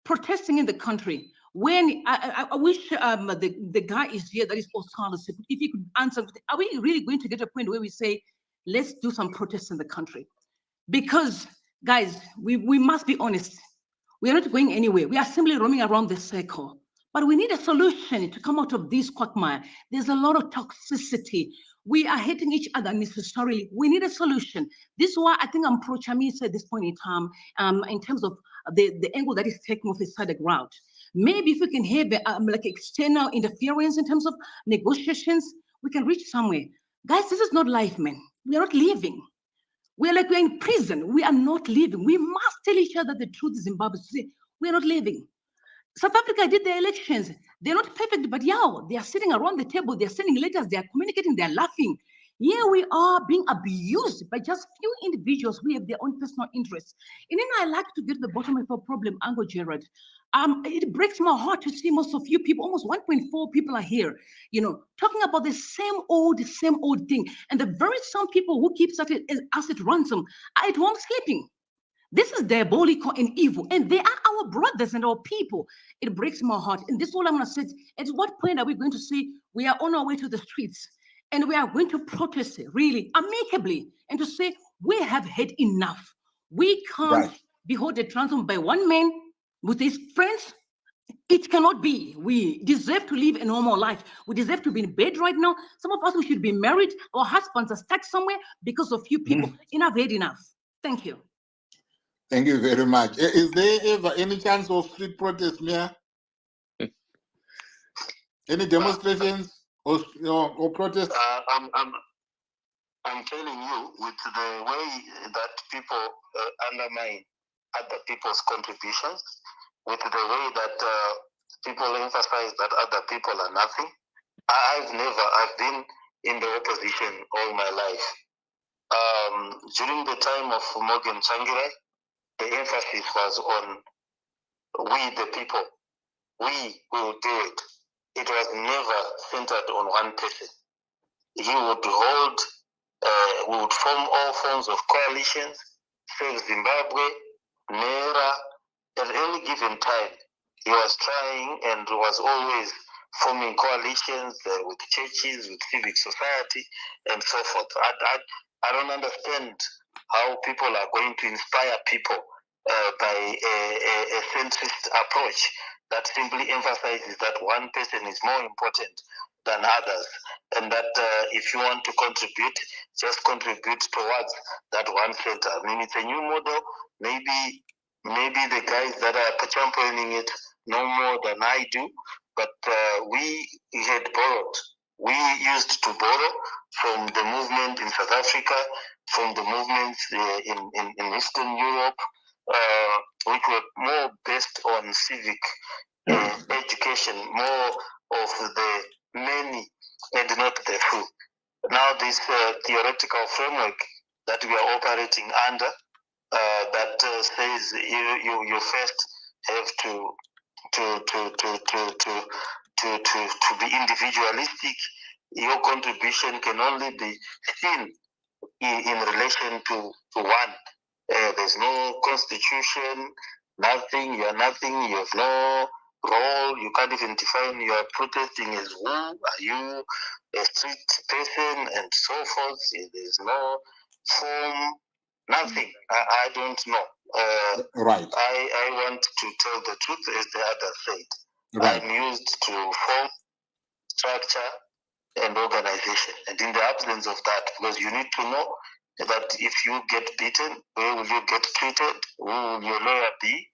protesting in the country. When I wish the guy is here that is Oscar, if he could answer, are we really going to get a point where we say, let's do some protests in the country? Because guys, we must be honest. We are not going anywhere. We are simply roaming around the circle. But we need a solution to come out of this quagmire. There's a lot of toxicity. We are hating each other unnecessarily. We need a solution. This is why I think I'm pro Chamisa at this point in time, in terms of the angle that is taken off the SADC route. Maybe if we can have like external interference in terms of negotiations, we can reach somewhere. Guys, this is not life, man. We are not living. We're in prison. We are not living. We must tell each other the truth, Zimbabwe. We're not living. South Africa did the elections. They're not perfect, but yeah, they are sitting around the table. They're sending letters. They are communicating. They're laughing. Here we are being abused by just few individuals who have their own personal interests. And then I like to get to the bottom of a problem, Uncle Gerard. It breaks my heart to see most of you people, almost 1.4 people are here, talking about the same old thing. And the very same people who keep us at ransom are at home sleeping. This is diabolical and evil, and they are our brothers and our people. It breaks my heart. And this is all I'm going to say. At what point are we going to say we are on our way to the streets and we are going to protest really amicably and to say we have had enough? We can't be held at ransom by one man with his friends. It cannot be. We deserve to live a normal life. We deserve to be in bed right now. Some of us, we should be married. Our husbands are stuck somewhere because of few people. Enough, had enough. Thank you. Thank you very much. Is there ever any chance of street protest, Mia? Any demonstrations or protests? I'm telling you, with the way that people undermine other people's contributions, with the way that people emphasize that other people are nothing, I've been in the opposition all my life. During the time of Morgan Tsvangirai, the emphasis was on we the people. We will do it. It was never centered on one person. He would we would form all forms of coalitions, Save Zimbabwe, NERA. At any given time, he was trying and was always forming coalitions with churches, with civic society, and so forth. I don't understand how people are going to inspire people by a centrist approach that simply emphasizes that one person is more important than others, and that if you want to contribute, just contribute towards that one center. I mean, it's a new model. Maybe the guys that are championing it know more than I do, but we had borrowed. We used to borrow from the movement in South Africa, from the movements in Eastern Europe, which were more based on civic education, more of the many and not the few. Now this theoretical framework that we are operating under, that says you first have to be individualistic. Your contribution can only be seen in relation to one. There's no constitution, nothing. You are nothing. You have no role. You can't even define you are protesting as who. Are you a street person and so forth? There's no form, nothing. I don't know. Right. I want to tell the truth, as the other said. Right. I'm used to form, structure, and organization. And in the absence of that, because you need to know that if you get beaten, where will you get treated? Who will your lawyer be?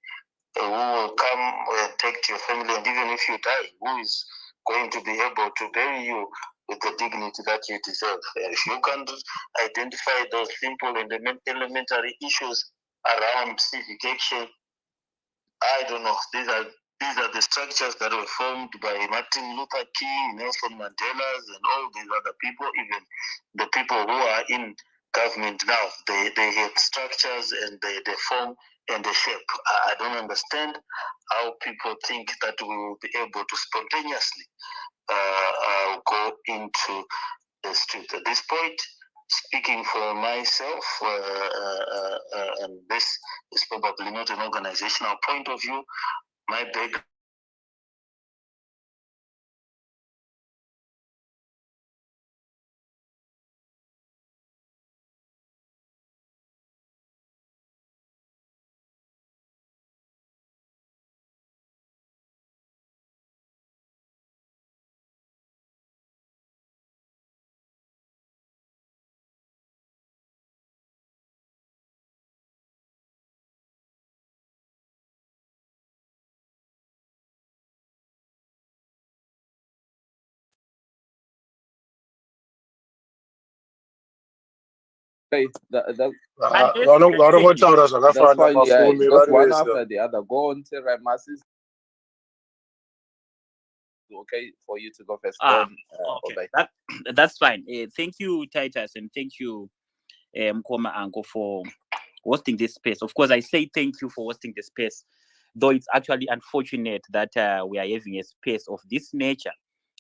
Who will come and take to your family? And even if you die, who is going to be able to bury you with the dignity that you deserve? If you can't identify those simple and elementary issues around civic action, I don't know. These are These are the structures that were formed by Martin Luther King, Nelson Mandela's, and all these other people, even the people who are in government now. They have structures and they form and they shape. I don't understand how people think that we will be able to spontaneously go into the street. At this point, speaking for myself, and this is probably not an organizational point of view, my big That's vanotaura zvakafana fine. Yeah, mafumi just vari one vese after the other. Go on, Terry Masses. Okay, for you to go first. Then, okay, that's fine. Thank you, Titus, and thank you, Mkoma Anko, for hosting this space. Of course, I say thank you for hosting the space, though it's actually unfortunate that we are having a space of this nature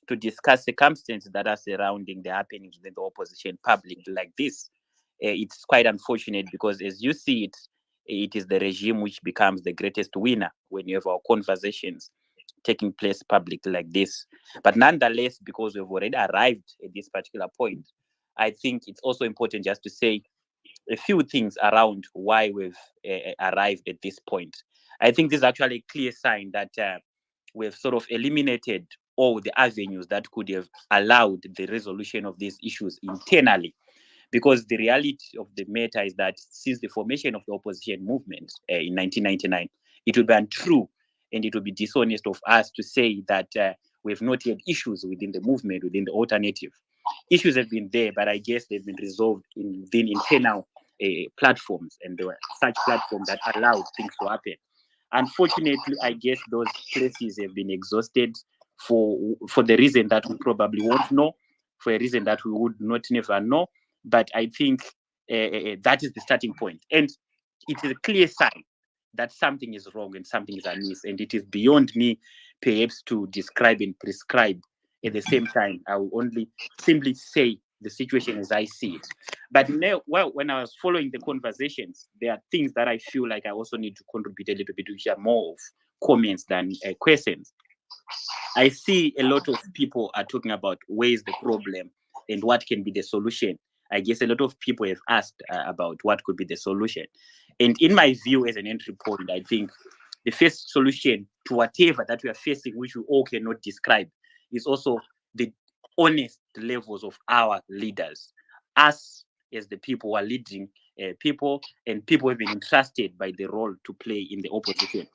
to discuss circumstances that are surrounding the happenings within the opposition public like this. It's quite unfortunate because, as you see it, it is the regime which becomes the greatest winner when you have our conversations taking place public like this. But nonetheless, because we've already arrived at this particular point, I think it's also important just to say a few things around why we've arrived at this point. I think this is actually a clear sign that we've sort of eliminated all the avenues that could have allowed the resolution of these issues internally. Because the reality of the matter is that since the formation of the opposition movement in 1999, it would be untrue and it would be dishonest of us to say that we have not had issues within the movement, within the alternative. Issues have been there, but I guess they've been resolved within internal platforms, and there were such platforms that allowed things to happen. Unfortunately, I guess those places have been exhausted for the reason that we probably won't know, for a reason that we would not never know. But I think that is the starting point. And it is a clear sign that something is wrong and something is amiss. And it is beyond me, perhaps, to describe and prescribe. At the same time, I will only simply say the situation as I see it. But now, well, when I was following the conversations, there are things that I feel like I also need to contribute a little bit, which are more of comments than questions. I see a lot of people are talking about where is the problem and what can be the solution. I guess a lot of people have asked about what could be the solution. And in my view, as an entry point, I think the first solution to whatever that we are facing, which we all cannot describe, is also the honest levels of our leaders. Us as the people who are leading people, and people have been entrusted by the role to play in the opposition.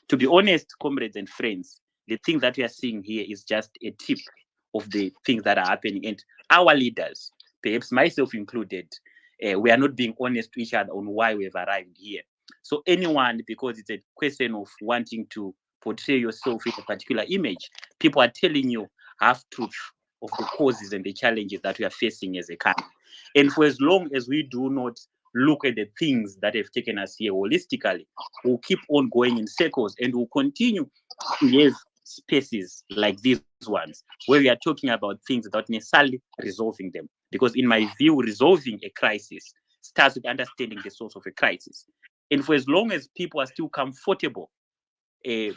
To be honest, comrades and friends, the thing that we are seeing here is just a tip of the things that are happening. And our leaders, perhaps myself included, we are not being honest to each other on why we've arrived here. So anyone, because it's a question of wanting to portray yourself in a particular image, people are telling you half-truth of the causes and the challenges that we are facing as a country. And for as long as we do not look at the things that have taken us here holistically, we'll keep on going in circles and we'll continue to have spaces like these ones where we are talking about things without necessarily resolving them. Because in my view, resolving a crisis starts with understanding the source of a crisis. And for as long as people are still comfortable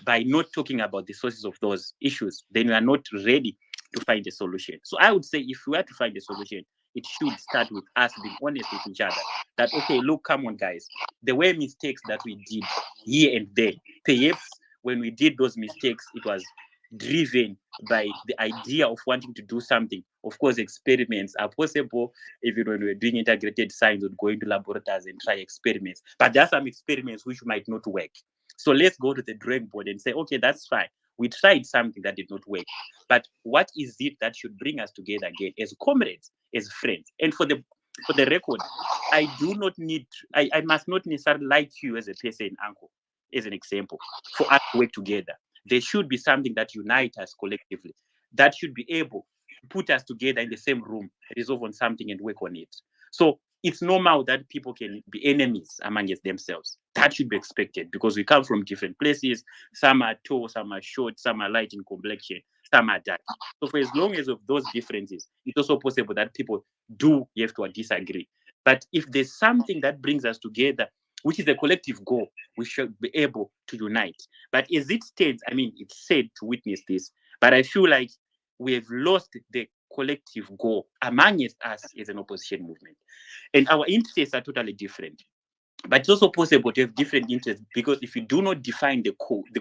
by not talking about the sources of those issues, then we are not ready to find a solution. So I would say if we are to find a solution, it should start with us being honest with each other. That, okay, look, come on, guys. There were mistakes that we did here and there. Perhaps when we did those mistakes, it was driven by the idea of wanting to do something. Of course, experiments are possible. Even when we're doing integrated science, we'd go into laboratories and try experiments. But there are some experiments which might not work. So let's go to the drawing board and say, okay, that's fine. We tried something that did not work. But what is it that should bring us together again as comrades, as friends? And for the record, I do not need, I must not necessarily like you as a person, uncle, as an example, for us to work together. there should be something that unites us collectively, that should be able to put us together in the same room, resolve on something and work on it. So it's normal that people can be enemies amongst themselves. That should be expected because we come from different places. Some are tall, some are short, some are light in complexion, some are dark. So for as long as of those differences, it's also possible that people do have to disagree. But if there's something that brings us together, which is a collective goal, we should be able to unite. But as it stands, I mean, it's sad to witness this, but I feel like we have lost the collective goal amongst us as an opposition movement. And our interests are totally different. But it's also possible to have different interests because if you do not define the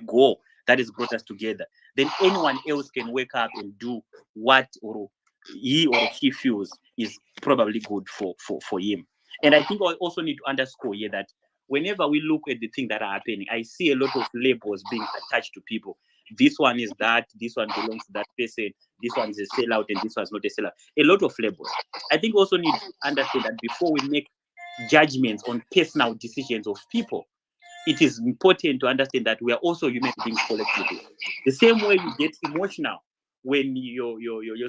goal that has brought us together, then anyone else can wake up and do what or he or she feels is probably good for him. And I think I also need to underscore here that whenever we look at the things that are happening, I see a lot of labels being attached to people. This one is that, this one belongs to that person, this one is a sellout, and this one's not a sellout. A lot of labels. I think also need to understand that before we make judgments on personal decisions of people, it is important to understand that we are also human beings collectively. The same way you get emotional when your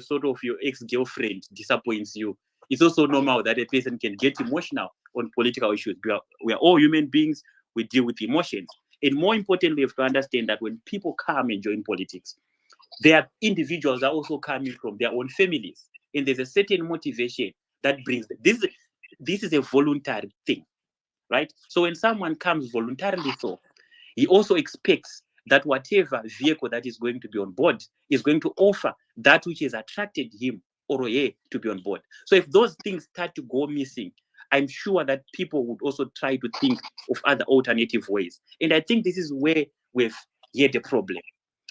sort of your ex-girlfriend disappoints you, it's also normal that a person can get emotional on political issues. We are all human beings. We deal with emotions. And more importantly, we have to understand that when people come and join politics, their individuals are also coming from their own families. And there's a certain motivation that brings them. This is a voluntary thing, right? So when someone comes voluntarily, so he also expects that whatever vehicle that is going to be on board is going to offer that which has attracted him or her to be on board. So if those things start to go missing, I'm sure that people would also try to think of other alternative ways. And I think this is where we've had a problem.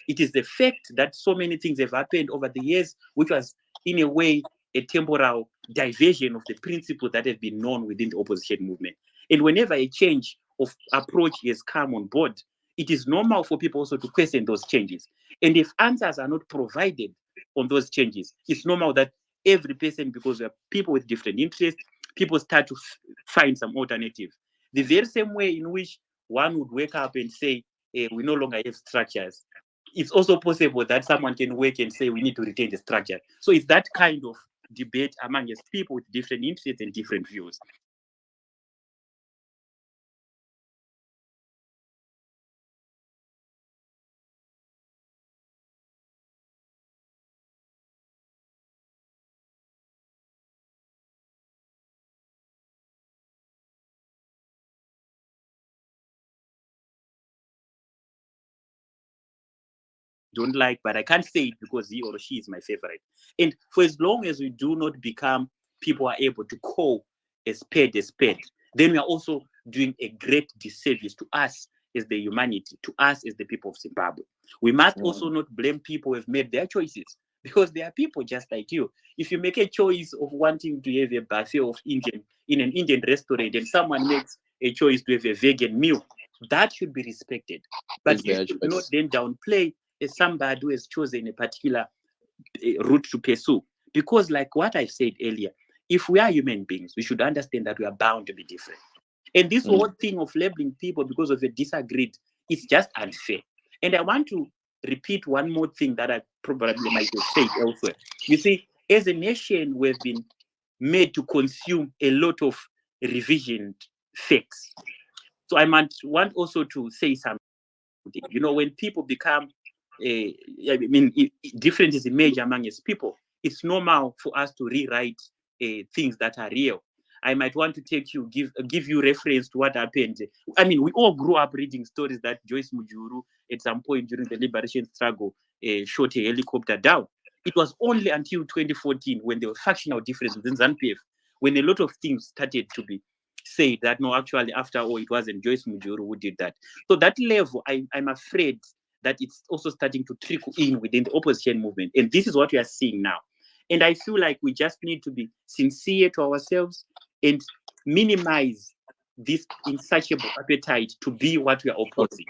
It is the fact that so many things have happened over the years, which was in a way a temporal diversion of the principles that have been known within the opposition movement. And whenever a change of approach has come on board, it is normal for people also to question those changes. And if answers are not provided on those changes, it's normal that every person, because we are people with different interests, people start to find some alternative. The very same way in which one would wake up and say, we no longer have structures, it's also possible that someone can wake and say we need to retain the structure. So it's that kind of debate among us people with different interests and different views. Don't like, but I can't say it because he or she is my favorite. And for as long as we do not become people are able to call a spade, then we are also doing a great disservice to us as the humanity, to us as the people of Zimbabwe. We must also not blame people who have made their choices because they are people just like you. If you make a choice of wanting to have a buffet of Indian in an Indian restaurant and someone makes a choice to have a vegan meal, that should be respected. But you should not then downplay as somebody who has chosen a particular route to pursue. Because like what I said earlier, if we are human beings, we should understand that we are bound to be different. And this whole thing of labeling people because of a disagreed, it's just unfair. And I want to repeat one more thing that I probably might have said elsewhere. You see, as a nation, we've been made to consume a lot of revisioned facts. So I might want also to say something. You know, when people become differences emerge among us people, it's normal for us to rewrite things that are real. I might want to give you reference to what happened. I mean, we all grew up reading stories that Joyce Mujuru, at some point during the liberation struggle, shot a helicopter down. It was only until 2014 when there were factional differences within ZANU-PF, when a lot of things started to be said that no, actually, after all, it wasn't Joyce Mujuru who did that. So that level, I'm afraid that it's also starting to trickle in within the opposition movement. And this is what we are seeing now. And I feel like we just need to be sincere to ourselves and minimize this insatiable appetite to be what we are opposing.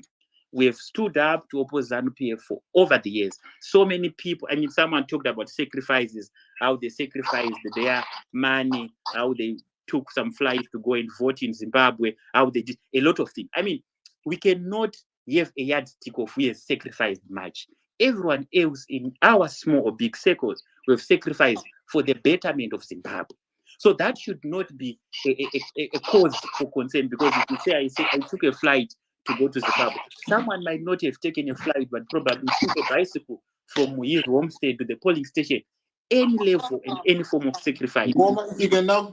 We have stood up to oppose ZANU-PF for over the years. So many people, I mean, someone talked about sacrifices, how they sacrificed their money, how they took some flights to go and vote in Zimbabwe, how they did a lot of things. I mean, we cannot you have a yardstick of who has sacrificed much. Everyone else in our small or big circles we have sacrificed for the betterment of Zimbabwe. So that should not be a cause for concern, because if you say I took a flight to go to Zimbabwe, someone might not have taken a flight, but probably took a bicycle from his homestead to the polling station. Any level and any form of sacrifice. If you can now,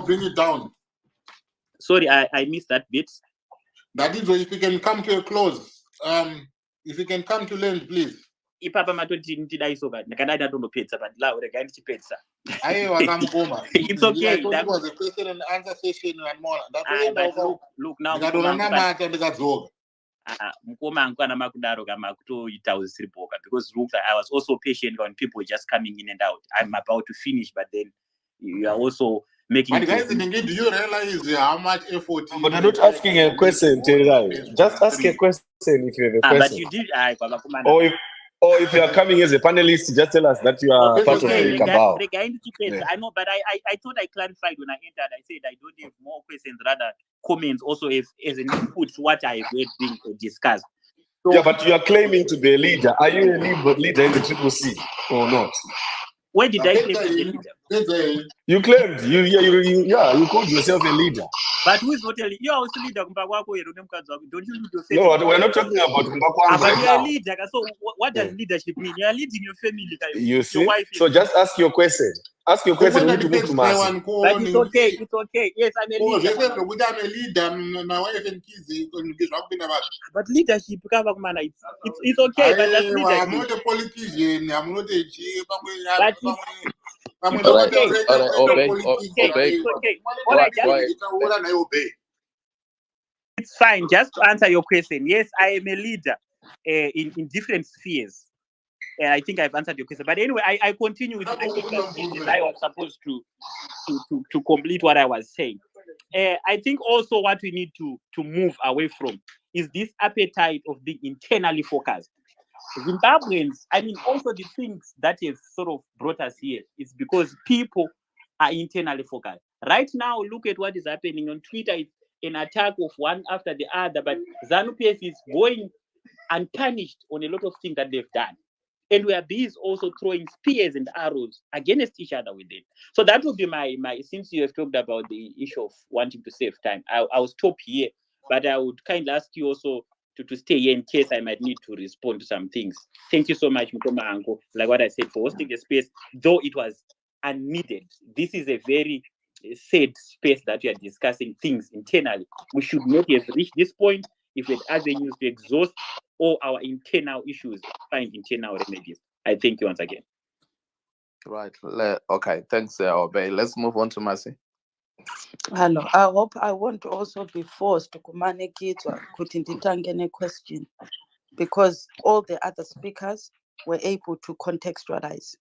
bring it down. Sorry, I missed that bit. That is where if you can come to a close. If you can come to land, please. Ipapa matoti ndidaisoka ndakadai ndatondopedza but la regai ndichipedza. It's okay. I thought it was a question and answer session and more. Look now. Mukoma angu kana makudaro kama kutoita usiripoka, because look, I was also patient when people were just coming in and out. I'm about to finish, but then you are also making. But guys, do you realize how much effort? But I'm not asking a question, Terai. Just ask a question if you have a question. But you did. Or if you are coming as a panelist, just tell us that you are part of the cabal. Yeah. I know, but I thought I clarified when I entered. I said I don't have more questions, rather comments. Also, as an input to what I heard being discussed. So, yeah, but you are claiming to be a leader. Are you a leader in the CCC or not? When did I claim to be a leader? You claimed you called yourself a leader. But who is not a leader? You are also a leader. Don't you lead yourself? No, we're not talking about Mbakwangu. But you're a leader. So what does leadership mean? You are leading your family. You see? Your wife. So just ask your question. Ask your question. We need to move to Masi. But it's okay. It's okay. Yes, I'm a leader. I'm a leader. My wife and kids. But leadership, it's okay. But that's leadership. I'm not a politician. I'm not a chief. It's fine. Just to answer your question, yes, I am a leader in different spheres. I think I've answered your question. But anyway, I continue with my question. I was supposed to complete what I was saying. I think also what we need to move away from is this appetite of being internally focused. Zimbabweans, I mean, also the things that have sort of brought us here is because people are internally focused. Right now, look at what is happening on Twitter. It's an attack of one after the other, but ZANU-PF is going unpunished on a lot of things that they've done. And we are busy also throwing spears and arrows against each other with it. So that would be my since you have talked about the issue of wanting to save time, I'll stop here, but I would kindly ask you also to stay here in case I might need to respond to some things. Thank you so much, Mukoma Anko. Like what I said, for hosting the space, though it was unneeded. This is a very sad space that we are discussing things internally. We should not have reached this point if we had avenues to exhaust all our internal issues, find internal remedies. I thank you once again. Right. Okay. Thanks, Obey. Let's move on to Masi. Hello. I want to also be forced to kumanikitwa kuti nditangene question, because all the other speakers were able to contextualize.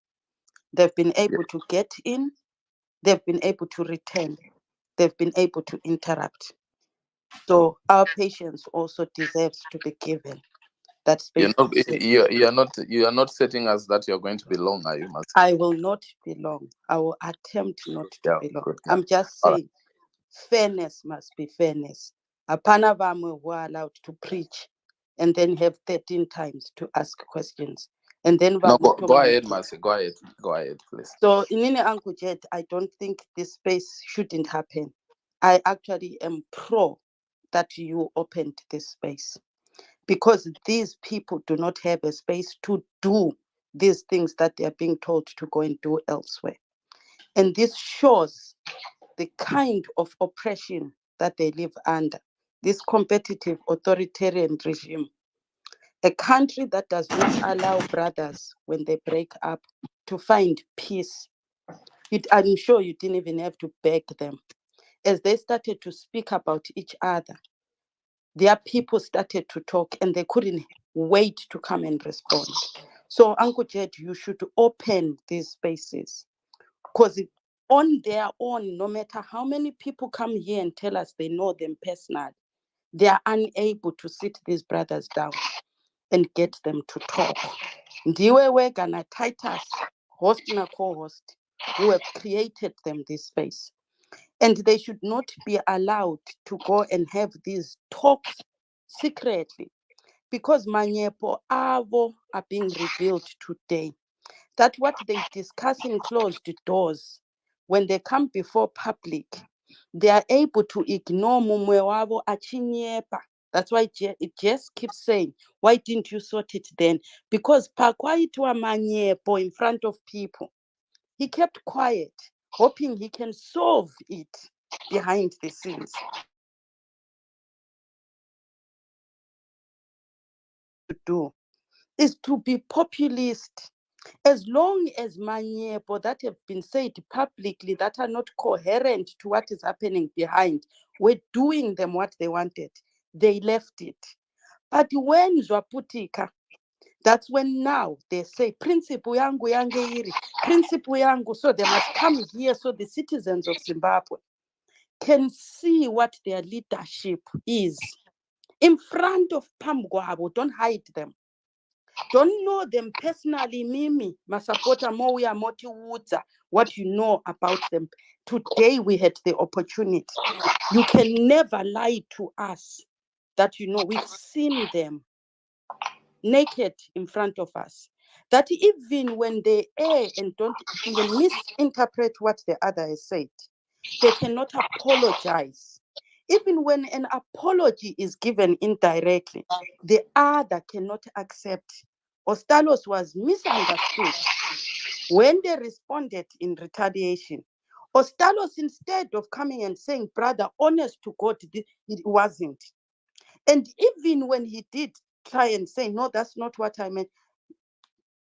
They've been able to get in, they've been able to return, they've been able to interrupt. So our patience also deserves to be given. That space. You are not setting us that you're going to be long, are you, Masi? I will not be long. I will attempt not to be long. Good. I'm just saying, fairness must be fairness. Apana vamwe who are allowed to preach and then have 13 times to ask questions. And then go ahead, Masi. Go ahead, please. So in Uncle Jet, I don't think this space shouldn't happen. I actually am pro that you opened this space, because these people do not have a space to do these things that they are being told to go and do elsewhere. And this shows the kind of oppression that they live under, this competitive authoritarian regime. A country that does not allow brothers, when they break up, to find peace. I'm sure you didn't even have to beg them. As they started to speak about each other, their people started to talk and they couldn't wait to come and respond. So, Uncle Jed, you should open these spaces, because on their own, no matter how many people come here and tell us they know them personally, they are unable to sit these brothers down and get them to talk. Ndiwe Wegana Titus, host and co-host, who have created them this space. And they should not be allowed to go and have these talks secretly because manyepo avo are being revealed today. That what they discuss in closed doors, when they come before public, they are able to ignore mumwe wavo achinyepa. That's why it just keeps saying, why didn't you sort it then? Because pakwaitwa manyepo in front of people, he kept quiet, hoping he can solve it behind the scenes. To do is to be populist. As long as manyepo that have been said publicly that are not coherent to what is happening behind were doing them what they wanted, they left it. But when zwaputika, that's when now they say principle yangu yangeiri, principle yangu, so they must come here so the citizens of Zimbabwe can see what their leadership is in front of Pamgwabo. Don't hide them. Don't know them personally, Mimi, Masapota Moya Moti Woods, what you know about them. Today we had the opportunity. You can never lie to us that you know we've seen them naked in front of us. That even when they err and don't even misinterpret what the other has said, they cannot apologize. Even when an apology is given indirectly, the other cannot accept. Ostalos was misunderstood when they responded in retaliation. Ostalos, instead of coming and saying, brother, honest to God, it wasn't. And even when he did try and say, no, that's not what I meant,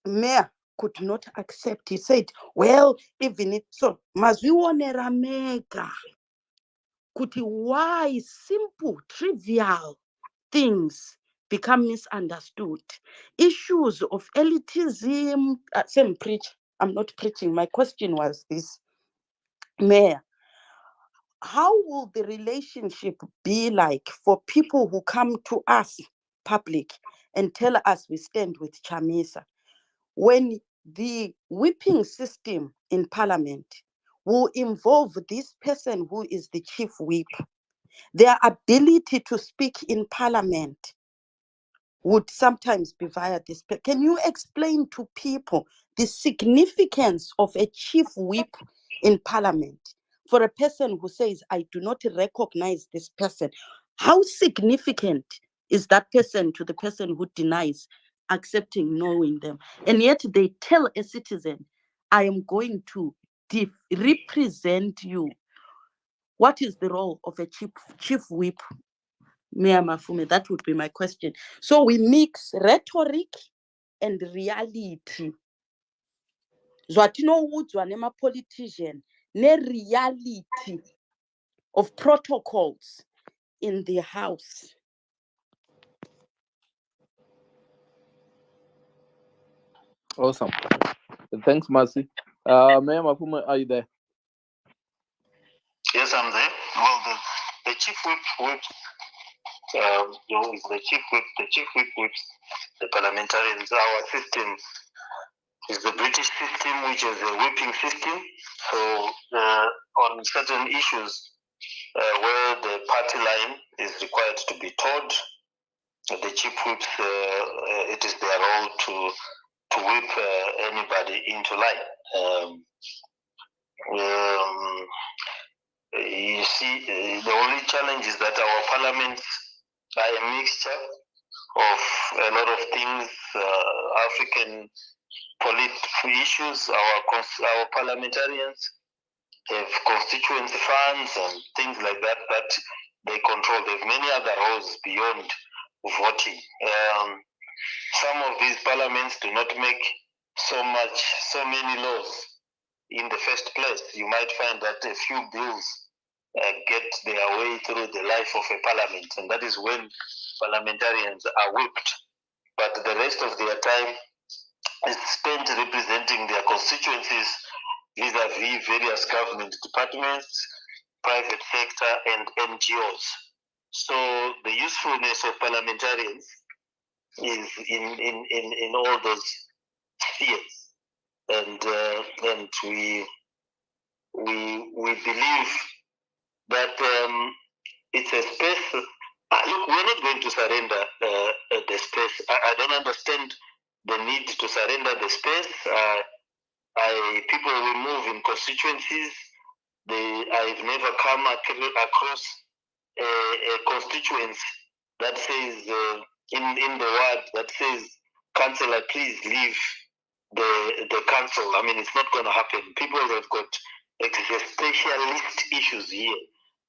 Mayor could not accept. He said, well, even it so, mazwionera mega. Kuti why simple, trivial things become misunderstood. Issues of elitism, I'm not preaching. My question was this, Mayor, how will the relationship be like for people who come to us, public, and tell us we stand with Chamisa, when the whipping system in Parliament will involve this person who is the chief whip? Their ability to speak in Parliament would sometimes be via this. Can you explain to people the significance of a chief whip in Parliament for a person who says, I do not recognize this person? How significant is that person to the person who denies accepting knowing them? And yet they tell a citizen, I am going to represent you. What is the role of a chief whip? Mayor Mafume, that would be my question. So we mix rhetoric and reality. Zwatinoudwa nema-politician ne-reality of protocols in the house. Awesome. Thanks, Mercy. Mayor Mafume, are you there? Yes, I'm there. Well, the chief whip is the chief whip. The chief whip whips the parliamentarians. Our system is the British system, which is a whipping system. So on certain issues where the party line is required to be told, the chief whips, it is their role to whip anybody into line. You see, the only challenge is that our parliaments are a mixture of a lot of things, African political issues. Our parliamentarians have constituency funds and things like that that they control. They have many other roles beyond voting. Some of these parliaments do not make so many laws in the first place. You might find that a few bills get their way through the life of a parliament, and that is when parliamentarians are whipped. But the rest of their time is spent representing their constituencies vis-a-vis various government departments, private sector, and NGOs. So the usefulness of parliamentarians is in all those spheres, and we believe that it's a space Look, we're not going to surrender the space. I don't understand the need to surrender the space. People will move in constituencies. I've never come across a constituency that says in the word that says, "Councillor, please leave the council." I mean, it's not going to happen. People have got existentialist issues here.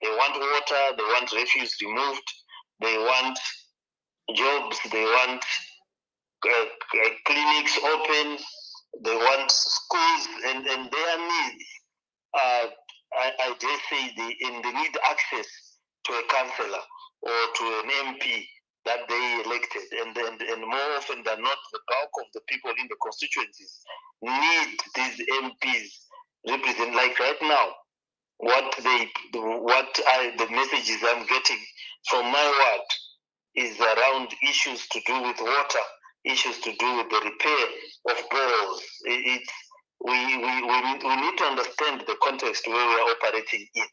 They want water. They want refuse removed. They want jobs. They want clinics open. They want schools, and their needs. I dare say they need access to a councillor or to an MP that they elected, and more often than not, the bulk of the people in the constituencies need these MPs represent. Like right now, the messages I'm getting from my ward is around issues to do with water, issues to do with the repair of boreholes. We need to understand the context where we are operating in.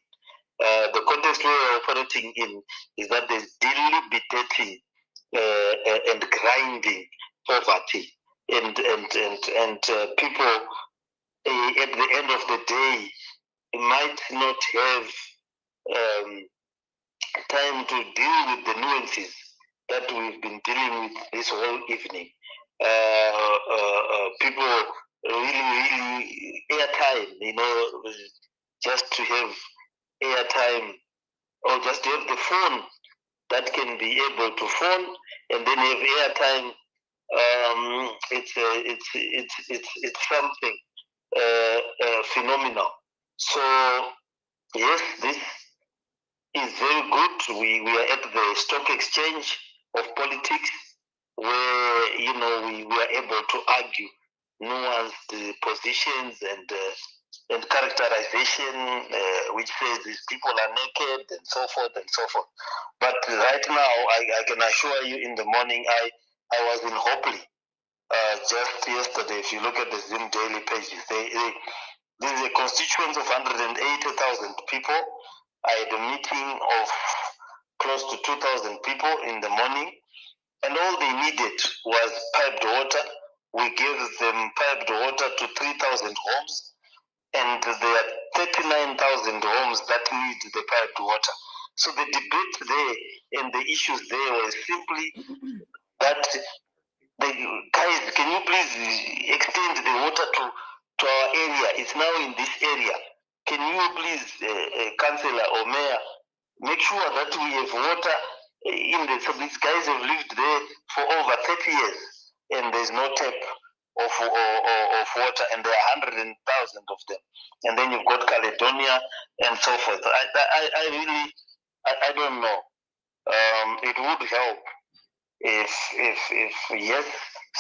The context where we are operating in is that there's debilitating and grinding poverty, and people at the end of the day might not have time to deal with the nuances that we've been dealing with this whole evening. People really airtime, just to have airtime or just to have the phone that can be able to phone and then have airtime. It's something phenomenal. So yes, this is very good. We are at the stock exchange of politics, where we are able to argue nuanced positions and characterization, which says these people are naked and so forth and so forth. But right now, I can assure you, in the morning, I was in Hopley just yesterday. If you look at the Zoom daily pages, this is a constituency of 180,000 people. I had a meeting of close to 2,000 people in the morning, and all they needed was piped water. We gave them piped water to 3,000 homes, and there are 39,000 homes that need the piped water. So the debate there and the issues there were simply that, guys, can you please extend the water to our area? It's now in this area. Can you please, councillor or mayor, make sure that we have water in the, so these guys have lived there for over 30 years and there's no tap of water, and there are 100,000 of them. And then you've got Caledonia and so forth. I really don't know. It would help if yes,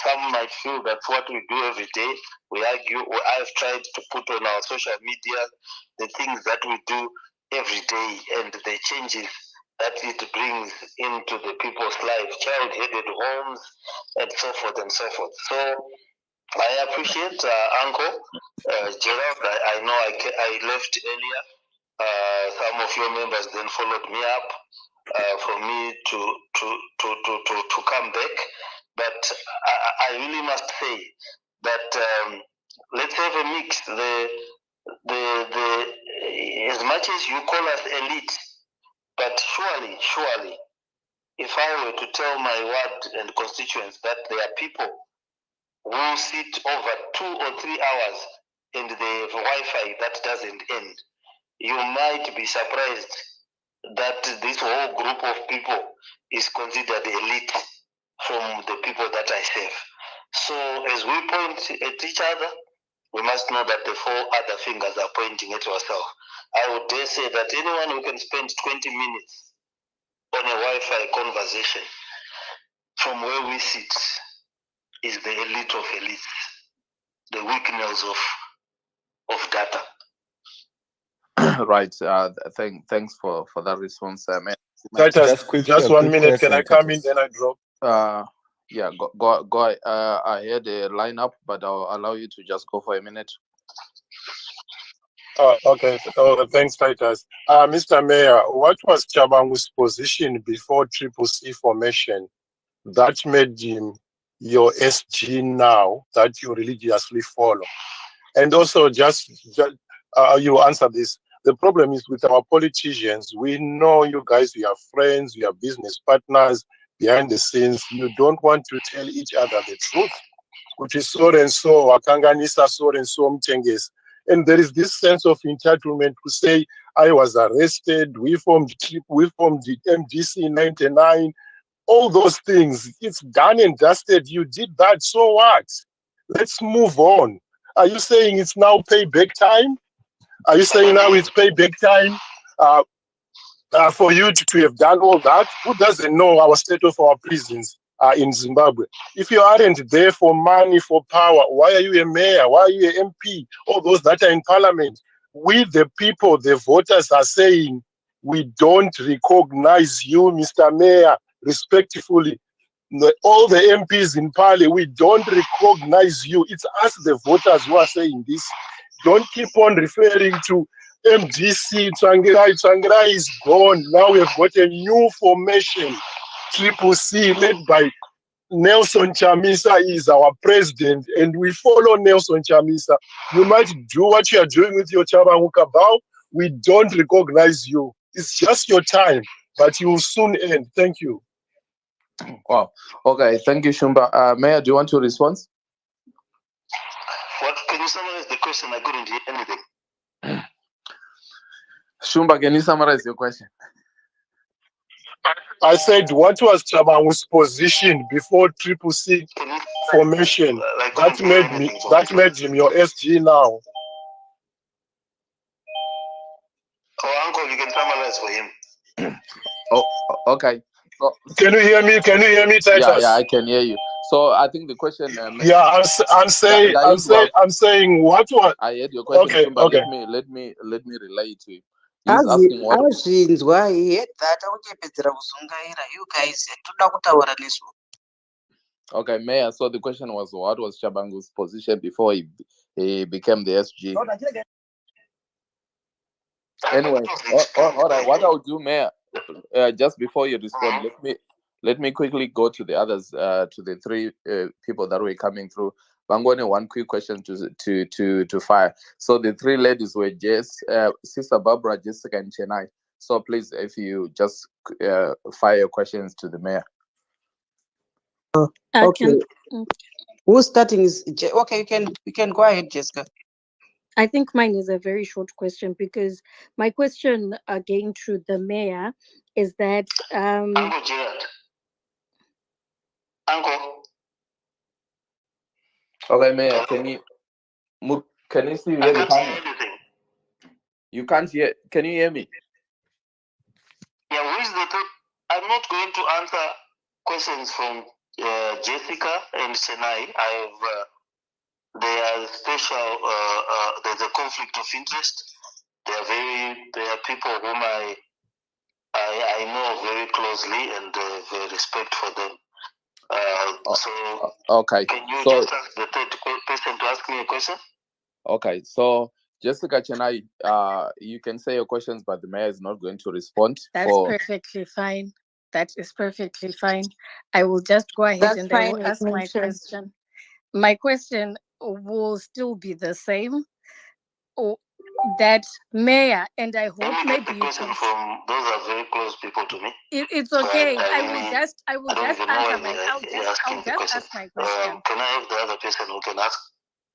some might feel that's what we do every day. We argue, or I've tried to put on our social media the things that we do every day and the changes that it brings into the people's life, child-headed homes, and so forth and so forth. So I appreciate Uncle Gerald. I know I left earlier. Some of your members then followed me up for me to come back. But I really must say that let's have a mix. As much as you call us elite, but surely, if I were to tell my ward and constituents that there are people who sit over 2 or 3 hours and they have Wi-Fi that doesn't end, you might be surprised that this whole group of people is considered elite from the people that I serve. So as we point at each other, we must know that the 4 other fingers are pointing at ourselves. I would dare say that anyone who can spend 20 minutes on a Wi-Fi conversation from where we sit is the elite of elites, the weakness of data. Right. Thanks for that response. Just 1 minute. Can I come in? Then I drop. Yeah, go. I had a lineup, but I'll allow you to just go for a minute. Okay. Thanks, Titus. Mr. Mayor, what was Chabangu's position before Triple C formation that made him your SG now that you religiously follow? And also, you answer this. The problem is with our politicians. We know you guys, we are friends, we are business partners behind the scenes. You don't want to tell each other the truth, which is so and so, Wakanganisa, so and so, Mtenges. And there is this sense of entitlement to say, I was arrested, we formed the MDC 99, all those things. It's done and dusted. You did that, so what? Let's move on. Are you saying it's now payback time? Are you saying now it's payback time for you to have done all that? Who doesn't know our state of our prisons in Zimbabwe? If you aren't there for money, for power, why are you a mayor? Why are you an MP? All those that are in parliament. We, the people, the voters are saying, we don't recognize you, Mr. Mayor, respectfully. All the MPs in Parliament, we don't recognize you. It's us, the voters, who are saying this. Don't keep on referring to MDC. Tsangirai is gone. Now we have got a new formation. Triple C, led by Nelson Chamisa, is our president, and we follow Nelson Chamisa. You might do what you are doing with your Chabangu Kabao. We don't recognize you. It's just your time, but you will soon end. Thank you. Wow. Okay. Thank you, Shumba. Mayor, do you want to respond? What? Can you summarize the question? I couldn't hear anything. Shumba, can you summarize your question? I said, what was Chabangu's position before Triple C formation? That made him your SG now. Oh, Uncle, you can summarize for him. Oh, okay. So, can you hear me? Can you hear me, Titus? Yeah, I can hear you. So I think the question. Yeah, I'm saying what was. I heard your question, okay, Shumba. Okay. Let me relay it to you. He's asking what. Azvinzwa he had that auchepedzera kuzungaira you guys toda kutaura nesu. Okay, Mayor. So the question was, what was Chabangu's position before he became the SG? Anyway, all right. What I'll do, Mayor, just before you respond, let me quickly go to the others, to the three people that were coming through. Bangone, one quick question to fire. So the three ladies were Jess, Sister Barbara, Jessica, and Chennai. So please, if you just fire your questions to the mayor. Okay. Who's starting is okay. You can go ahead, Jessica. I think mine is a very short question because my question again to the mayor is that Uncle Gerard. Uncle. Okay, Mayor, can you still hear the panel? You can't hear. Can you hear me? Yeah, who is the third? I'm not going to answer questions from Jessica and Senai. They are special. There's a conflict of interest. They are people whom I know very closely and have respect for them. So okay. Can you just ask the third person to ask me a question? Okay, so Jessica Chennai, you can say your questions, but the mayor is not going to respond. That's perfectly fine. That is perfectly fine. I will just go ahead and I will ask my question. My question will still be the same. That mayor, and I hope maybe you can. From those are very close people to me. It's okay. I will just answer my. I'll just ask my question. Can I have the other person who can ask?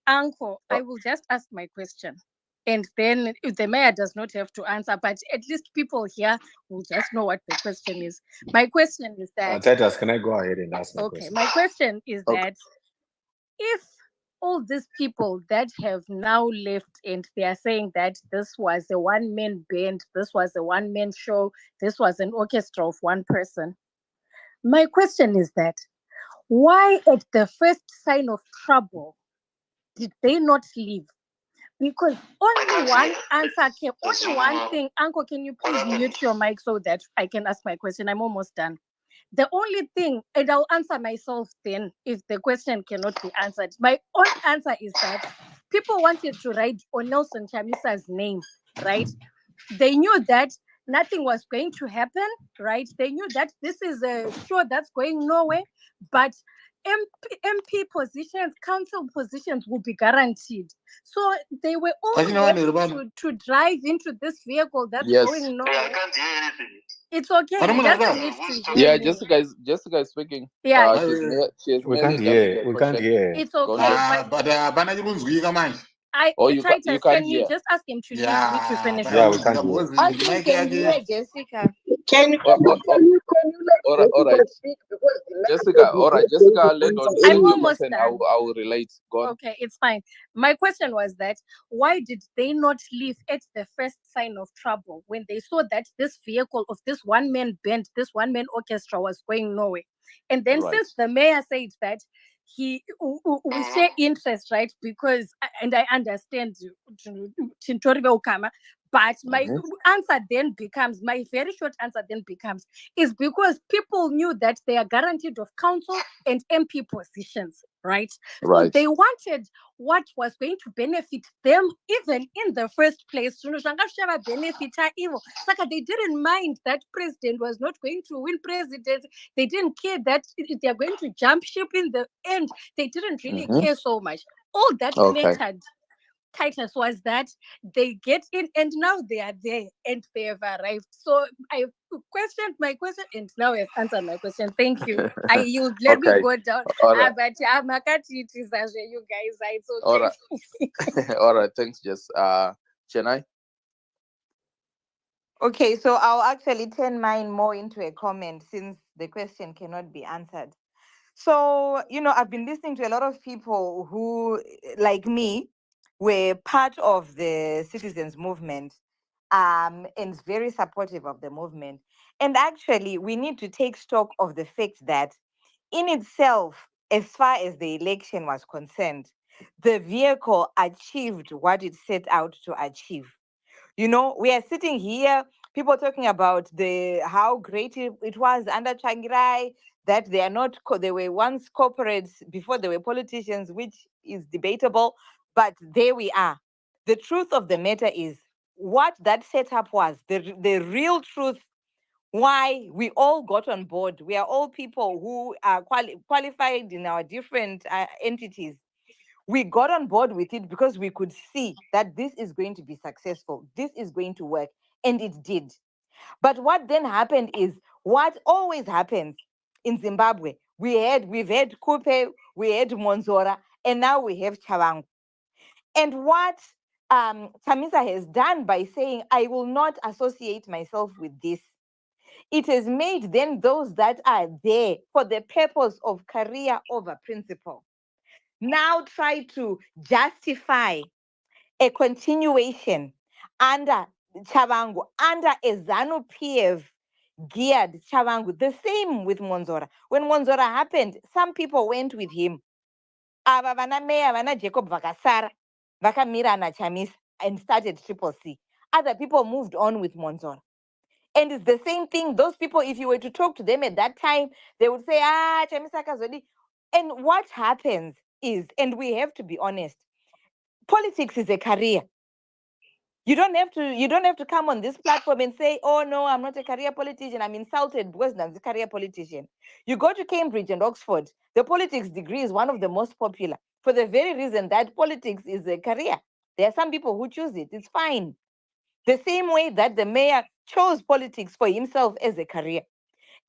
Uncle, I will just ask my question. And then if the mayor does not have to answer, but at least people here will just know what the question is. My question is that... Titus, can I go ahead and ask my question? My question is that if all these people that have now left and they are saying that this was a one-man band, this was a one-man show, this was an orchestra of one person, my question is that why at the first sign of trouble did they not leave? Because only one answer came, only one thing. Uncle, can you please mute your mic so that I can ask my question? I'm almost done. The only thing, and I'll answer myself then if the question cannot be answered. My own answer is that people wanted to write on Nelson Chamisa's name, right? They knew that nothing was going to happen, right? They knew that this is a show that's going nowhere, but MP positions, council positions will be guaranteed. So they were all ready to drive into this vehicle that's going nowhere. I can't hear anything. It's okay. You just need to hear Yeah, me. Jessica is speaking. Yeah, She's We nearly can't done with hear. the We can't question. hear. it's okay. Titus, can you just ask him to leave me to finish? Yeah, we can't hear. Us we can hear Jessica. Can you Oh, let all right. Jessica speak because the Jessica, all right. Jessica, let on I'm your almost question. done. I will relate. Go on. Okay, it's fine. My question was that why did they not leave at the first sign of trouble when they saw that this vehicle of this one man band, this one man orchestra was going nowhere? And then since the mayor said that we share interest, right? Because and I understand Tintoribe Ukama, but my answer then becomes, my very short answer then becomes, is because people knew that they are guaranteed of council and MP positions, right? So they wanted what was going to benefit them even in the first place. They didn't mind that president was not going to win president. They didn't care that they're going to jump ship in the end. They didn't really care so much. All that mattered, Titus, was that they get in and now they are there and they have arrived. So I questioned my question and now I've answered my question. Thank you. You let me go down. All right. But I'm a cat, it is as you guys. It's okay. All right. All right. Thanks, Jess. Chennai? Okay, so I'll actually turn mine more into a comment since the question cannot be answered. So, I've been listening to a lot of people who, like me, were part of the citizens movement and very supportive of the movement. And actually, we need to take stock of the fact that in itself, as far as the election was concerned, the vehicle achieved what it set out to achieve. We are sitting here, people talking about how great it was under Changirai, that they are not, they were once corporates before they were politicians, which is debatable, but there we are. The truth of the matter is what that setup was, the real truth why we all got on board. We are all people who are qualified in our different entities. We got on board with it because we could see that this is going to be successful. This is going to work. And it did. But what then happened is what always happens in Zimbabwe. We've had Kupe, we had Monzora, and now we have Chavangu. And what Tamisa has done by saying, I will not associate myself with this, it has made then those that are there for the purpose of career over principle now try to justify a continuation under Chavangu, under a Zanu PF geared Chavangu. The same with Monzora. When Monzora happened, some people went with him. Ava vana Meya, vana Jacob Vakasara, Vakamira na Chamis, and started Triple C. Other people moved on with Monzora. And it's the same thing. Those people, if you were to talk to them at that time, they would say, Chamisa Kazodi. And what happens is, and we have to be honest, politics is a career. You don't have to come on this platform and say, oh no, I'm not a career politician. I'm insulted because I'm a career politician. You go to Cambridge and Oxford, the politics degree is one of the most popular for the very reason that politics is a career. There are some people who choose it. It's fine. The same way that the mayor chose politics for himself as a career.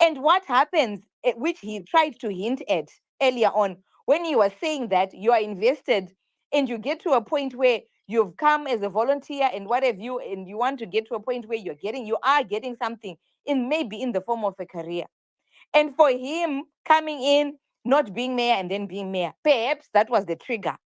And what happens, which he tried to hint at earlier on, when he was saying that you are invested and you get to a point where you've come as a volunteer and what have you, and you want to get to a point where you are getting something maybe in the form of a career. And for him coming in, not being mayor and then being mayor, perhaps that was the trigger,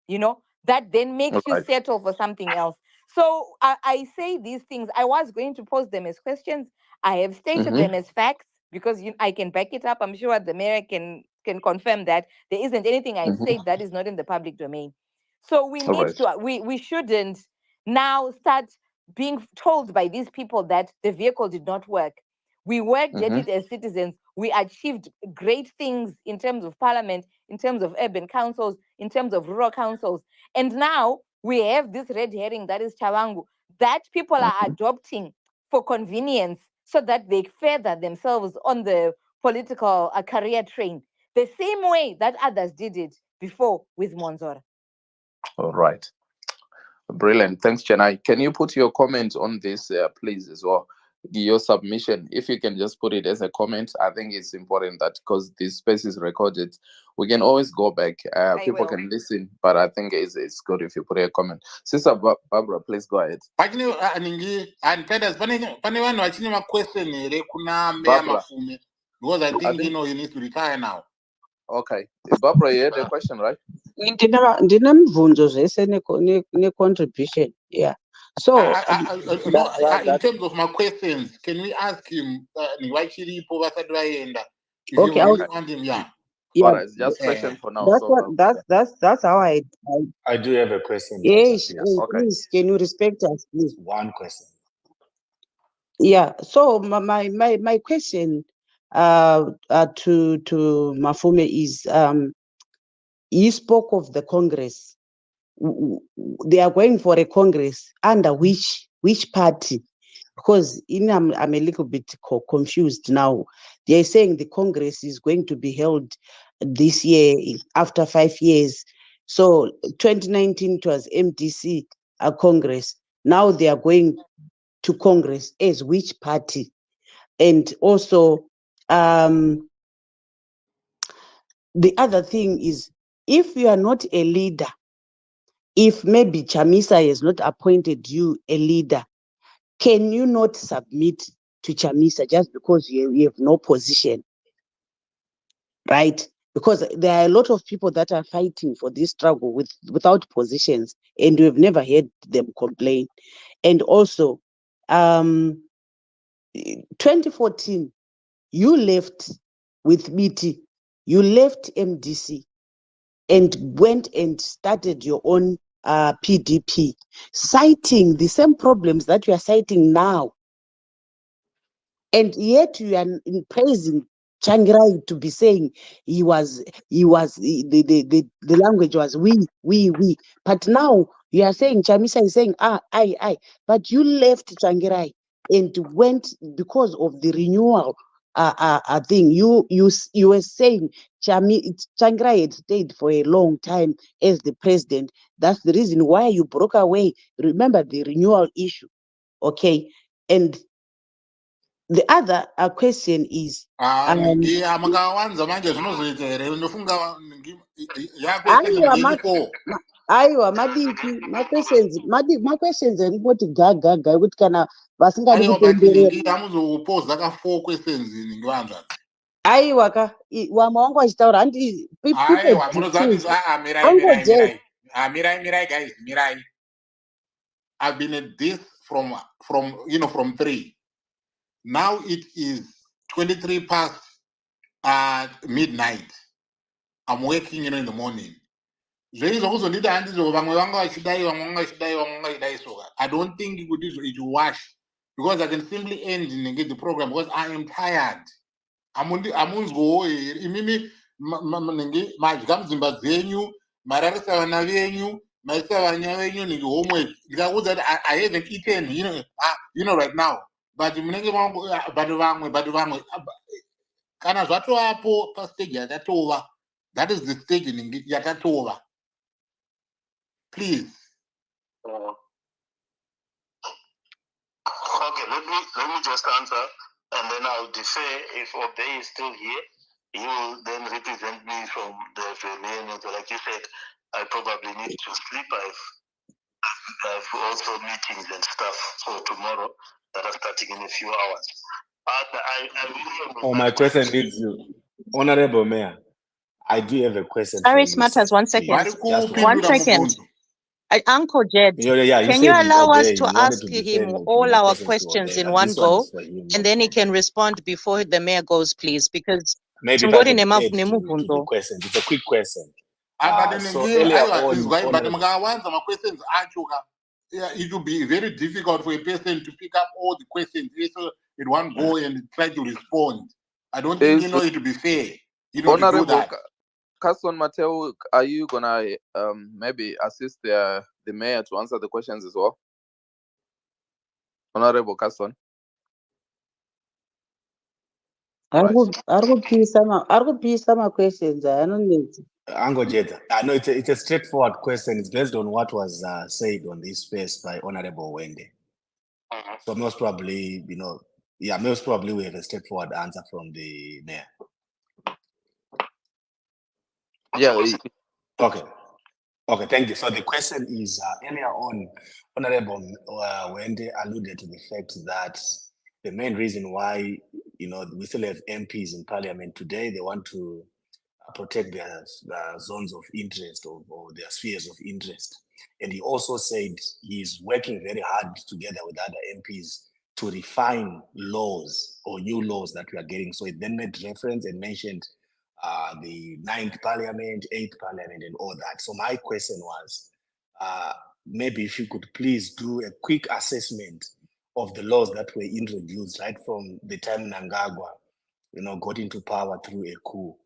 that then makes you settle for something else. So I say these things. I was going to pose them as questions. I have stated them as facts because I can back it up. I'm sure the mayor can confirm that there isn't anything I say that is not in the public domain. So we need to, we shouldn't now start being told by these people that the vehicle did not work. We worked at it as citizens. we achieved great things in terms of parliament, in terms of urban councils, in terms of rural councils. And now we have this red herring that is Chawangu, that people are adopting for convenience so that they further themselves on the political career train, the same way that others did it before with Monzora. All right. Brilliant. Thanks, Chennai. Can you put your comment on this, please, as well? Your submission, if you can just put it as a comment. I think it's important that because this space is recorded, we can always go back. People can listen, but I think it's good if you put a comment. Sister Barbara, please go ahead. Because I think he needs to retire now. Okay. Barbara, you had a question, right? Ndinamvunzo zvese ne-contribution. Yeah. So in terms of my questions, can we ask him if you really want him? Yeah. Yeah, it's just question for now. That's how I do have a question. Yes, Okay. Please, can you respect us, please? One question. Yeah. So my question to Mafume is he spoke of the Congress. They are going for a Congress under which party? Because I'm a little bit confused now. They are saying the Congress is going to be held this year after 5 years. So 2019 it was MDC Congress. Now they are going to Congress as which party? And also the other thing is, if you are not a leader, if maybe Chamisa has not appointed you a leader, can you not submit to Chamisa just because you have no position? Right? Because there are a lot of people that are fighting for this struggle without positions, and we've never heard them complain. And also, 2014, you left with BT, you left MDC, and went and started your own PDP, citing the same problems that you are citing now. And yet you are praising Changirai to be saying the language was we. But now you are saying Chamisa is saying I. But you left Changirai and went because of the renewal thing. You were saying Changirai had stayed for a long time as the president. That's the reason why you broke away. Remember the renewal issue, okay? And the other question is aiwa madiki my questions ari kuti gaga kuti kana vasingadi kutenderera aiwa ka wamwe wangu achitaura handi mirai guys, mirai. I've been at this from 3. Now it is 23 past midnight. I'm waking in the morning. I don't think it would wash, because I can simply end and get the program because I am tired. I'm on go imimi majgamzimba zenyu mararisa vana venyu maisa vanya venyu ni homework that I haven't eaten, right now, but munenge but vamwe kana zvatovapo pastage yatatova. That is the stage in yatatova. Please. Okay, let me just answer, and then I'll defer. If Obey is still here, he will then represent me from the main. Like you said, I probably need to sleep. I've also meetings and stuff for tomorrow that are starting in a few hours. My question needs you, Honorable Mayor. I do have a question. Sorry, Smarters, 1 second. 1 second. Uncle Jed, can you allow us to ask him all our questions in one go, and then he can respond before the mayor goes, please? Because maybe the question. It's a quick question. So earlier it will be very difficult for a person to pick up all the questions in one go and try to respond. I don't think it will be fair. To do Honorable that. Casson Mateo, are you gonna maybe assist the mayor to answer the questions as well? Honorable Casson. I would be some questions. I don't need. Ango Jeda. No, it's a straightforward question. It's based on what was said on this space by Honorable Hwende. So most probably, most probably we have a straightforward answer from the mayor. Yeah. Okay. Okay, thank you. So the question is, earlier on, Honorable Hwende alluded to the fact that the main reason why, we still have MPs in parliament today, they want to protect their zones of interest or their spheres of interest. And he also said he's working very hard together with other MPs to refine laws or new laws that we are getting. So it then made reference and mentioned the 9th Parliament, 8th Parliament, and all that. So my question was, maybe if you could please do a quick assessment of the laws that were introduced right from the time Nangagwa, got into power through a coup.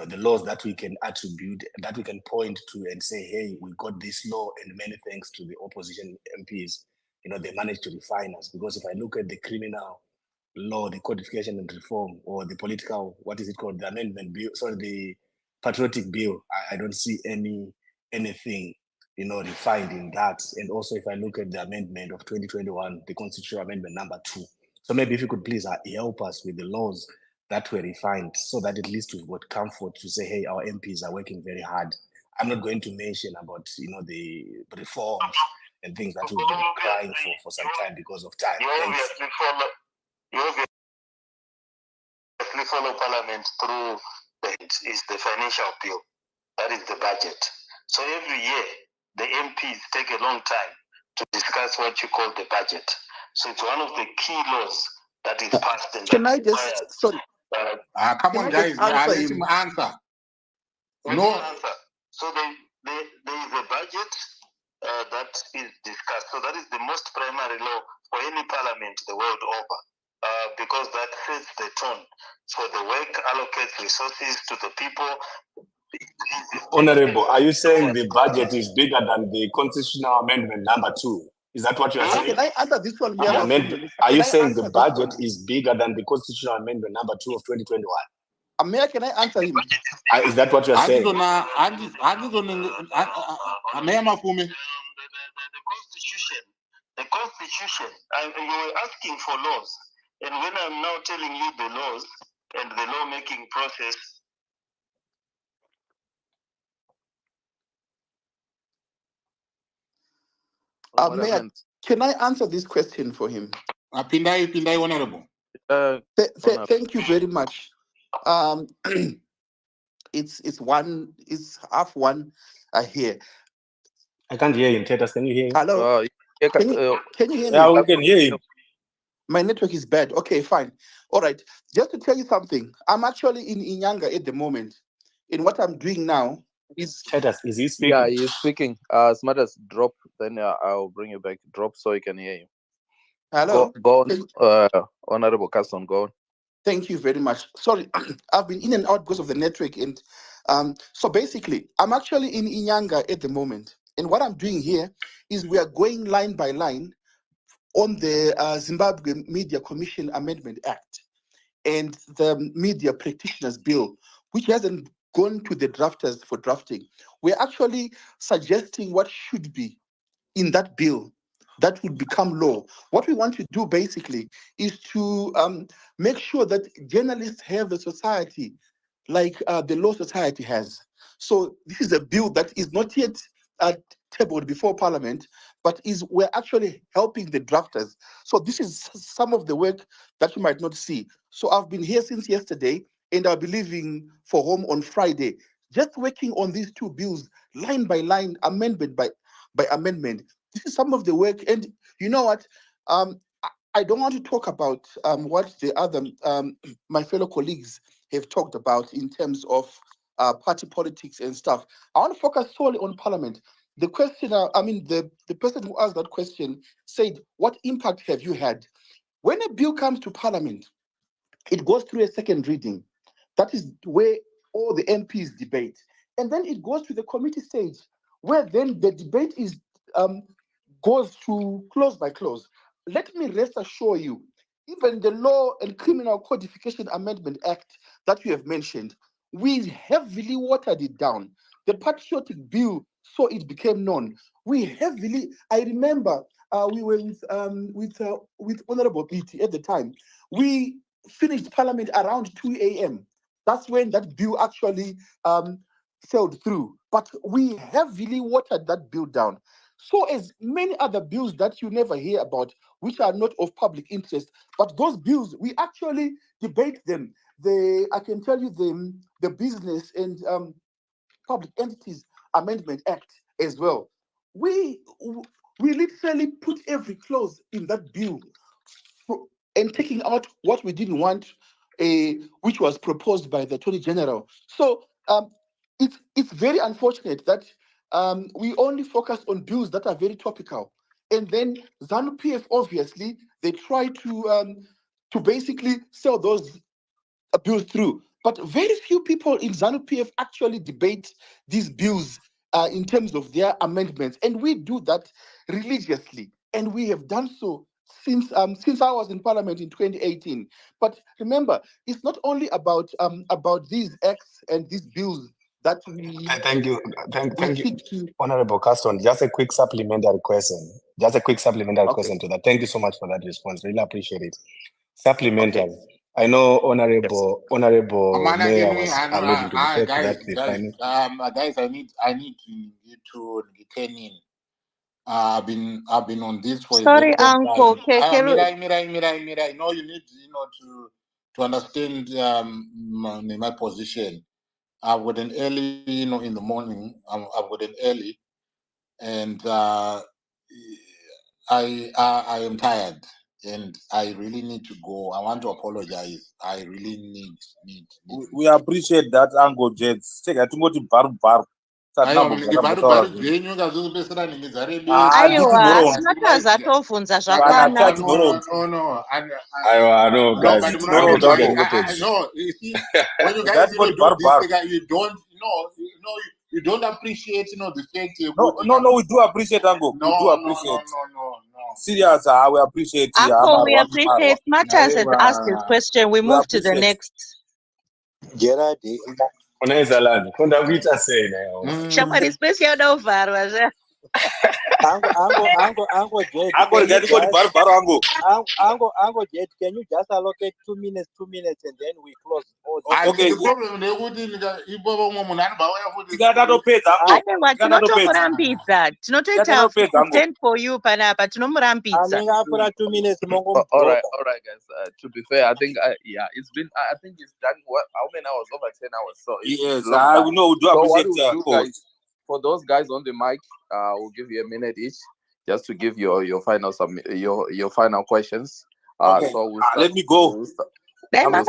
The laws that we can attribute, that we can point to and say, hey, we got this law, and many thanks to the opposition MPs, they managed to refine us. Because if I look at the criminal law, the codification and reform, or the political, what is it called, the amendment bill, sorry, the patriotic bill, I don't see anything, refined in that. And also, if I look at the amendment of 2021, the constitutional amendment number 2. So maybe if you could please help us with the laws that were refined, so that at least we've got comfort to say, hey, our MPs are working very hard. I'm not going to mention about, the reforms and things that we've been crying for some time because of time. Thanks. You obviously follow Parliament through the financial bill. That is the budget. So every year, the MPs take a long time to discuss what you call the budget. So it's one of the key laws that is passed. And can I just, sorry. Come on, guys, let him answer. No answer. So there is a budget that is discussed. So that is the most primary law for any parliament the world over, because that sets the tone for the work, allocates resources to the people. Honorable, are you saying the budget is bigger than the constitutional amendment number 2? Is that what you are saying? Can I answer this one? Are you saying the budget is bigger than the constitutional amendment number 2 of 2021? Mayor, can I answer him? Is that what you are saying? The constitution, you were asking for laws. And when I'm now telling you the laws and the lawmaking process, Mayor, can I answer this question for him? Pindai, Honorable. Thank you very much. It's 1:30 here. I can't hear him, Titus. Can you hear him? Hello. Can you hear me? Yeah, we can hear you. My network is bad. Okay, fine. All right. Just to tell you something, I'm actually in Inyanga at the moment. And what I'm doing now is... Titus, is he speaking? Yeah, he's speaking. Smartest, drop, then I'll bring you back. Drop so he can hear you. Hello? Go on, Honorable Casson, go on. Thank you very much. Sorry, I've been in and out because of the network. And so basically, I'm actually in Inyanga at the moment. And what I'm doing here is we are going line by line on the Zimbabwe Media Commission Amendment Act and the Media Practitioners Bill, which hasn't gone to the drafters for drafting. We're actually suggesting what should be in that bill that would become law. What we want to do basically is to make sure that journalists have a society like the Law Society has. So this is a bill that is not yet tabled before Parliament, but we're actually helping the drafters. So this is some of the work that you might not see. So I've been here since yesterday, and I'll be leaving for home on Friday, just working on these 2 bills, line by line, amendment by amendment. This is some of the work, and you know what? I don't want to talk about what the other my fellow colleagues have talked about in terms of party politics and stuff. I want to focus solely on Parliament. The questioner, the person who asked that question said, what impact have you had? When a bill comes to Parliament, it goes through a second reading. That is where all the MPs debate. And then it goes to the committee stage, where then the debate is goes to clause by clause. Let me rest assure you, even the Law and Criminal Codification Amendment Act that you have mentioned, we heavily watered it down. The patriotic bill, so it became known. We heavily, I remember we were with Honorable Beatty at the time. We finished Parliament around 2 a.m. That's when that bill actually sailed through. But we heavily watered that bill down. So as many other bills that you never hear about, which are not of public interest, but those bills, we actually debate them. I can tell you the Business and Public Entities Amendment Act as well. We literally put every clause in that bill and taking out what we didn't want, which was proposed by the Attorney General. So it's very unfortunate that we only focus on bills that are very topical. And then ZANU PF, obviously, they try to basically sell those bills through. But very few people in ZANU PF actually debate these bills in terms of their amendments. And we do that religiously. And we have done so since I was in Parliament in 2018. But remember, it's not only about these acts and these bills that we Thank you. Thank you, seek to. Honorable Caston. Just a quick supplementary question. Just a quick supplementary question to that. Thank you so much for that response. Really appreciate it. Supplementary. Okay. I know Honorable Mayor was alluding to the fact guys, that the guys, I need you to return in. I've been on this for a very Sorry, long Uncle. time. Mirai. No, you need to understand my position. I've got an early, in the morning. I've got an early, and I am tired, and I really need to go. I want to apologize. I really need. We appreciate that, Uncle Jets. Take a timoti baru. Aiwa, Smata zatofunza zvakwana. No. No, guys. No, you see, when you guys do this, you don't, you don't appreciate, the fact. No, we do appreciate, Uncle. We do appreciate. No. Serious, we appreciate. Uncle, we appreciate. Matters has asked his question. We move to the next. Gerard, Shamari special novharwa. Uncle Jet, can you just allocate 2 minutes, and then we close? Okay. The problem stand for you, Panapa. All 2 minutes. All right, guys. To be fair, I think it's been. I think it's done. How many hours? Over 10 hours. So yes, I know. We do appreciate guys. For those guys on the mic, we'll give you a minute each, just to give your final your final questions. Okay. So we'll let me go. I was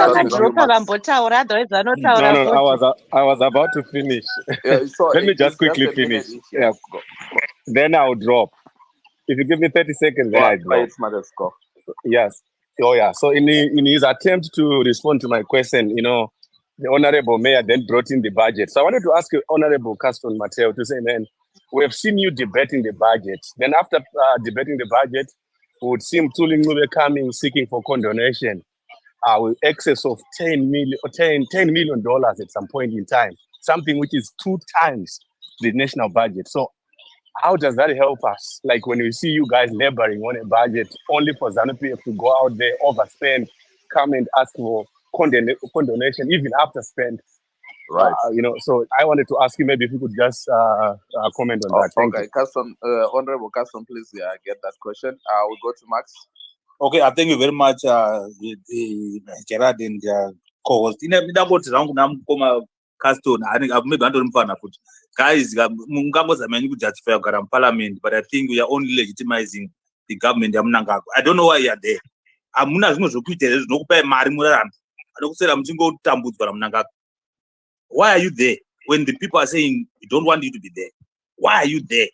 about to finish. So let me just quickly finish. Yeah. Then I'll drop. If you give me 30 seconds, then I drop. Yes. Oh yeah. So in his attempt to respond to my question, the Honorable Mayor then brought in the budget. So I wanted to ask you, Honorable Caston Mateo, to say, man, we have seen you debating the budget. Then after debating the budget, we would see Mtuli Ngube coming seeking for condonation with excess of $10 million at some point in time, something which is 2 times the national budget. So how does that help us? Like when we see you guys laboring on a budget only for ZANU PF to go out there, overspend, come and ask for condonation even after spend. Right. So I wanted to ask you maybe if you could just comment on that. Thank you. Custom, Honorable Custom, please get that question. We'll go to Max. Okay, thank you very much, Gerard and co-host. Guys, parliament, but I think we are only legitimizing the government. I don't know why you are there. Why are you there when the people are saying we don't want you to be there? Why are you there?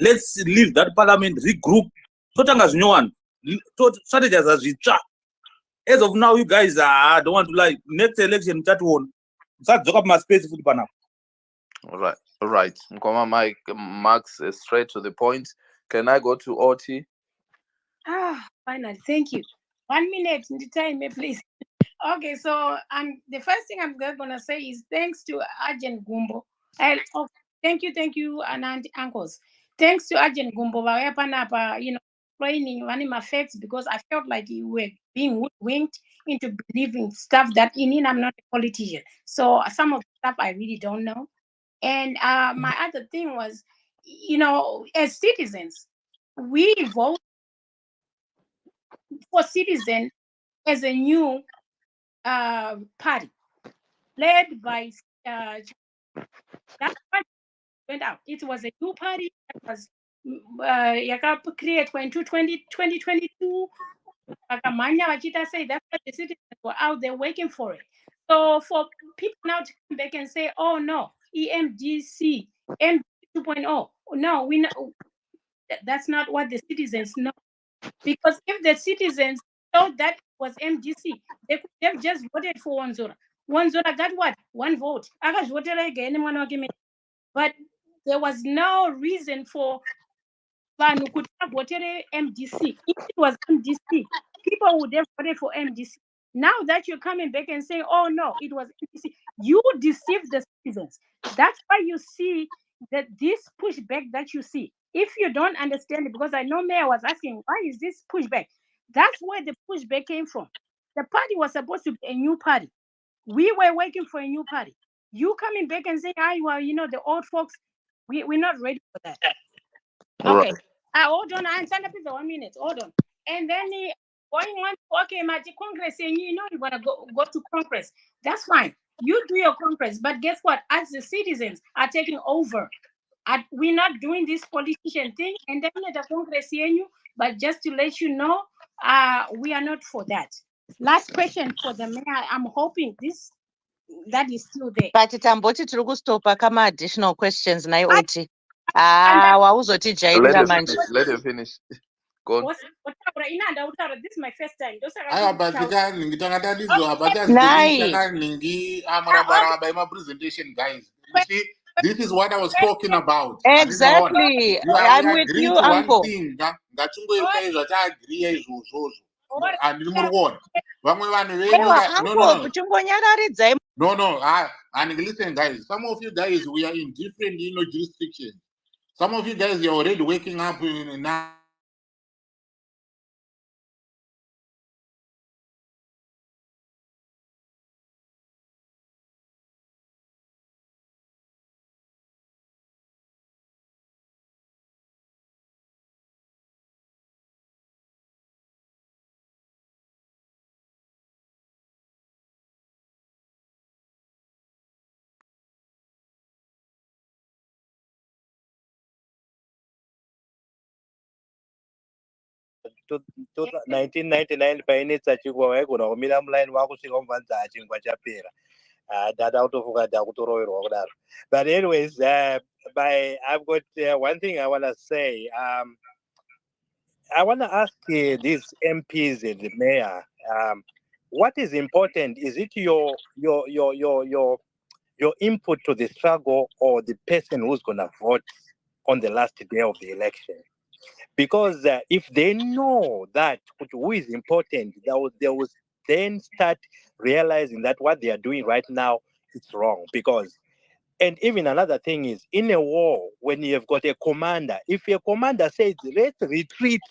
Let's leave that parliament, regroup. strategies as as of now, you guys don't want to lie. Next election, that one. Up my space for the All right. Nkoma Mike Max straight to the point. Can I go to OT? Finally, thank you. 1 minute in the time, please. Okay, so the first thing I'm gonna say is thanks to Agent Gumbo. Thank you, and uncles. Thanks to Agent Gumbo, explaining one of my facts because I felt like you were being hoodwinked into believing stuff that I'm not a politician. So some of the stuff I really don't know. And my other thing was, as citizens, we vote for citizen as a new party led by that's why it went out. It was a new party that was created in 2022. Say that's why the citizens were out there waiting for it. So for people now to come back and say, oh no, EMDC, M 2.0, no, we know that's not what the citizens know. Because if the citizens thought that was MDC, they could have just voted for Wanzura. Wanzura got what? 1 vote. But there was no reason for Zanu could have voted MDC. If it was MDC, people would have voted for MDC. Now that you're coming back and saying, oh no, it was MDC, you deceived the citizens. That's why you see that this pushback that you see. If you don't understand it, because I know Mayor was asking, why is this pushback? That's where the pushback came from. The party was supposed to be a new party. We were waiting for a new party. You coming back and saying, well, the old folks, we're not ready for that. Okay. Hold on. I'm standing up for 1 minute. Hold on. And then going on, okay, Magic Congress, and you want to go to Congress. That's fine. You do your Congress. But guess what? As the citizens are taking over, we're not doing this politician thing. And then the Congress, but just to let you know, we are not for that. Last question for the mayor. I'm hoping that is still there. But tamboti tiri kustopa kama additional questions naye oti. Wauzotijairira manje. Let him finish. Go on. This is my first time. Presentation, guys. You see, this is what I was talking about. Exactly. I'm with you, Uncle. No, and listen, guys, some of you guys, we are in different jurisdictions. Some of you guys are already waking up now. To 1999 painitsa chingwa waigona kumira mulaini wakusvika kumvanza chingwa chapera dada kutofuka kutoroverwa kudaro. But anyways, I've got one thing I want to say. I want to ask these MPs and the mayor, what is important? Is it your input to the struggle or the person who's going to vote on the last day of the election? Because if they know that who is important, they will then start realizing that what they are doing right now is wrong. And even another thing is, in a war, when you have got a commander, if your commander says, let's retreat,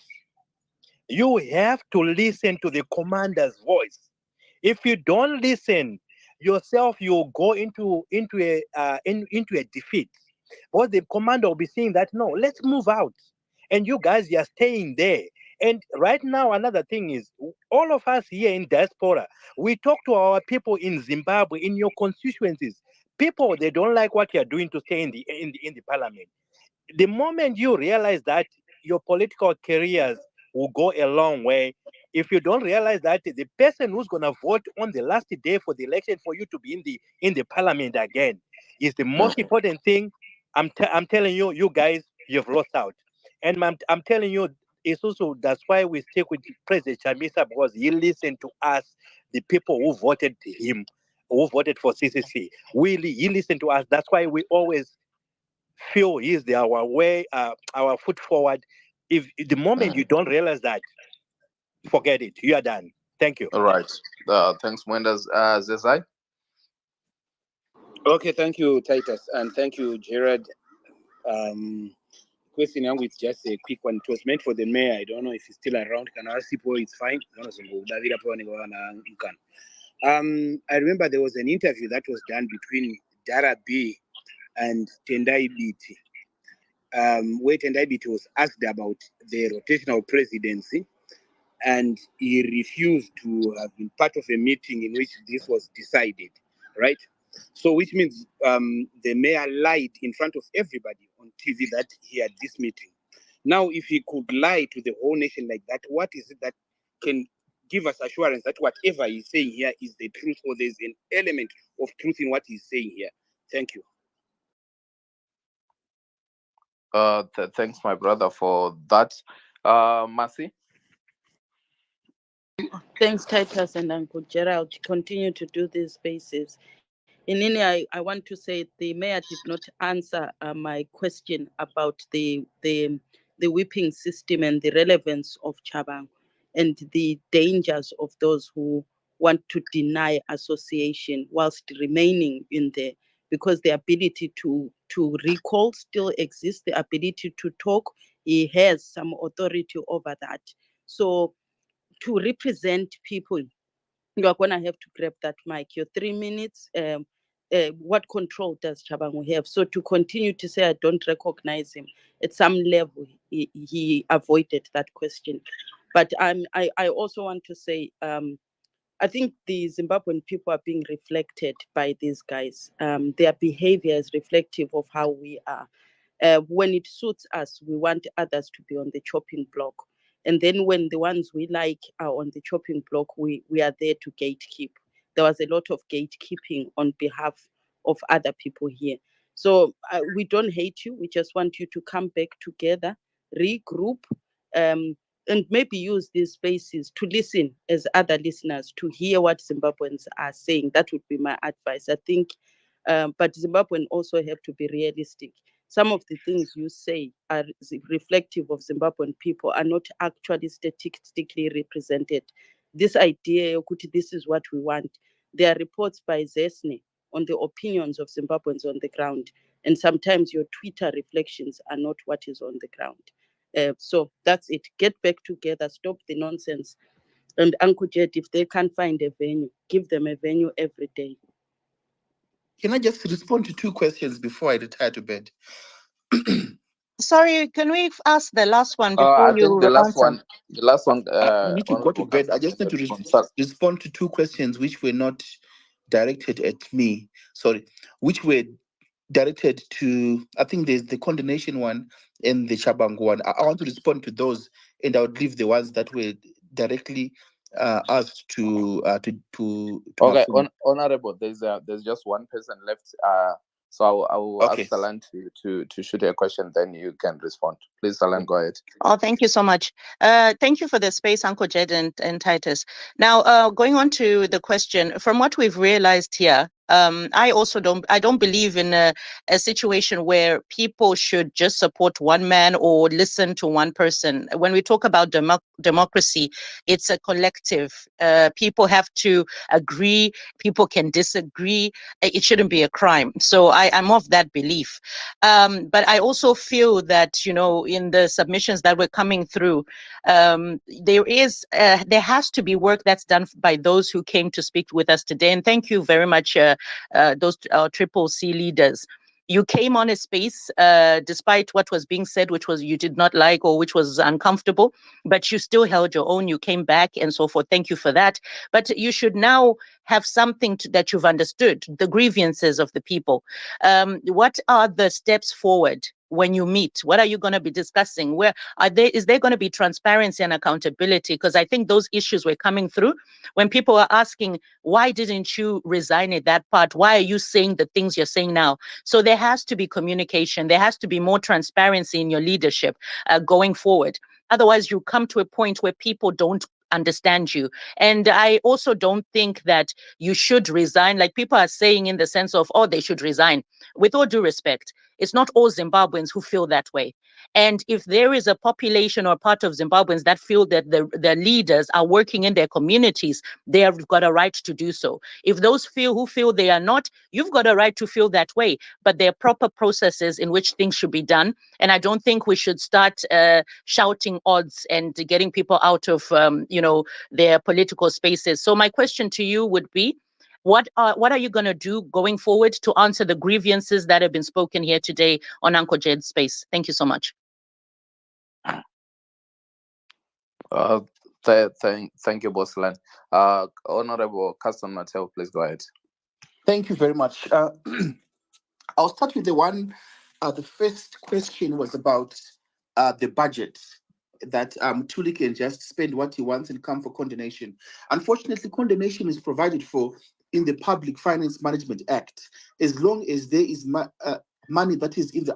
you have to listen to the commander's voice. If you don't listen yourself, you'll go into a defeat. But the commander will be saying that, no, let's move out. And you guys are staying there. And right now, another thing is, all of us here in diaspora, we talk to our people in Zimbabwe, in your constituencies. People, they don't like what you're doing to stay in the parliament. The moment you realize that, your political careers will go a long way. If you don't realize that the person who's going to vote on the last day for the election for you to be in the parliament again is the most important thing, I'm telling you, you guys, you've lost out. And I'm telling you, it's also that's why we stick with President Chamisa, because he listened to us, the people who voted him, who voted for CCC. He listened to us. That's why we always feel he's our way, our foot forward. If the moment you don't realize that, forget it. You are done. Thank you. All right. Thanks, Hwende. Zezai? Okay, thank you, Titus, and thank you, Gerard. Question yangu is just a quick one. It was meant for the mayor. I don't know if he's still around. Can I ask people? It's fine. I remember there was an interview that was done between Dara B and Tendai Biti, where Tendai Biti was asked about the rotational presidency, and he refused to have been part of a meeting in which this was decided, right? So which means the mayor lied in front of everybody on TV that he had this meeting. Now, if he could lie to the whole nation like that, what is it that can give us assurance that whatever he's saying here is the truth, or there's an element of truth in what he's saying here? Thank you. Thanks, my brother, for that. Mercy? Thanks, Titus and Uncle Gerald. Continue to do these spaces. In any, I want to say the mayor did not answer my question about the whipping system and the relevance of Chabang and the dangers of those who want to deny association whilst remaining in there, because the ability to recall still exists, the ability to talk, he has some authority over that. So to represent people, you are going to have to grab that mic. Your 3 minutes, what control does Chabangu have? So to continue to say I don't recognize him, at some level, he avoided that question. But I also want to say, I think the Zimbabwean people are being reflected by these guys. Their behavior is reflective of how we are. When it suits us, we want others to be on the chopping block. And then when the ones we like are on the chopping block, we are there to gatekeep. There was a lot of gatekeeping on behalf of other people here. So we don't hate you. We just want you to come back together, regroup, and maybe use these spaces to listen as other listeners, to hear what Zimbabweans are saying. That would be my advice, I think. But Zimbabweans also have to be realistic. Some of the things you say are reflective of Zimbabwean people, are not actually statistically represented. This idea, this is what we want. There are reports by Zesne on the opinions of Zimbabweans on the ground. And sometimes your Twitter reflections are not what is on the ground. So that's it. Get back together, stop the nonsense. And Uncle Jet, if they can't find a venue, give them a venue every day. Can I just respond to 2 questions before I retire to bed? Sorry, can we ask the last one before I think the last one. The last one. I need to go to bed. I just need to respond to 2 questions which were not directed at me. Sorry, which were directed to, I think there's the condemnation one and the Chabang one. I want to respond to those, and I would leave the ones that were directly asked to okay, honorable. There's just one person left. So I will ask Salan to shoot a question, then you can respond. Please, Salan, go ahead. Oh, thank you so much. Thank you for the space, Uncle Jed and Titus. Now, going on to the question, from what we've realized here, I don't believe in a situation where people should just support one man or listen to one person. When we talk about democracy, it's a collective. People have to agree. People can disagree. It shouldn't be a crime. So I'm of that belief. But I also feel that, in the submissions that were coming through, there has to be work that's done by those who came to speak with us today. And thank you very much, those Triple C leaders. You came on a space despite what was being said, which was you did not like or which was uncomfortable, but you still held your own. You came back and so forth. Thank you for that. But you should now have something that you've understood, the grievances of the people. What are the steps forward when you meet? What are you going to be discussing? Is there going to be transparency and accountability? Because I think those issues were coming through when people are asking, why didn't you resign at that part? Why are you saying the things you're saying now? So there has to be communication. There has to be more transparency in your leadership going forward. Otherwise, you come to a point where people don't understand you. And I also don't think that you should resign. Like people are saying in the sense of, oh, they should resign. With all due respect, it's not all Zimbabweans who feel that way. And if there is a population or part of Zimbabweans that feel that the leaders are working in their communities, they have got a right to do so. If those who feel they are not, you've got a right to feel that way. But there are proper processes in which things should be done. And I don't think we should start shouting odds and getting people out of, their political spaces. So my question to you would be, what are you going to do going forward to answer the grievances that have been spoken here today on Uncle Jed's space? Thank you so much. Thank you, Bossland. Honorable Custom Mattel, please go ahead. Thank you very much. I'll start with the one. The first question was about the budget, that Tuli can just spend what he wants and come for condonation. Unfortunately, condonation is provided for in the Public Finance Management Act. As long as there is money that is in the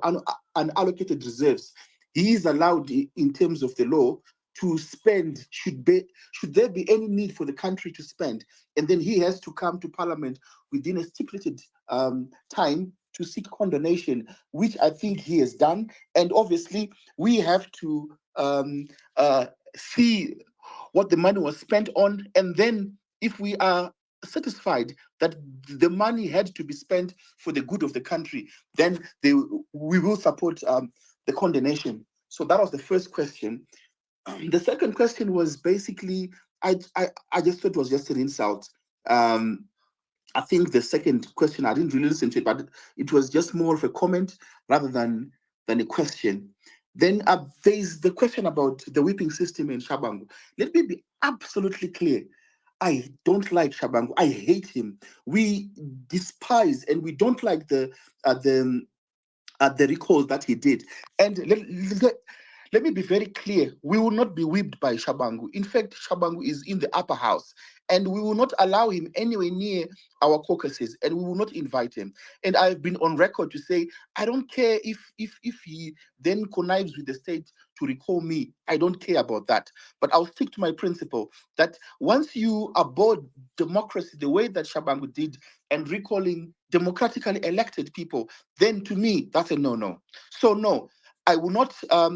unallocated reserves, he is allowed, in terms of the law, to spend, should there be any need for the country to spend, and then he has to come to Parliament within a stipulated time to seek condonation, which I think he has done. And obviously, we have to see what the money was spent on, and then if we are satisfied that the money had to be spent for the good of the country, then we will support the condonation. So that was the first question. The second question was basically, I just thought it was just an insult. I think the second question, I didn't really listen to it, but it was just more of a comment rather than a question. Then there's the question about the whipping system in Shabangu. Let me be absolutely clear. I don't like Shabangu. I hate him. We despise and we don't like the recalls that he did. And let me be very clear. We will not be whipped by Shabangu. In fact, Shabangu is in the upper house, and we will not allow him anywhere near our caucuses, and we will not invite him. And I've been on record to say, I don't care if he then connives with the state to recall me. I don't care about that. But I'll stick to my principle that once you abhor democracy the way that Shabangu did and recalling democratically elected people, then to me, that's a no-no. So no, I will not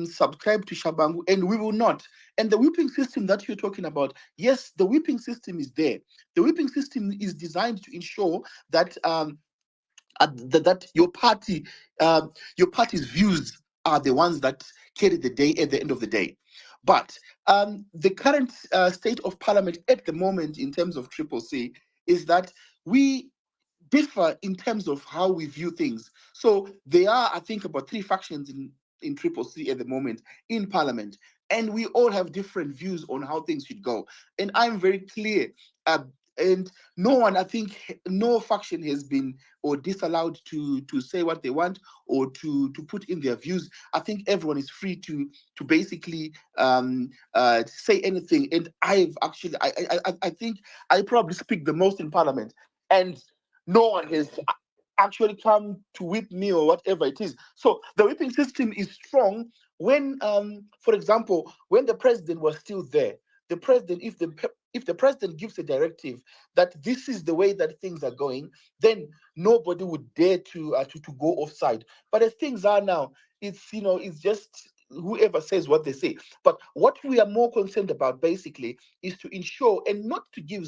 subscribe to Shabangu, and we will not. And the whipping system that you're talking about, yes, the whipping system is there. The whipping system is designed to ensure that that your party's views are the ones that carry the day at the end of the day. But the current state of Parliament at the moment, in terms of Triple C, is that we differ in terms of how we view things. So there are, I think, about 3 factions in Triple C at the moment in Parliament, and we all have different views on how things should go. And I'm very clear, and no one, I think, no faction has been or disallowed to say what they want or to put in their views. I think everyone is free to basically say anything. And I've actually, I think I probably speak the most in Parliament, and no one has actually come to whip me or whatever it is. So the whipping system is strong when, for example, when the president was still there. The president, if the president gives a directive that this is the way that things are going, then nobody would dare to go offside. But as things are now, it's just whoever says what they say. But what we are more concerned about basically is to ensure and not to give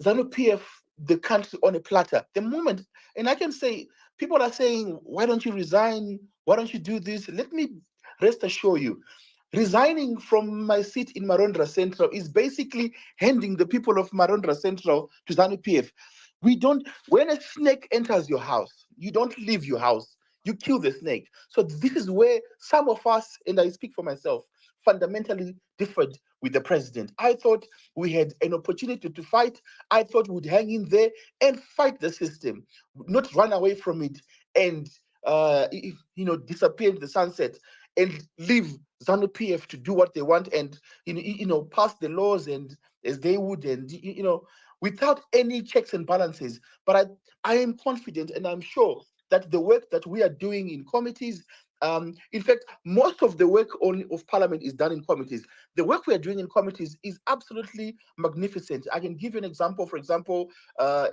Zanu PF the country on a platter. The moment, and I can say, people are saying, why don't you resign? Why don't you do this? Let me rest assure you, resigning from my seat in Marondra Central is basically handing the people of Marondra Central to Zanu PF. When a snake enters your house, you don't leave your house, you kill the snake. So this is where some of us, and I speak for myself, fundamentally differed with the president. I thought we had an opportunity to fight. I thought we'd hang in there and fight the system, not run away from it and disappear in the sunset and leave Zanu PF to do what they want and pass the laws and as they would, and without any checks and balances. But I am confident and I'm sure that the work that we are doing in committees, in fact, most of the work of Parliament is done in committees. The work we are doing in committees is absolutely magnificent. I can give you an example. For example,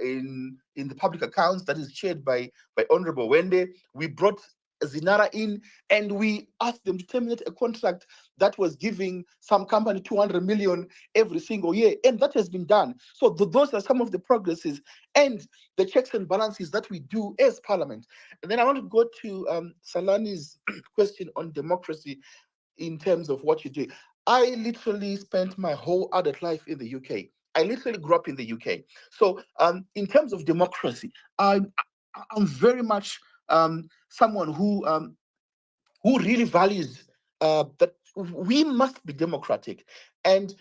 in the public accounts that is chaired by Honorable Hwende, we brought Zinara in and we asked them to terminate a contract that was giving some company 200 million every single year, and that has been done. So those are some of the progresses and the checks and balances that we do as Parliament. And then I want to go to Salani's question on democracy in terms of what you do. I literally spent my whole adult life in the UK. I literally grew up in the UK. So in terms of democracy, I'm very much someone who really values that we must be democratic. And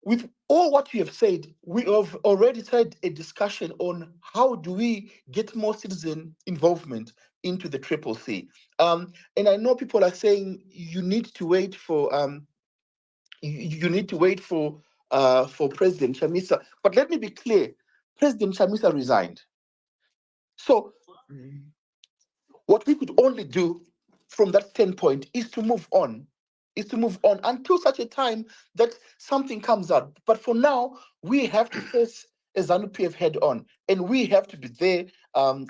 with all what you have said, we have already had a discussion on how do we get more citizen involvement into the Triple C. And I know people are saying you need to wait for President Chamisa. But let me be clear, President Chamisa resigned. So what we could only do from that standpoint is to move on, until such a time that something comes out. But for now, we have to face a Zanu PF head on, and we have to be there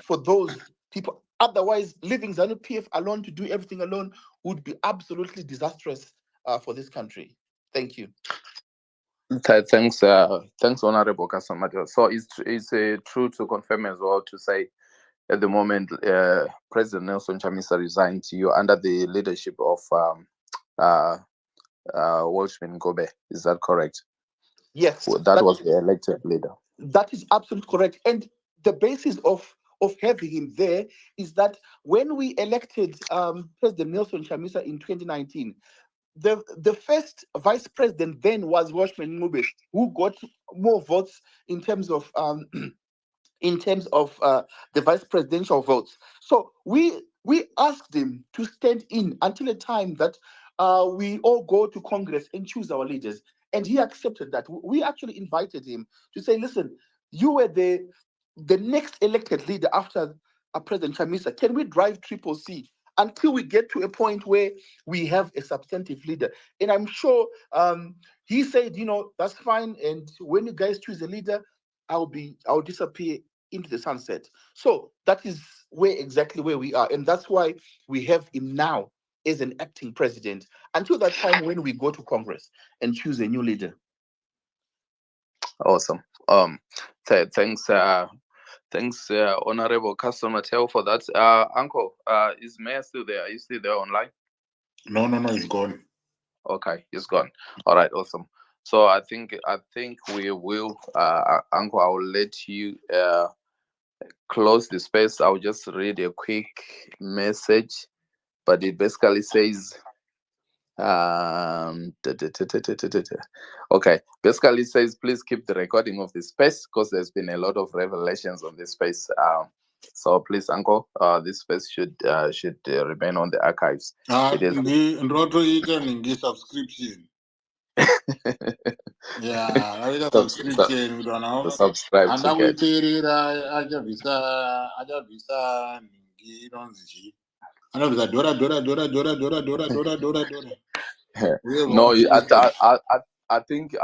for those people. Otherwise, leaving Zanu PF alone to do everything alone would be absolutely disastrous for this country. Thank you. Thanks, Honorable Kasamajo. So it's true to confirm as well to say, at the moment, President Nelson Chamisa resigned. You're under the leadership of Walshman Gobe. Is that correct? Yes. That was the elected leader. That is absolutely correct. And the basis of having him there is that when we elected President Nelson Chamisa in 2019, the first vice president then was Walshman Gobe, who got more votes in terms of the vice presidential votes. So we asked him to stand in until a time that we all go to Congress and choose our leaders. And he accepted that. We actually invited him to say, listen, you were the next elected leader after President Chamisa. Can we drive Triple C until we get to a point where we have a substantive leader? And I'm sure he said, that's fine. And when you guys choose a leader, I'll disappear into the sunset. So that is exactly where we are. And that's why we have him now as an acting president until that time when we go to Congress and choose a new leader. Awesome. Thanks, Honorable Customer Tell for that. Uncle, is Mayor still there? Are you still there online? No, he's gone. Okay, he's gone. All right, awesome. So I think we will, Uncle, I will let you close the space. I'll just read a quick message, but it basically says, okay, basically it says, please keep the recording of the space because there's been a lot of revelations on this space. So please, Uncle, this space should remain on the archives. It is subscription. Yeah, I a subscription. We don't know. Subscribe to get. No, I think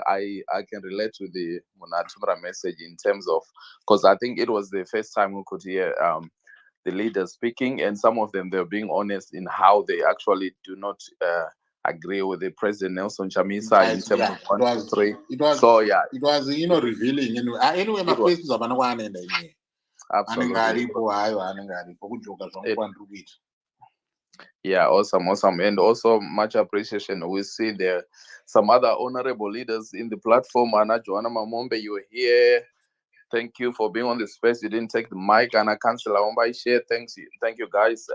I can relate to the Munatumra message in terms of, because I think it was the first time we could hear the leaders speaking, and some of them, they're being honest in how they actually do not agree with the President Nelson Chamisa in terms of 1, 2, 3. It was revealing. Anyway, my place is a absolutely. Yeah, awesome. And also much appreciation. We see there some other honorable leaders in the platform. Anna Joanna Mamombe, you were here. Thank you for being on the space. You didn't take the mic. Anna Councillor Ombai share. Thank you guys.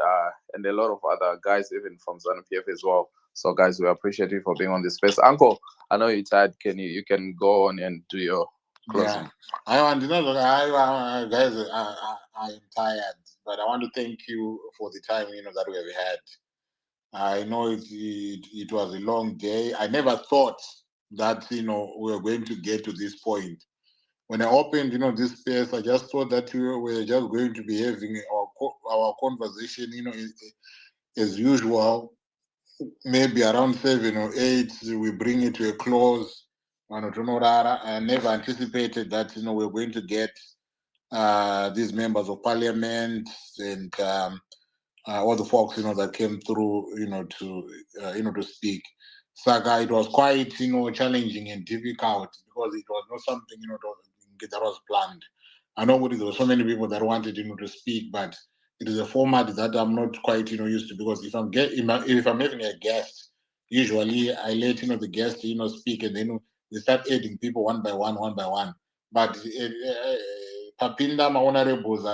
And a lot of other guys, even from Zanu PF as well. So guys, we appreciate you for being on the space. Uncle, I know you're tired. You can go on and do your closing? Yeah. I am tired, but I want to thank you for the time that we have had. I know it was a long day. I never thought that we were going to get to this point. when I opened, this space, I just thought that we were just going to be having our conversation, as usual. Maybe around 7 or 8, we bring it to a close. I never anticipated that, we're going to get these members of parliament and all the folks, that came through, to speak. Saga, it was quite, challenging and difficult because it was not something, that was planned. I know there were so many people that wanted, to speak, but it is a format that I'm not quite, used to, because if I'm having a guest, usually I let, the guest, speak, and then we start adding people one by one. But Papinda, my honorables,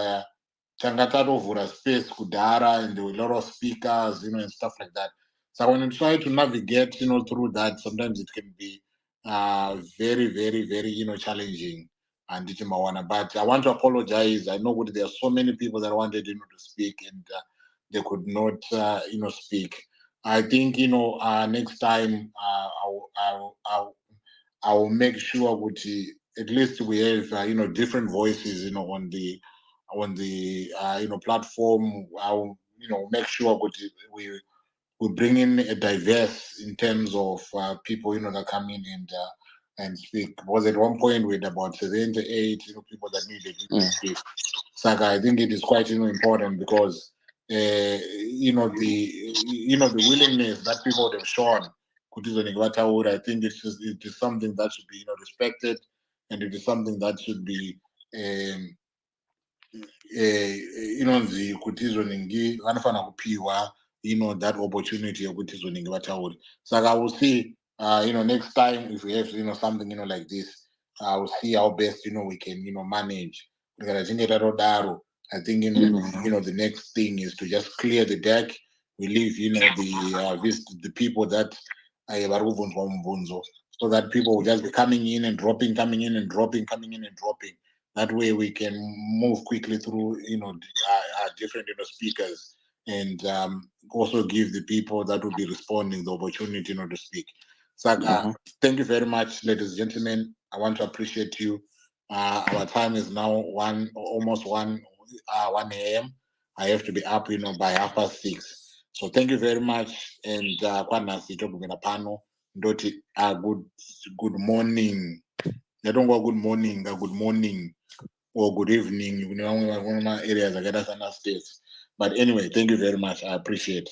tanga tatovhura space kudhara, and there were a lot of speakers, and stuff like that. So when you try to navigate, through that, sometimes it can be very, very, very, challenging. And but I want to apologize. I know there are so many people that wanted, to speak, and they could not, speak. I think, next time I will make sure at least we have, different voices, on the platform. I'll make sure we bring in a diverse in terms of people that come in and speak. Because at one point we had about 7 to 8 people that needed to speak. So I think it is quite important because the willingness that people have shown. I think it is something that should be respected, and it is something that should be inonzi kuti izvonhingi vanofana kupiwa that opportunity yokuti izvonhingi vataure. Saka I will see next time if we have something like this, I will see how best we can manage. Because I think the next thing is to just clear the deck. We leave the people that so that people will just be coming in and dropping, coming in and dropping. That way we can move quickly through, different speakers, and also give the people that will be responding the opportunity, to speak. So thank you very much, ladies and gentlemen. I want to appreciate you. Our time is now almost 1 a.m. I have to be up, by 6:30. So thank you very much, and kwanasi togumira pano ndoti good morning. I don't go good morning or good evening areas akaita sana states. But anyway, thank you very much. I appreciate.